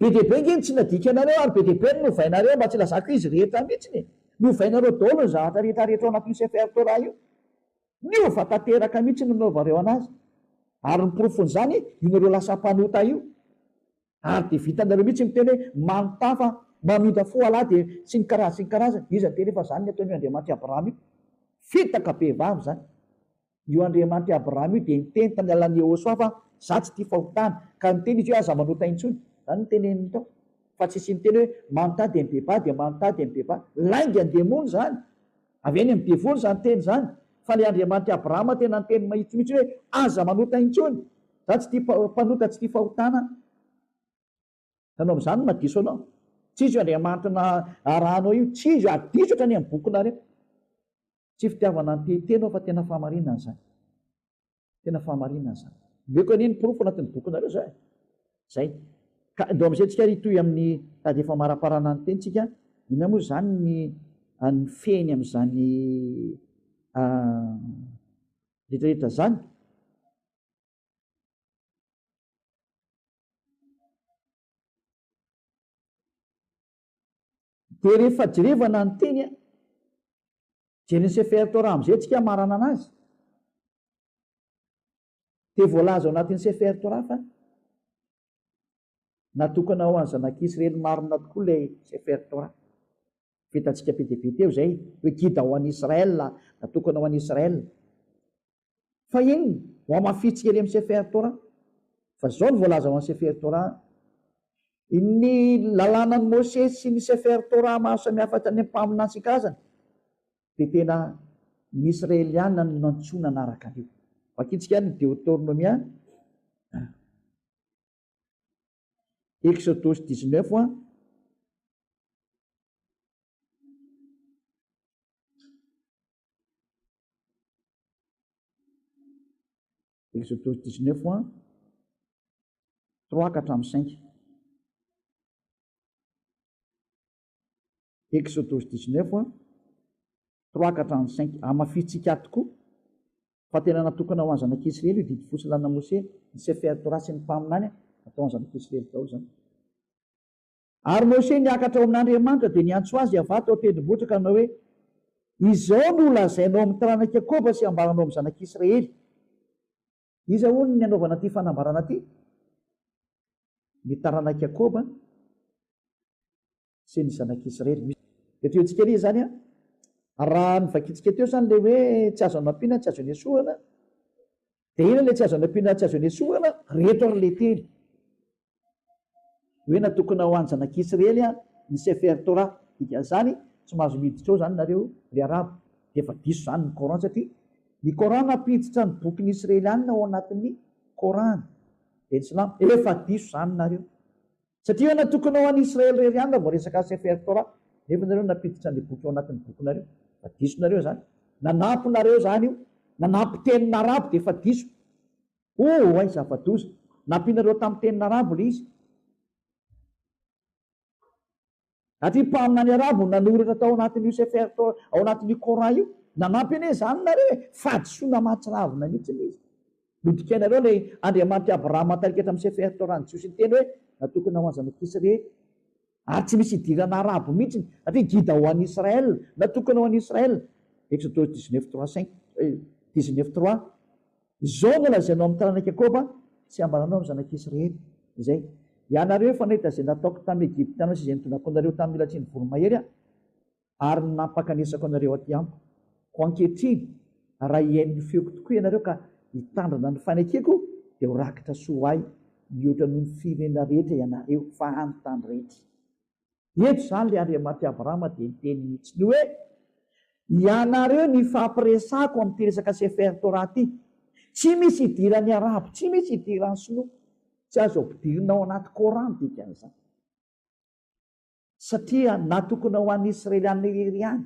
be deaibe ngeny tsy nadika anareo ary be deaibe ny novainareo mba tsy lazako izy rehetra mihitsiny novainareo daholo ny zavatra rehetrarehetra ao anatin'ny Sefer Torah io niova tanteraka mihitsy nanaovareo anazy ary nyporofon'izany inareo lasa mpanota io ary de vitanareo mihitsy miteny hoe manotafa mamindra fo alahy de sy ny karazany izy teny efa zany ny ataon'io andriamanitra Abrahama io fitaka be vavy zany io andriamanitra Abrahama io de niteny tany alan'ny Yehosoa fa za tsy tia fahotana ka niteny izy hoe aza manota intsony zany nyteneniny tao fa tsy sy niteny hoe manota de mibeba de manota de mibeba lainga andemony zany avy eny am'devony zany teny zany fa le andriamanitra Abrahama tena niteny mahitsymihitsy hoe aza manota intsony za tsy tia mpanota tsy tia fahotana tanao am'zany madiso anao tsy izy io andriamanitra na arahanao io tsy izy io adiso oatra ny amin'ny bokinareo tsy fitiavana ny tetenao fa tena fahamarinana zany tena fahamarinana zany meko aniny porofo anatin'ny bokinareo zay ka ndo am'izay tsika ritoy amin'ny tady efa maraparana ny tenitsika ina moa zany ny feny am'zany rehetrarehetra zany de rehefa jerevana ny teny jereny Sefer Torah am'izay tsika marana anazy de voalaza ao anatin'ny Sefer Torah fa natokana ho any zanak'Israely marina tokoa le Sefer Torah vitantsika be dia be teo zay hoe gida ho an'ny Israel natokana ho an'ny Israel fa iny ho amafitsika ery amin'ny Sefer Torah fa zao ny voalaza ho an'ny Sefer Torah ny lalànany Mosesy sy ny Sefer Torah maro samihafa ny mpaminantsika azany de tena ny Israeliana no nantsona anaraka an'io vakitsika ny Deutéronomia Exodus 19 Exodus 19 3 ka hatramin'ny 5 Exodus 19 3 ka hatramin'ny 5 amafitsika tokoa fa tena natokana ho any zanak'Israely io didy fosilana Mose ny Sefer Torah sy ny mpaminany atao any zanak'Israely daholo zany ary Mose niakatra ao amin'Andriamanitra de niantso azy avato ao tendrombohitra ka nanao hoe izao no lazainao amin'ny taranak'i Jakoba sy ambaranao amin'ny zanak'Israely iza hono ny anaovana ty fanambarana ty ny taranak'i Jakoba sy ny zanak'Israely teo tsika ry zany raha nivakitsika teo zany le hoe tsy azo anampiana tsy azo anesoana de ina le tsy azo anampiana tsy azo anesoana reto ary le teny hoe natokana ho any zanak'Israely ny Sefer Torah zany tsy mahazo miditra ao zany nareo le arabo de efa diso zany ny Coran satria ny Coran nampiditra ny bokin'ny Israelianina ao anatin'ny Coran de ny Islam efa diso zany nareo satria natokana ho an'ny Israely rerianina vao resaka Sefer Torah nefa nareo napiditra ny boky ao anatin'ny bokinareo fa diso nareo zany nanamponareo zany io nanampy tenin'ny arabo de efa diso ay zava-doza nampinareo tamin'ny tenin'ny arabo le izy atria mpaminany arabo nanoratra tao anatin'io Sefer Torah ao anatin'io Coran io nanampy ane zany nareo fadisoana mahatsiravina mihitsy le izy nodikainareo le andriamanitra Abrahama tarika hatramin'ny Sefer Torah ny jiosy ny teny hoe natokana ho any zanak'Israely ary tsy misy idirana arabo mihitsy satria gida ho an'ny Israel natokana ho an'ny Israel Exodus 19:3 zao no lazainao amin'ny taranak'i Jakoba sy ambaranao amin'ny zanak'Israely zay ianareo fa nahita zay nataoko tamin'ny Egypte anao sy zay nitonako anareo tamin'ny milatry ny voromahery ary nampakanesako anareo aty amiko ko ankehitriny raha iain'ny feoko tokoa ianareo ka hitandrina ny fanekeko dia ho rakitra soa ahy miotra noho ny firena rehetra ianareo fa anontany rehetra. Eto zany le Andriamanitra Abrahama dia niteny mihitsiny hoe ianareo ny fampiresako amin'ity resaka Sefer Torah ty. Tsy misy idiran'ny arabo, tsy misy idiran'ny sinoa, tsy azo ampidirina ao anaty Korana dikan'izany. Satria natokona ho an'ny Israelianina irery ihany.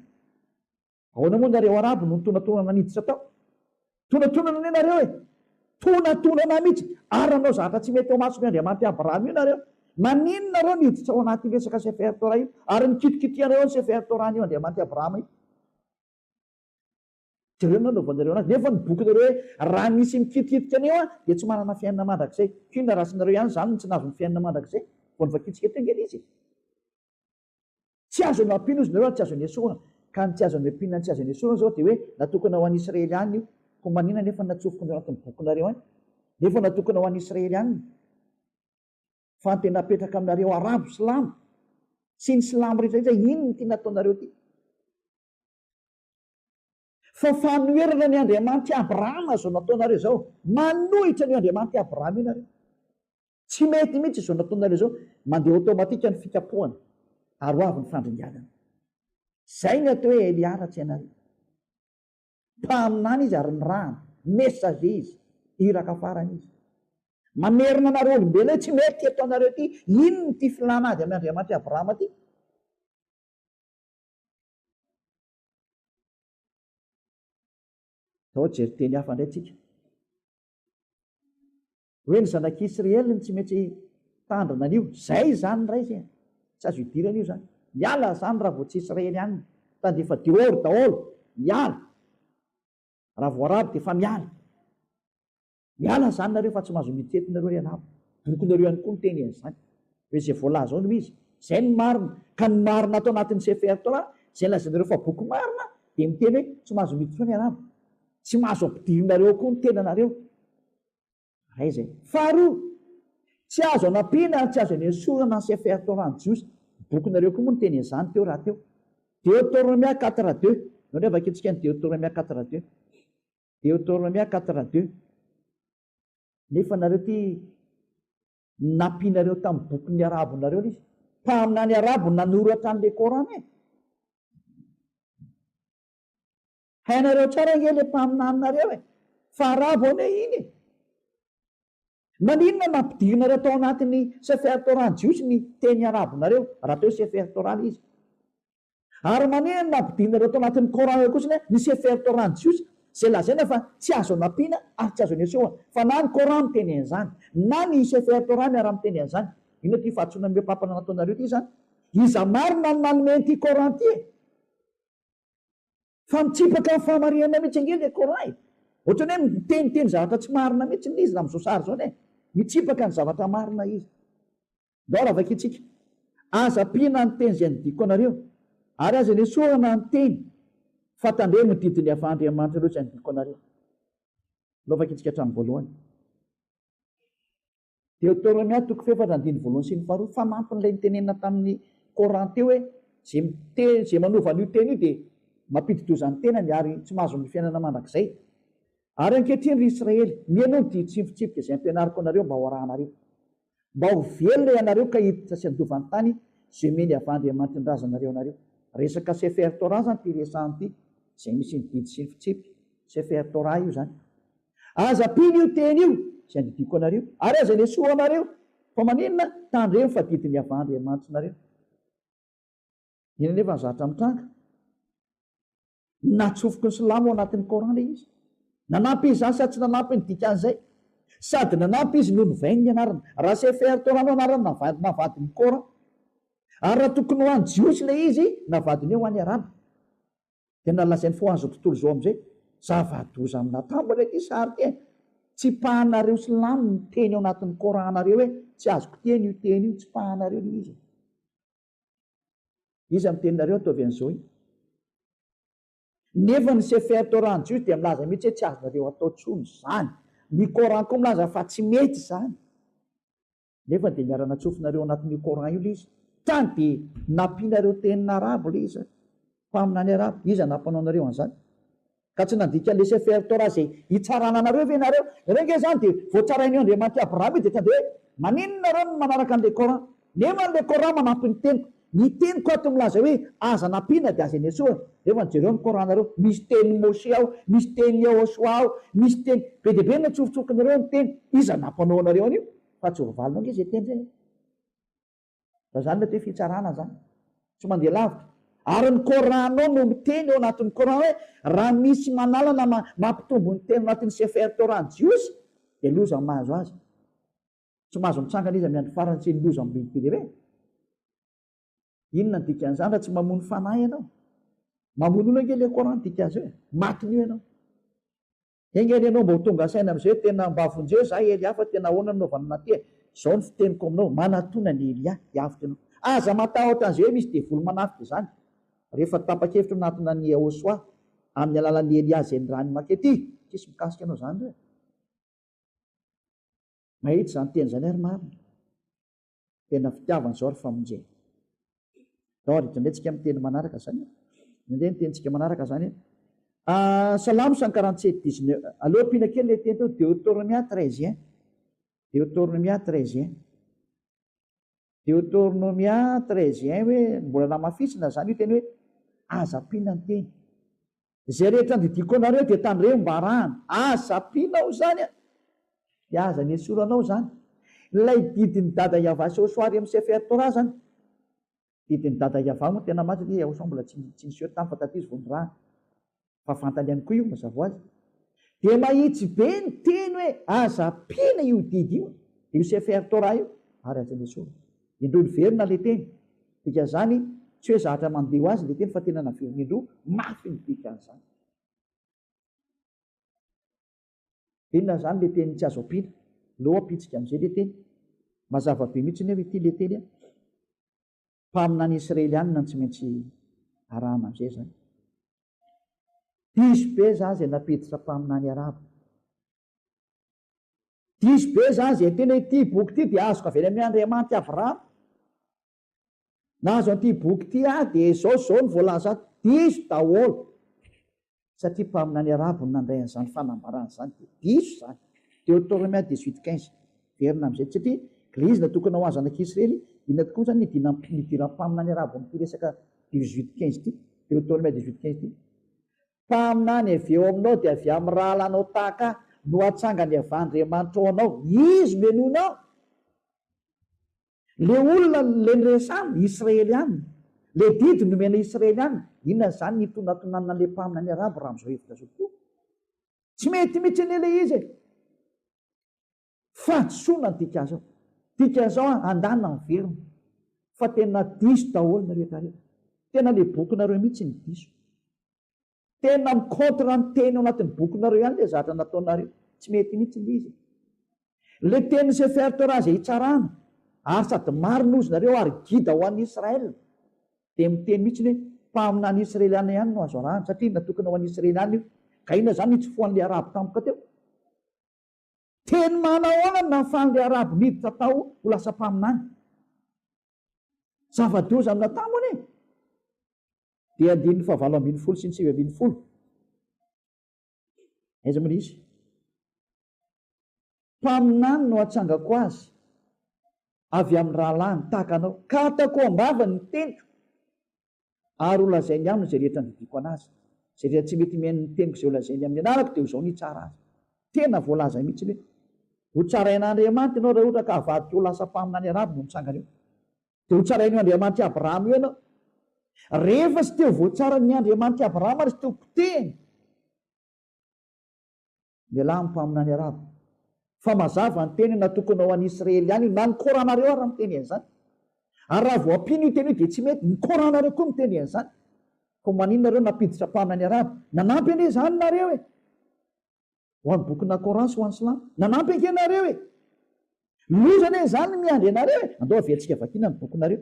Ahoana moa nareo arabo no tonatona niditra tao? Tonatonana ny nareo e, tonatonana mihitsy. Ary nanao zavatra tsy mety ao masony Andriamanitra Abrahama io nareo. Maninona reo niditra ao anaty resaka Sefer Torah io? Ary nikitikitianareo ny Sefer Torah io Andriamanitra Abrahama io. Reo nanaovanareo anazy. Nefa ny bokinareo hoe raha misy mikitikitika aneo dia tsy manana fiainana mandrakizay. Kina rasinareo ihany zany tsy nazo ny fiainana mandrakizay. Vao nivakitsikety angely izy. Tsy azo ny ampiana izy nareo, tsy azo ny esorana. Ka ny tsy azo ny ampiana, tsy azo ny esorana zao dia hoe natokana ho an'ny Israelianina io. Ko manina nefa natsofoko ny anatin'ny bokinareo any. Nefa natokana ho an'ny Israelianina. Fa ny tena apetraka aminareo arabo, silamo, sy ny silamo rehetrarehetra, ino ny tiana ataonareo ty? Fa fanoherana ny Andriamanitra Abrahama zao nataonareo zao. Manohitra ny Andriamanitra Abrahama ianareo. Tsy mety mihitsy zao nataonareo zao. Mandeha automatika ny fikapohana. Ary ho avy ny fandringanana. Zay ny atao hoe Eliaratsy ianareo. Mpaminany izy ary ny rano, messager izy, iraka farany izy. Mamerina anareo olombelona tsy mety ataonareo ty. Ino ny ty filana ady amin'ny Andriamanitra Abrahama ty? Tao jery teny hafa indray tsika. Hoe ny zanak'Israely tsy mety tandrina an'io. Zay zany ray zay. Tsy azo hidirana io zany. Miala zany raha vao tsy Israely ihany. Tandefa dehoro daholo. Miala. Raha vao arabo dia fa miala. Miala zany nareo fa tsy mahazo mitetinareo ry anabo. Bokinareo ihany koa ny teny an'izany. Hoe izay voalaza ao no izy. Zay ny marina. Ka ny marina atao anatin'ny Sefer Torah, zay lazanareo fa boky marina dia miteny hoe tsy mahazo miditra ny arabo. Tsy mahazo ampidirinareo koa ny tenanareo. Ray zay. Faharoa, tsy azo anampiana, tsy azo anesorana ny Sefer Torah ny jiosy. Bokinareo koa moa ny teny an'izany teo raha teo. Deutéronomie 4:2. Nareo vakitsika ny Deutéronomie 4:2. Deutéronomie 4:2. Nefa nareo ty nampianareo tamin'ny bokin'ny arabonareo izy. Mpaminany arabo nanoratra an'ilay Korana e. Hainareo tsara nge le mpaminanareo e. Fa arabo ane iny e. Maninona nampidirinareo tao anatin'ny Sefer Torah ny jiosy ny teny arabonareo raha teo Sefer Torah izy. Ary maninona nampidirinareo tao anatin'ny Korana kosa ny Sefer Torah ny jiosy. Zay lazaina fa tsy azo nampiana ary tsy azo anesorana. Fa na ny Korana miteny an'izany, na ny Sefer Torah miara miteny an'izany. Ino ty fahatsoana me pampana nataonareo ty zany? Iza marina ny manome ty Korana ty e. Fa mitsipaka ny fahamarihana mihitsy angely le Korana e. Ohatrany hoe miteniteny zavatra tsy marina mihitsy izy na amin'izao sary zao ne. Mitsipaka ny zavatra marina izy. Dao raha vakitsika. Aza piana ny teny izay nidiko anareo. Ary aza anesorana ny teny. Fatandre ny didiny avy Andriamanitra loatra izay nidiko anareo. Lao vakitsika hatramin'ny voalohany. Deutéronomie 4:1 sy 4. Fa mampin'ilay nitenenina tamin'ny Korana teo hoe zay manova an'io teny io dia mampidi-dozany tenany ary tsy mahazo ny fiainana mandrakizay. Ary ankehitriny ry Israely, mihaino ny tsipitsipika izay ampianariko anareo mba ho arahanareo. Mba ho velona ianareo ka hiditra sy andovan'ny tany izay meny avy Andriamanitra ny razanareo anareo. Resaka Sefer Torah zany ty resahany ty, izay misy ny didy sy ny fitsipika. Sefer Torah io zany. Aza piny io teny io izay andidiko anareo. Ary aza nesoa anareo. Fa maninona? Tandreo fa didiny avy Andriamanitra nareo. Ina nefa ny zavatra mitranga. Natsofoko ny silamo ao anatin'ny Korana izy. Nanampy izy zany sady tsy nanampy ny dikan'izay. Sady nanampy izy noho novainy ny anarana. Raha Sefer Torah no anarana navadiny Korana. Ary raha tokony ho an'ny jiosy ilay izy, navadiny eo ho an'ny arabo. Dia nalazainy fo an'izao tontolo izao amin'izay. Zava-doza amina tambo ilay ty sary ty. Tsy pahanareo silamo ny teny ao anatin'ny Koranareo hoe tsy azoko teny io teny io, tsy pahanareo ilay izy. Izy amin'ny teninareo ataovy an'izao iny. Nefa ny Sefer Torah ny jiosy dia milaza mihitsy hoe tsy azonareo atao tsony zany. Ny Korana koa milaza fa tsy mety zany. Nefa dia miarana tsofinareo anatin'ny Korana io ilay izy. Tany dia nampianareo tenin'arabo ilay izy. Mpaminany arabo, izy nampanao anareo an'izany. ka tsy nandika le CFR Torah zay hitsarana anareo ve nareo renge zany de voatsarain'io Andriamanitra Abraham de tande hoe maninona reo no manaraka an'le Coran nefa n'le Coran manampy ny teniko ny teniko ato milaza hoe aza nampiana de aza ny esoa rehefa nijereo ny Coran nareo misy teny Moshe ao misy teny Yehoshua ao misy teny be de be ny tsofotsokinareo ny teny iza nampanao anareo an'io fa tsy hovalinao nge zay teny zay fa zany mety hoe fitsarana zany tsy mandeha lavitra ary ny Coranao no miteny eo anatin'ny Coran hoe raha misy manalana mampitombo ny teny anatin'ny CFR Torah jiosy de loza ny mahazo azy tsy mahazo mitsangana izy amin'ny andro farany tsy ny loza amin'ny be de be inona ny dikan'izany raha tsy mamono fanahy ianao mamono olo ange le Coran dika azy hoe matiny io ianao engeny ianao mba ho tonga saina am'izay hoe tena mba vonjeo za Elia fa tena ahoana nanaovana naty zao ny fiteniko aminao manatona ny Elia hiavitra ianao aza matahotra an'izay hoe misy devoly manafika zany rehefa tapa-kevitra natona ny Yehoshua amin'ny alalan'ny Elia zay ny rany makety tsisy mikasika anao zany hoe mahitsy zany teny zany ary marina tena fitiavana zao ry famonjena dao aridrandretsika amin'ny teny manaraka zany indray ny tenitsika manaraka zany Salamo 147:19 aloha pina kely le teny teo Deutéronomia 13 Deutéronomia 13 Deutéronomia 13 hoe mbola namafisina zany io teny hoe aza-pina ny teny zay rehetra andidiko anareo de tandreo mba rahana aza-pinao zany de aza ny esoranao zany lay didiny dada Yava sy Yehoshua amin'ny CFR Torah zany didiny dada Yava moa tena maty de Yehoshua mbola tsy niseho tamy fa taty izy vondrahana fa fantany ihany koa io mazava azy de mahitsy be ny teny hoe aza-pina io didy io CFR Torah io ary aza ny esorana indro verina le teny dika zany tsy hoe zahatra mandeho azy le teny fa tena naverina indro mafy ny dikan'izany inona zany le teny tsy azo ampina loha apitsika am'izay le teny mazava be mihitsy ny hoe ity le teny mpamina ny Israelianina tsy maintsy arahana am'izay zany diso be zany zay napiditra mpamina ny Arabo diso be zany zay tena ity boky ity de azoko avy amin'ny Andriamanitra Abraham nahazo an'ity boky ity de zao ny voalaza diso daholo satria mpamina ny Arabo no nandray an'izany fanambarana zany de diso zany Deutéronomia 18:15 verina am'izay satria glizy natokana ho azy anak'Israely inona tokoa zany nidira mpamina ny Arabo n'ity resaka 18:15 ity Deutéronomia 18:15 ity mpamina ny avy eo aminao de avy amin'ny raha lanao tahaka no atsangany avy Andriamanitra ao anao izy menonao le olona le niresany Israelianina le didy nomena Israelianina inona zany nitonatonana le mpamina ny Arabo raha am'izao hevitra zao tokoa tsy mety mihitsy ny le izy fahadisoana ny dika zao andanina miverina fa tena diso daholo nareo rehetrarehetra tena le bokinareo mihitsy ny diso tena mikontra ny teny ao anatin'ny bokinareo ihany le zatra nataonareo tsy mety mihitsy ny izy le teny CFR Torah zay hitsarana ary sady marinozonareo ary gida ho an'ny Israel de miteny mihitsy hoe mpamina ny Israeliana ihany no azo arahana satria natokana ho an'ny Israeliana io ka inona zany nitsofoan'le Arabo tampoka teo teny manao onany nafan'le Arabo miditra tao ho lasa mpaminany zava-doza amina tamony de 7:20 sy 9:20 aiza moa izy mpaminany no atsangako azy avy amin'ny rahalany tahaka anao ka atako ambavany ny teniko ary ho lazainy aminy zay rehetra nididiko anazy zay rehetra tsy mety meny ny teniko zay ho lazainy amin'ny anarako de ho zao ny tsara azy tena voalaza mihitsy hoe ho tsarain'Andriamanitra ianao raha ohatra ka avadika ho lasa mpamina ny Arabo no mitsangana eo de ho tsarain'io Andriamanitra Abraham io ianao rehefa sy teo voatsarany Andriamanitra Abraham ary sy teo potehiny mialahy mpamina ny Arabo fa mazava ny teny natokana ho an'ny Israeliana na ny Coranareo ary miteny an'izany ary raha vao ampino io teny io de tsy mety ny Coranareo koa miteny an'izany ko maninona nareo napiditra mpamina ny Arabo nanampy ane zany nareo ho an'ny bokina Coran sy ho an'ny Silamo nanampy anke nareo lozana zany miandry anareo andao avetsika vakina ny bokinareo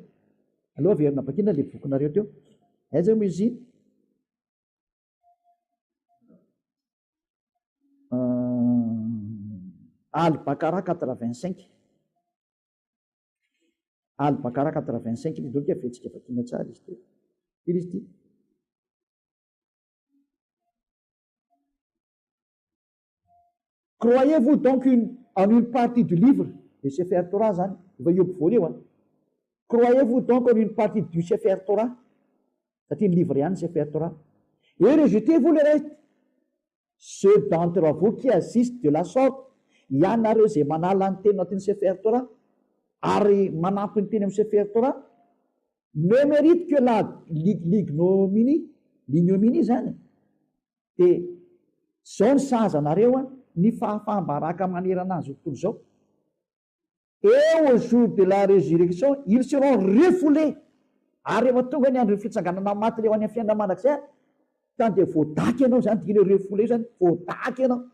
aloha averina vakina le bokinareo teo aiza mo izy Al-Baqara 85 Al-Baqara 85 izy doka avetsika vakina tsara izy teo izy ity Croyez-vous donc en une partie du livre de Sefer Torah zany efa iobo voaleo a. Croyez-vous donc en une partie du Sefer Torah satria ny livre ihany Sefer Torah. Et rejetez-vous le reste. Ceux d'entre vous qui assistent de la sorte, ianareo zay manala ny teny anatin'ny Sefer Torah ary manampy ny teny amin'ny Sefer Torah, ne mérite que la l'ignominie zany. Dia zao ny sahaza nareo a ny fahafahambaraka manerana azy tontolo zao. Et au jour de la résurrection, ils seront refoulés. Ary rehefa tonga ny andro ny fitsanganana maty leo any amin'ny fiainana mandrakizay, tany dia voadaky ianao zany, dikany refoulé zany, voadaky ianao.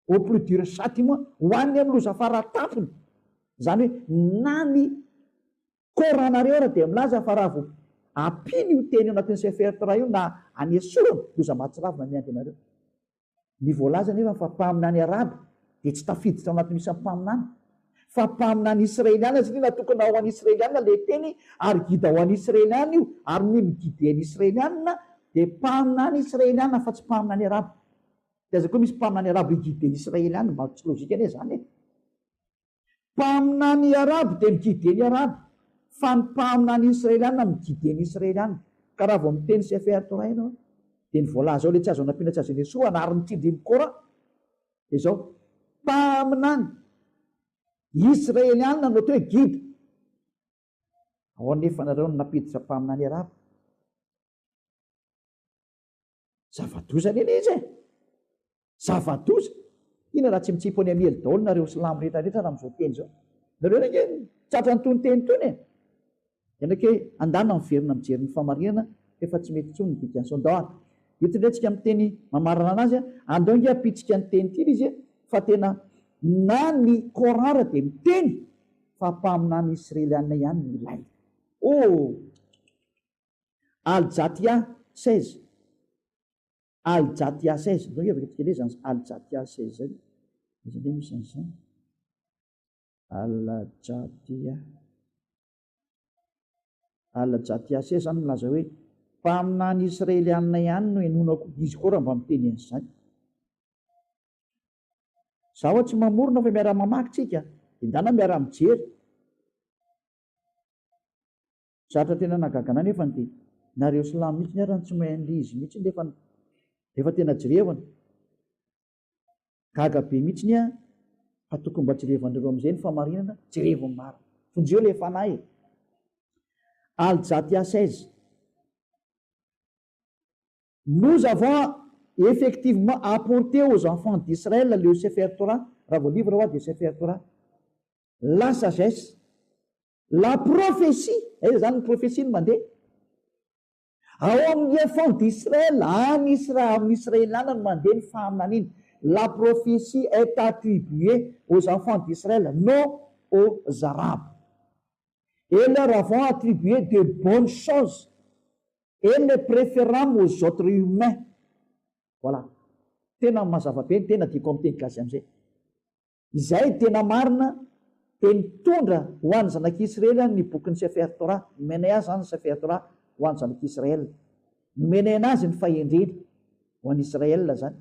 Au plus dur châtiment, ho an'ny amin'ny loza faratampony. Zany hoe na ny koranareo raha dia milaza fa raha vo ampiny io teny anatin'ny Sefer Torah io na anesorana loza mahatsiravina miandry anareo. Ny voalaza nefa fa mpaminany araby dia tsy tafiditra ao anaty misy mpaminany, fa mpaminany israeliana satria natokana ho an'ny israeliana le teny ary gida ho an'ny israeliana io ary ny migidy an'ny israeliana dia mpaminany israeliana fa tsy mpaminany araby. Dia aza koa misy mpaminany araby migidy israeliana, mba tsy logika anie zany e. Mpaminany araby dia migidy ny araby, fa ny mpaminany israeliana migidy ny israeliana. Ka raha vao miteny Sefer Torah ianao dia ny voalaza ao le tsy azo anampiana tsy azo anesoa anariny tindry mikora dia zao mpaminany israeliana no atao hoe gida. Ao anefa nareo napiditra mpaminany araby. Zava-doza anie izy e, zava-doza. Ina raha tsy mitsipy any amiely daholo nareo silamo rehetrarehetra raha amin'izao teny zao. Nareo renge tratra nytony teny tony e. Ianake andana miverina mijery ny famarinana efa tsy mety intsony ny dikan'izao ndao ary. Ito indray tsika miteny mamarana anazy a, andao nge apitsika ny teny ity izy fa tena na ny korara dia miteny fa mpaminany israeliana ihany ny ilay. Al-Jatia 16. Al-Jatia 16. Ndao nge avy tsika le zany Al-Jatia 16 zany. Izy ndray misy an'izany. Al-Jatia 16 zany milaza hoe mpaminany israeliana ihany no enonako. Izy koa raha mba miteny an'izany. Zaho tsy mamorona fa miara mamaky tsika, indana miara mijery. Zatra tena nagagana nefa dia nareo silamo mihitsy ny arany tsy mahay izy mihitsy efa tena jerevana. Gaga be mihitsy ny a fa tokony mba jerevan'ireo amin'izay ny famarinana, jerevony maro. Fonjeo le fanahy. Al-Jatia 16. Nous avons effectivement apporté aux enfants d'Israël le Sefer Torah, raha vao livre de Sefer Torah, la sagesse, la prophétie, zany ny prophétie ny mandeha. Ao amin'ny enfants d'Israël, amin'ny israeliana no mandeha ny fahaminana iny. La prophétie est attribuée aux enfants d'Israël, non aux Arabes. Et leur avons attribué de bonnes choses et les préférant aux autres humains. Voilà. Tena mazava be, tena diako amin'ny teny gasy amin'izay. Izay tena marina dia nitondra ho an'ny zanak'Israely ny boky ny Sefer Torah. Nomenay azy zany ny Sefer Torah ho an'ny zanak'Israely. Nomenay anazy ny fahendrena ho an'ny Israel zany.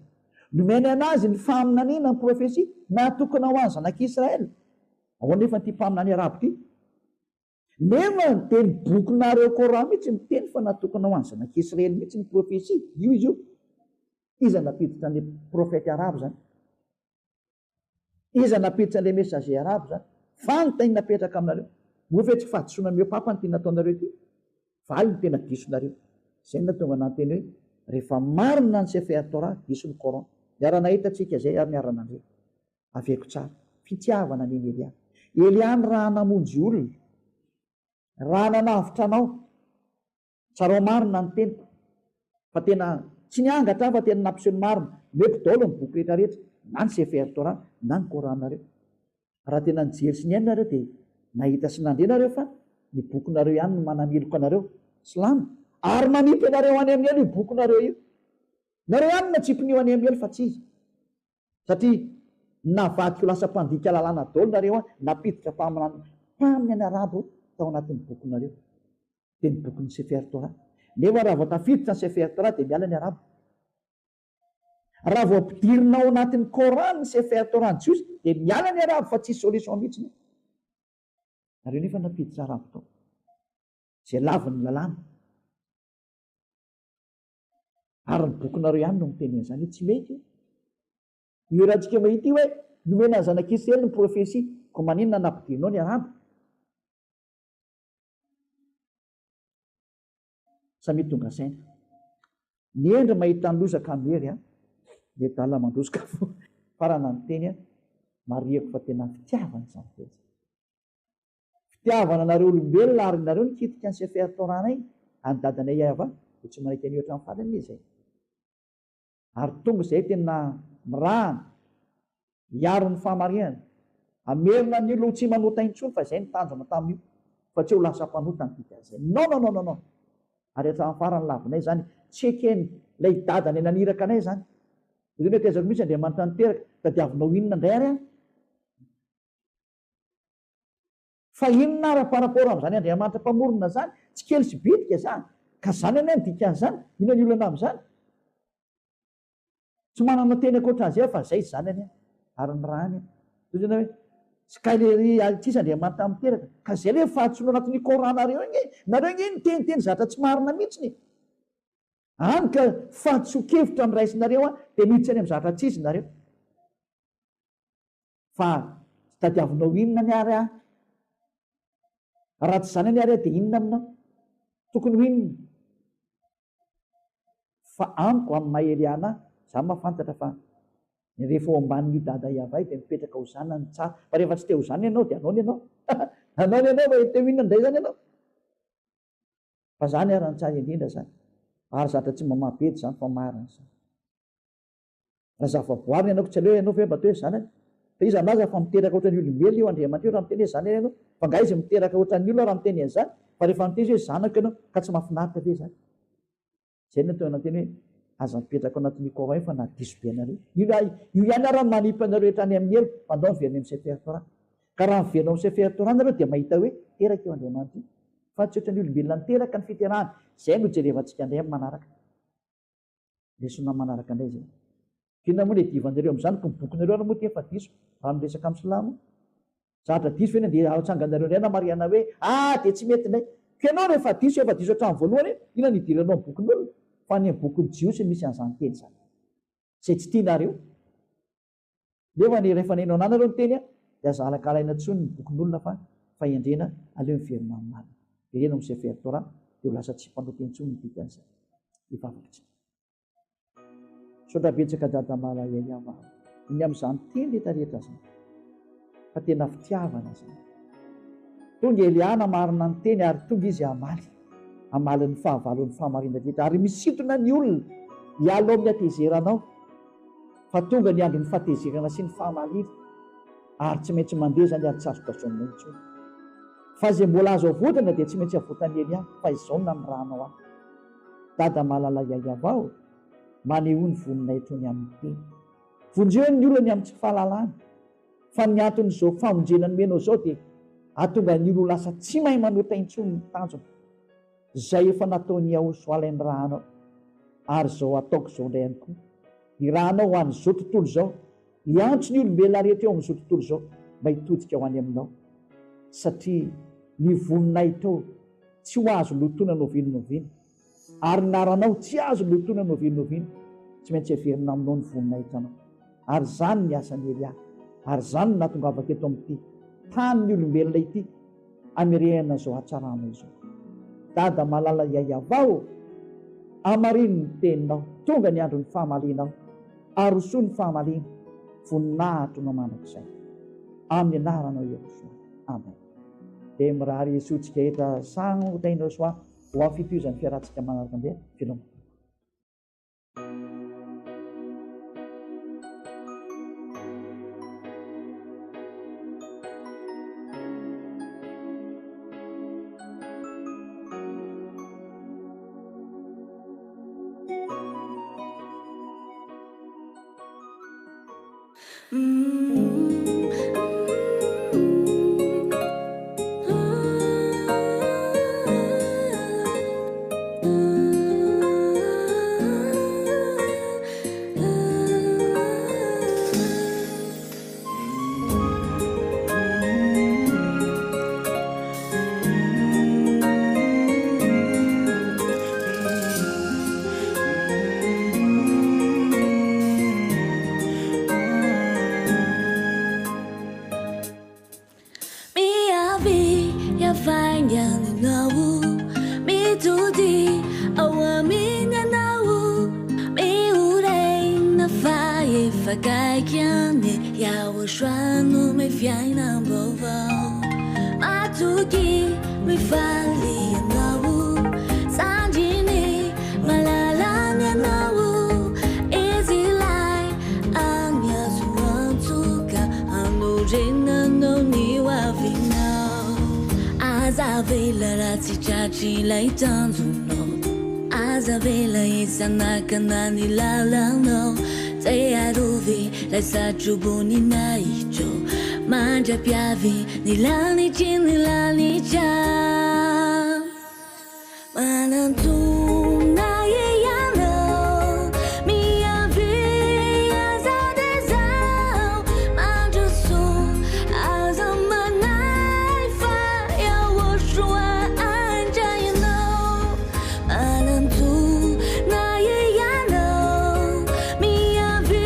Nomenay anazy ny fahaminanina ny profesia natokana ho an'ny zanak'Israely. Ao anefa ty mpaminany arabo ty. Nefa dia ny bokinareo Koran mihitsy miteny fa natokana ho an'ny zanak'Israely mihitsy ny profesia. Io izy io. Iza napiditra ny profety arabo zany. Iza napiditra ny messager arabo zany. Fantany napetraka aminareo. Moa tsy fahadisoana meo papa ny tena ataonareo ity. Valy ny tena disonareo. Izay natonga nanteny hoe rehefa marina ny Sefer Torah, diso ny Koran. Niarana hitantsika zay ary niaranandreo. Aveko tsara. Fitiavana ny Eliany. Eliany raha namonjy olona. Raha nanavitra anao. Tsara marina ny tena. Fa tena tsy niangatra fa tena nampiseho ny marina. Mety daholo ny boky rehetrarehetra. Na ny Sefer Torah, na ny Koranareo. Raha tena nijery sy ny ainareo dia nahita sy nandrenareo fa ny bokinareo ihany no manamiloka anareo. Silamo. Ary manipy anareo any amin'ny elo io bokinareo io. Nareo ihany natsipinio any amin'ny elo fa tsy izy. Satria navadika ho lasa mpandika lalàna daholo nareo napiditra mpaminany arabo tao anatin'ny bokinareo. Dia ny bokin'ny Sefer Torah. Nefa raha vao tafiditra ny Sefer Torah dia miala ny arabo. raha vao ampidirina ao anatin'ny Korana sy fertorany jiosy dia miala ny arabo fa tsisy solution mihitsy. Nareo nefa napiditra arabo tao zay lava ny lalàna. Ary ny bokinareo ihany no miteny an'izany hoe tsy mety io rahantsika mahita io hoe nomena ny zanak'Israely ny profesia ko maninona nampidirinao ny arabo. Samy tonga saina ny endra mahita ny losaka mery dia dala mandosika fo farana ny teny mariako fa tena fitiavana izany teny. Fitiavana nareo olombelona ary nareo nikitika ny sefer Torana iny any dadanay ava dia tsy manaika ny ohatran'ny farany izay. Ary tonga izay tena mirahana hiaro ny fahamarinana amerina ny olo tsy manota intsony fa izay ny tanjona tamin'io fa tsy ho lasa mpanota ny dika izay. Non. Ary hatramin'ny farany lavinay zany tsy ekeny ilay dadany naniraka anay zany. Izany hoe tezako mihitsy Andriamanitra niteraka tadiavinao inona indray ary fa inona ara paraport amin'izany Andriamanitra mpamorona zany tsy kely sy bitika zany ka zany any dika zany inona ny olana amin'izany tsy manana teny akoatran'izay fa zay zany any ary ny rahany zany hoe sy kailery tsisy Andriamanitra miteraka ka zay le fahatsono anatin'ny Koranareo iny nareo iny niteniteny zatra tsy marina mihitsy any ka fahatsokevitra ny raisinareo dia miditsy any amin'ny zatra tsisy nareo fa tsy tadiavinao inona ny ary raha tsy zany any ary dia inona aminao tokony ho inona fa amiko amin'ny maha-Eliana za mahafantatra fa rehefa ao ambanin'io dada iavay dia mipetraka ho zanany tsara fa rehefa tsy te ho zany ianao dia anao ny anao fa teo inona indray zany ianao fa zany ary ny tsara indrindra zany ary zatra tsy mamabedy zany fa marina zany raha zava-boary ianao tsy aleo ianao fa mba toe zanany fa izy anaza fa miteraka ohatran'ny olombelona io Andriamanitra io raha miteny hoe zany ianao fa nga izy miteraka ohatran'ny olona raha miteny an'izany fa rehefa miteny hoe zanako ianao ka tsy mahafinaritra ve zany zay ny atao anateny hoe aza mipetraka anatin'ny Koran fa na diso be anareo io ihany ara ny manipy anareo etrany amin'ny elo mandao miverina amin'ny sefer Torana ka raha miverina amin'ny sefer Torana nareo dia mahita hoe teraka eo Andriamanitra io fa tsy ohatran'ny olombelona niteraka ny fiterahany zay no jerevantsika indray amin'ny manaraka lesona manaraka indray zay kina moa le divanareo amin'izany ko mibokinareo ary moa tefa diso raha miresaka amin'ny silamo zatra diso feny dia atsanganareo indray na mariana hoe dia tsy mety indray ka ianao rehefa diso hatramin'ny voalohany ina ny idiranao amin'ny bokin'olona fa ny bokin'ny jiosy misy an'izany teny zany zay tsy tianareo nefa ny rehefa nenao anareo ny teny dia zalakalaina tsony ny bokin'olona fa endrena aleo miverina amin'ny marina dia rena amin'ny sefer Torana dia ho lasa tsy mpanota intsony ny dikan'izay hivavaka sotra betsaka dada malayayava ny amin'izany teny rehetrarehetra zany fa tena fitiavana zany. Tonga Eliana marina ny teny ary tonga izy amaly ny fahavalon'ny fahamarinana rehetra ary misintona ny olona hialo amin'ny atezeranao fa tonga ny andro ny fahatezerana sy ny fahamalina ary tsy maintsy mandeha zany ary tsy azo tasonina intsony fa zay mbola azo avodana dia tsy maintsy avotany Eliana fa izao na miranao ahy dada mahalalay avao maneho ny voninay trony amin'ny teny vonjeo ny olona ny amin'ny tsy fahalalana fa ny anton'izao famonjena ny menao zao dia atonga ny olo lasa tsy mahay manota intsony ny tanjona zay efa nataony Ahosoala ny rahanao ary zao ataoko zao indray ihany koa ny rahanao ho an'izao tontolo zao hiantso ny olombelona rehetra eo amin'izao tontolo zao mba hitodika ho any aminao satria ny voninay tao tsy ho azo lotona novinonovino ary naranao tsy azo lotona novinonovino tsy maintsy everina aminao ny voninay hitranao ary zany ny asany Eliana ary zany no natongavaka eto amin'ity tany ny olombelona ity amirehana zao hatsaranao izao dada malala yayavao amarino ny teninao tonga ny andro ny fahamalinao ary hosoa ny fahamalina voninahitro no mandrakizay amin'ny anaranao Iesoa amen dia mirahary Iesotsika etra sano hotainao soa ho amin'ny fitohizan'ny fiarahantsika manaraka indray filamo fainyaninao mitody ao aminanao mihoreina fa efa kaiky any iaosoano mifiainam-baovao matoky mifaly anao sandriny malalany anao izy lay any azo antsoka anorenanao ny hoavinao aza vela raha tsy tratry ilay tanjonao aza vela isanakana ny lalanao zay arovy lay satroboninaitro mandrapiavy ny lanitry ny lanitra manantona ianao miavy azao de zao mandroso aza manay fa iaosoa andra ianao manantona ianao miavy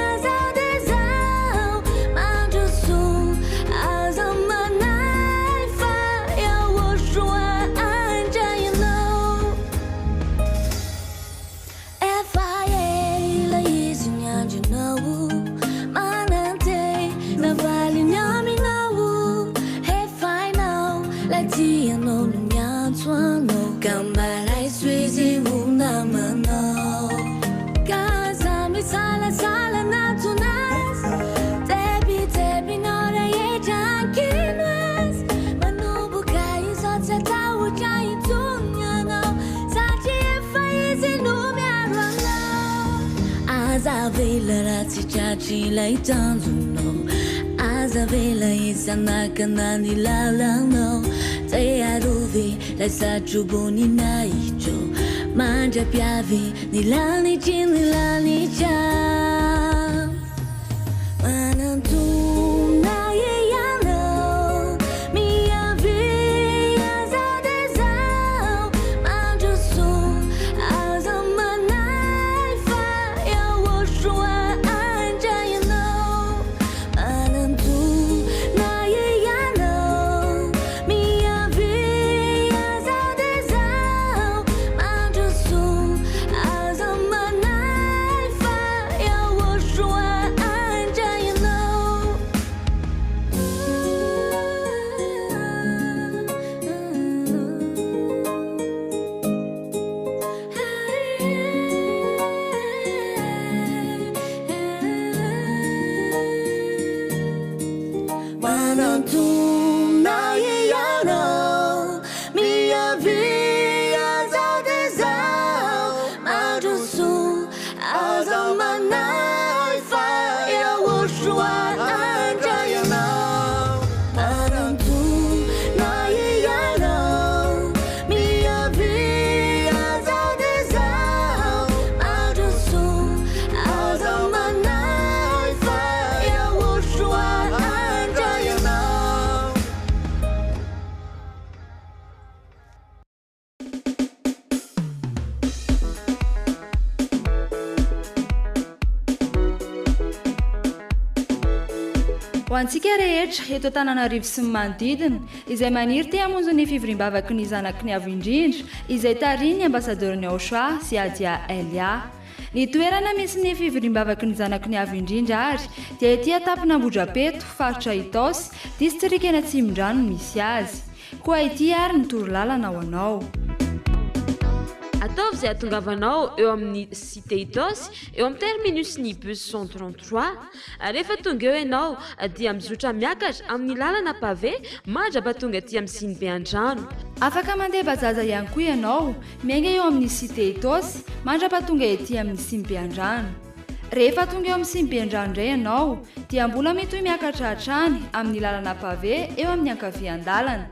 azao de zao mandroso aza manay fa iaosoa andra ianao efa ela izy ny andronao manante navaly aminao efainao la tianao no miantso anao gambaray soizy ho namanao kaza misalasala natonas tebitebinao rehetra ankinoas manomboka izao tsy atahotra itsonanao satria efa izy no miaro anao aza vela raha tsy tratry ilay tanjonao aza vela isanakana ny lalanao zay arovy lay satroboninaitro mandrapiavy ny lanitry ny lanitra manantona ianao miavy azao de zao mandroso aza manay fa iaosoa andra ianao manantona ianao miavy azao de zao mandroso aza manay fa iaosoa andra ianao manantona ianao miavy azao de zao mandroso aza manay fa iaosoa andra ianao manantona ianao miavy azao de zao mandroso aza manay fa iaosoa andra ianao ho antsika rehetra eto Antananarivo sy ny manodidina izay maniry te hamonjy ny fivoriam-bavaky ny zanaky ny avo indrindra izay tariany ny ambasadoriny Aosoa sy Adia Elia ny toerana misy ny fivoriam-bavaky ny zanaky ny avo indrindra ary dia ety atampona Ambohidrapeto faritra Itaosy distrikena Tsimondrano misy azy koa ety ary ny torolalana ho anao ataovy izay atongavanao eo amin'ny cité Itaosy eo amin'ny terminus ny bus 133 rehefa tonga eo ianao dia mizotra miakatra amin'ny lalana pavé mandrapatonga aty amin'ny Sinibe Andrano afaka mandeha bajaja ihany koa ianao miainga eo amin'ny cité Itaosy mandrapatonga ety amin'ny Sinibe Andrano rehefa tonga eo amin'ny Sinibe Andrano indray ianao dia mbola metoy miakatra hatrany amin'ny lalana pavé eo amin'ny ankavian-dalana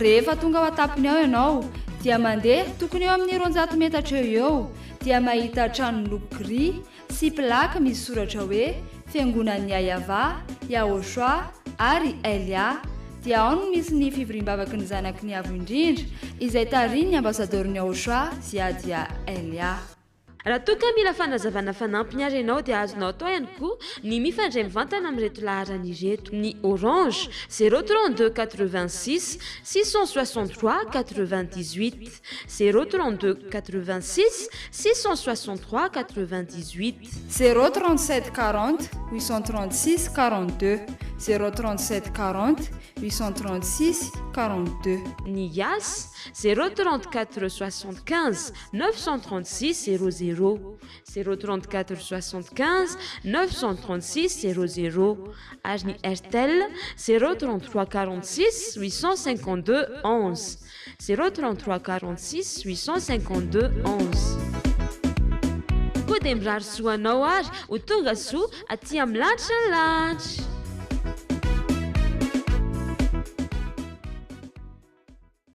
rehefa tonga ao atapony ao ianao dia mandeha tokony eo amin'ny 200 metatra eo dia mahita trano miloko gris sy plaka misy soratra hoe Fiangonan'ny Ayava, Aosoa ary Elia dia ao no misy ny fivoriam-bavaky ny zanaky ny avo indrindra izay tariany ny ambasadoriny Aosoa sy Adia Elia raha toka mila fanazavana fanampiny ary ianao dia azonao atao ihany koa ny mifandray mivantana amin'reto laharana ireto: ny orange 032 86 663 98 032 86 663 98 037 40 836 42 037 40 836 42 ny yas 034 75 936 00 034 75 936 00 ary ny airtel 033 46 852 11 033 46 852 11 koa dia mirary soanao ary ho tonga soa aty amin'ny lanitra ny lanitra.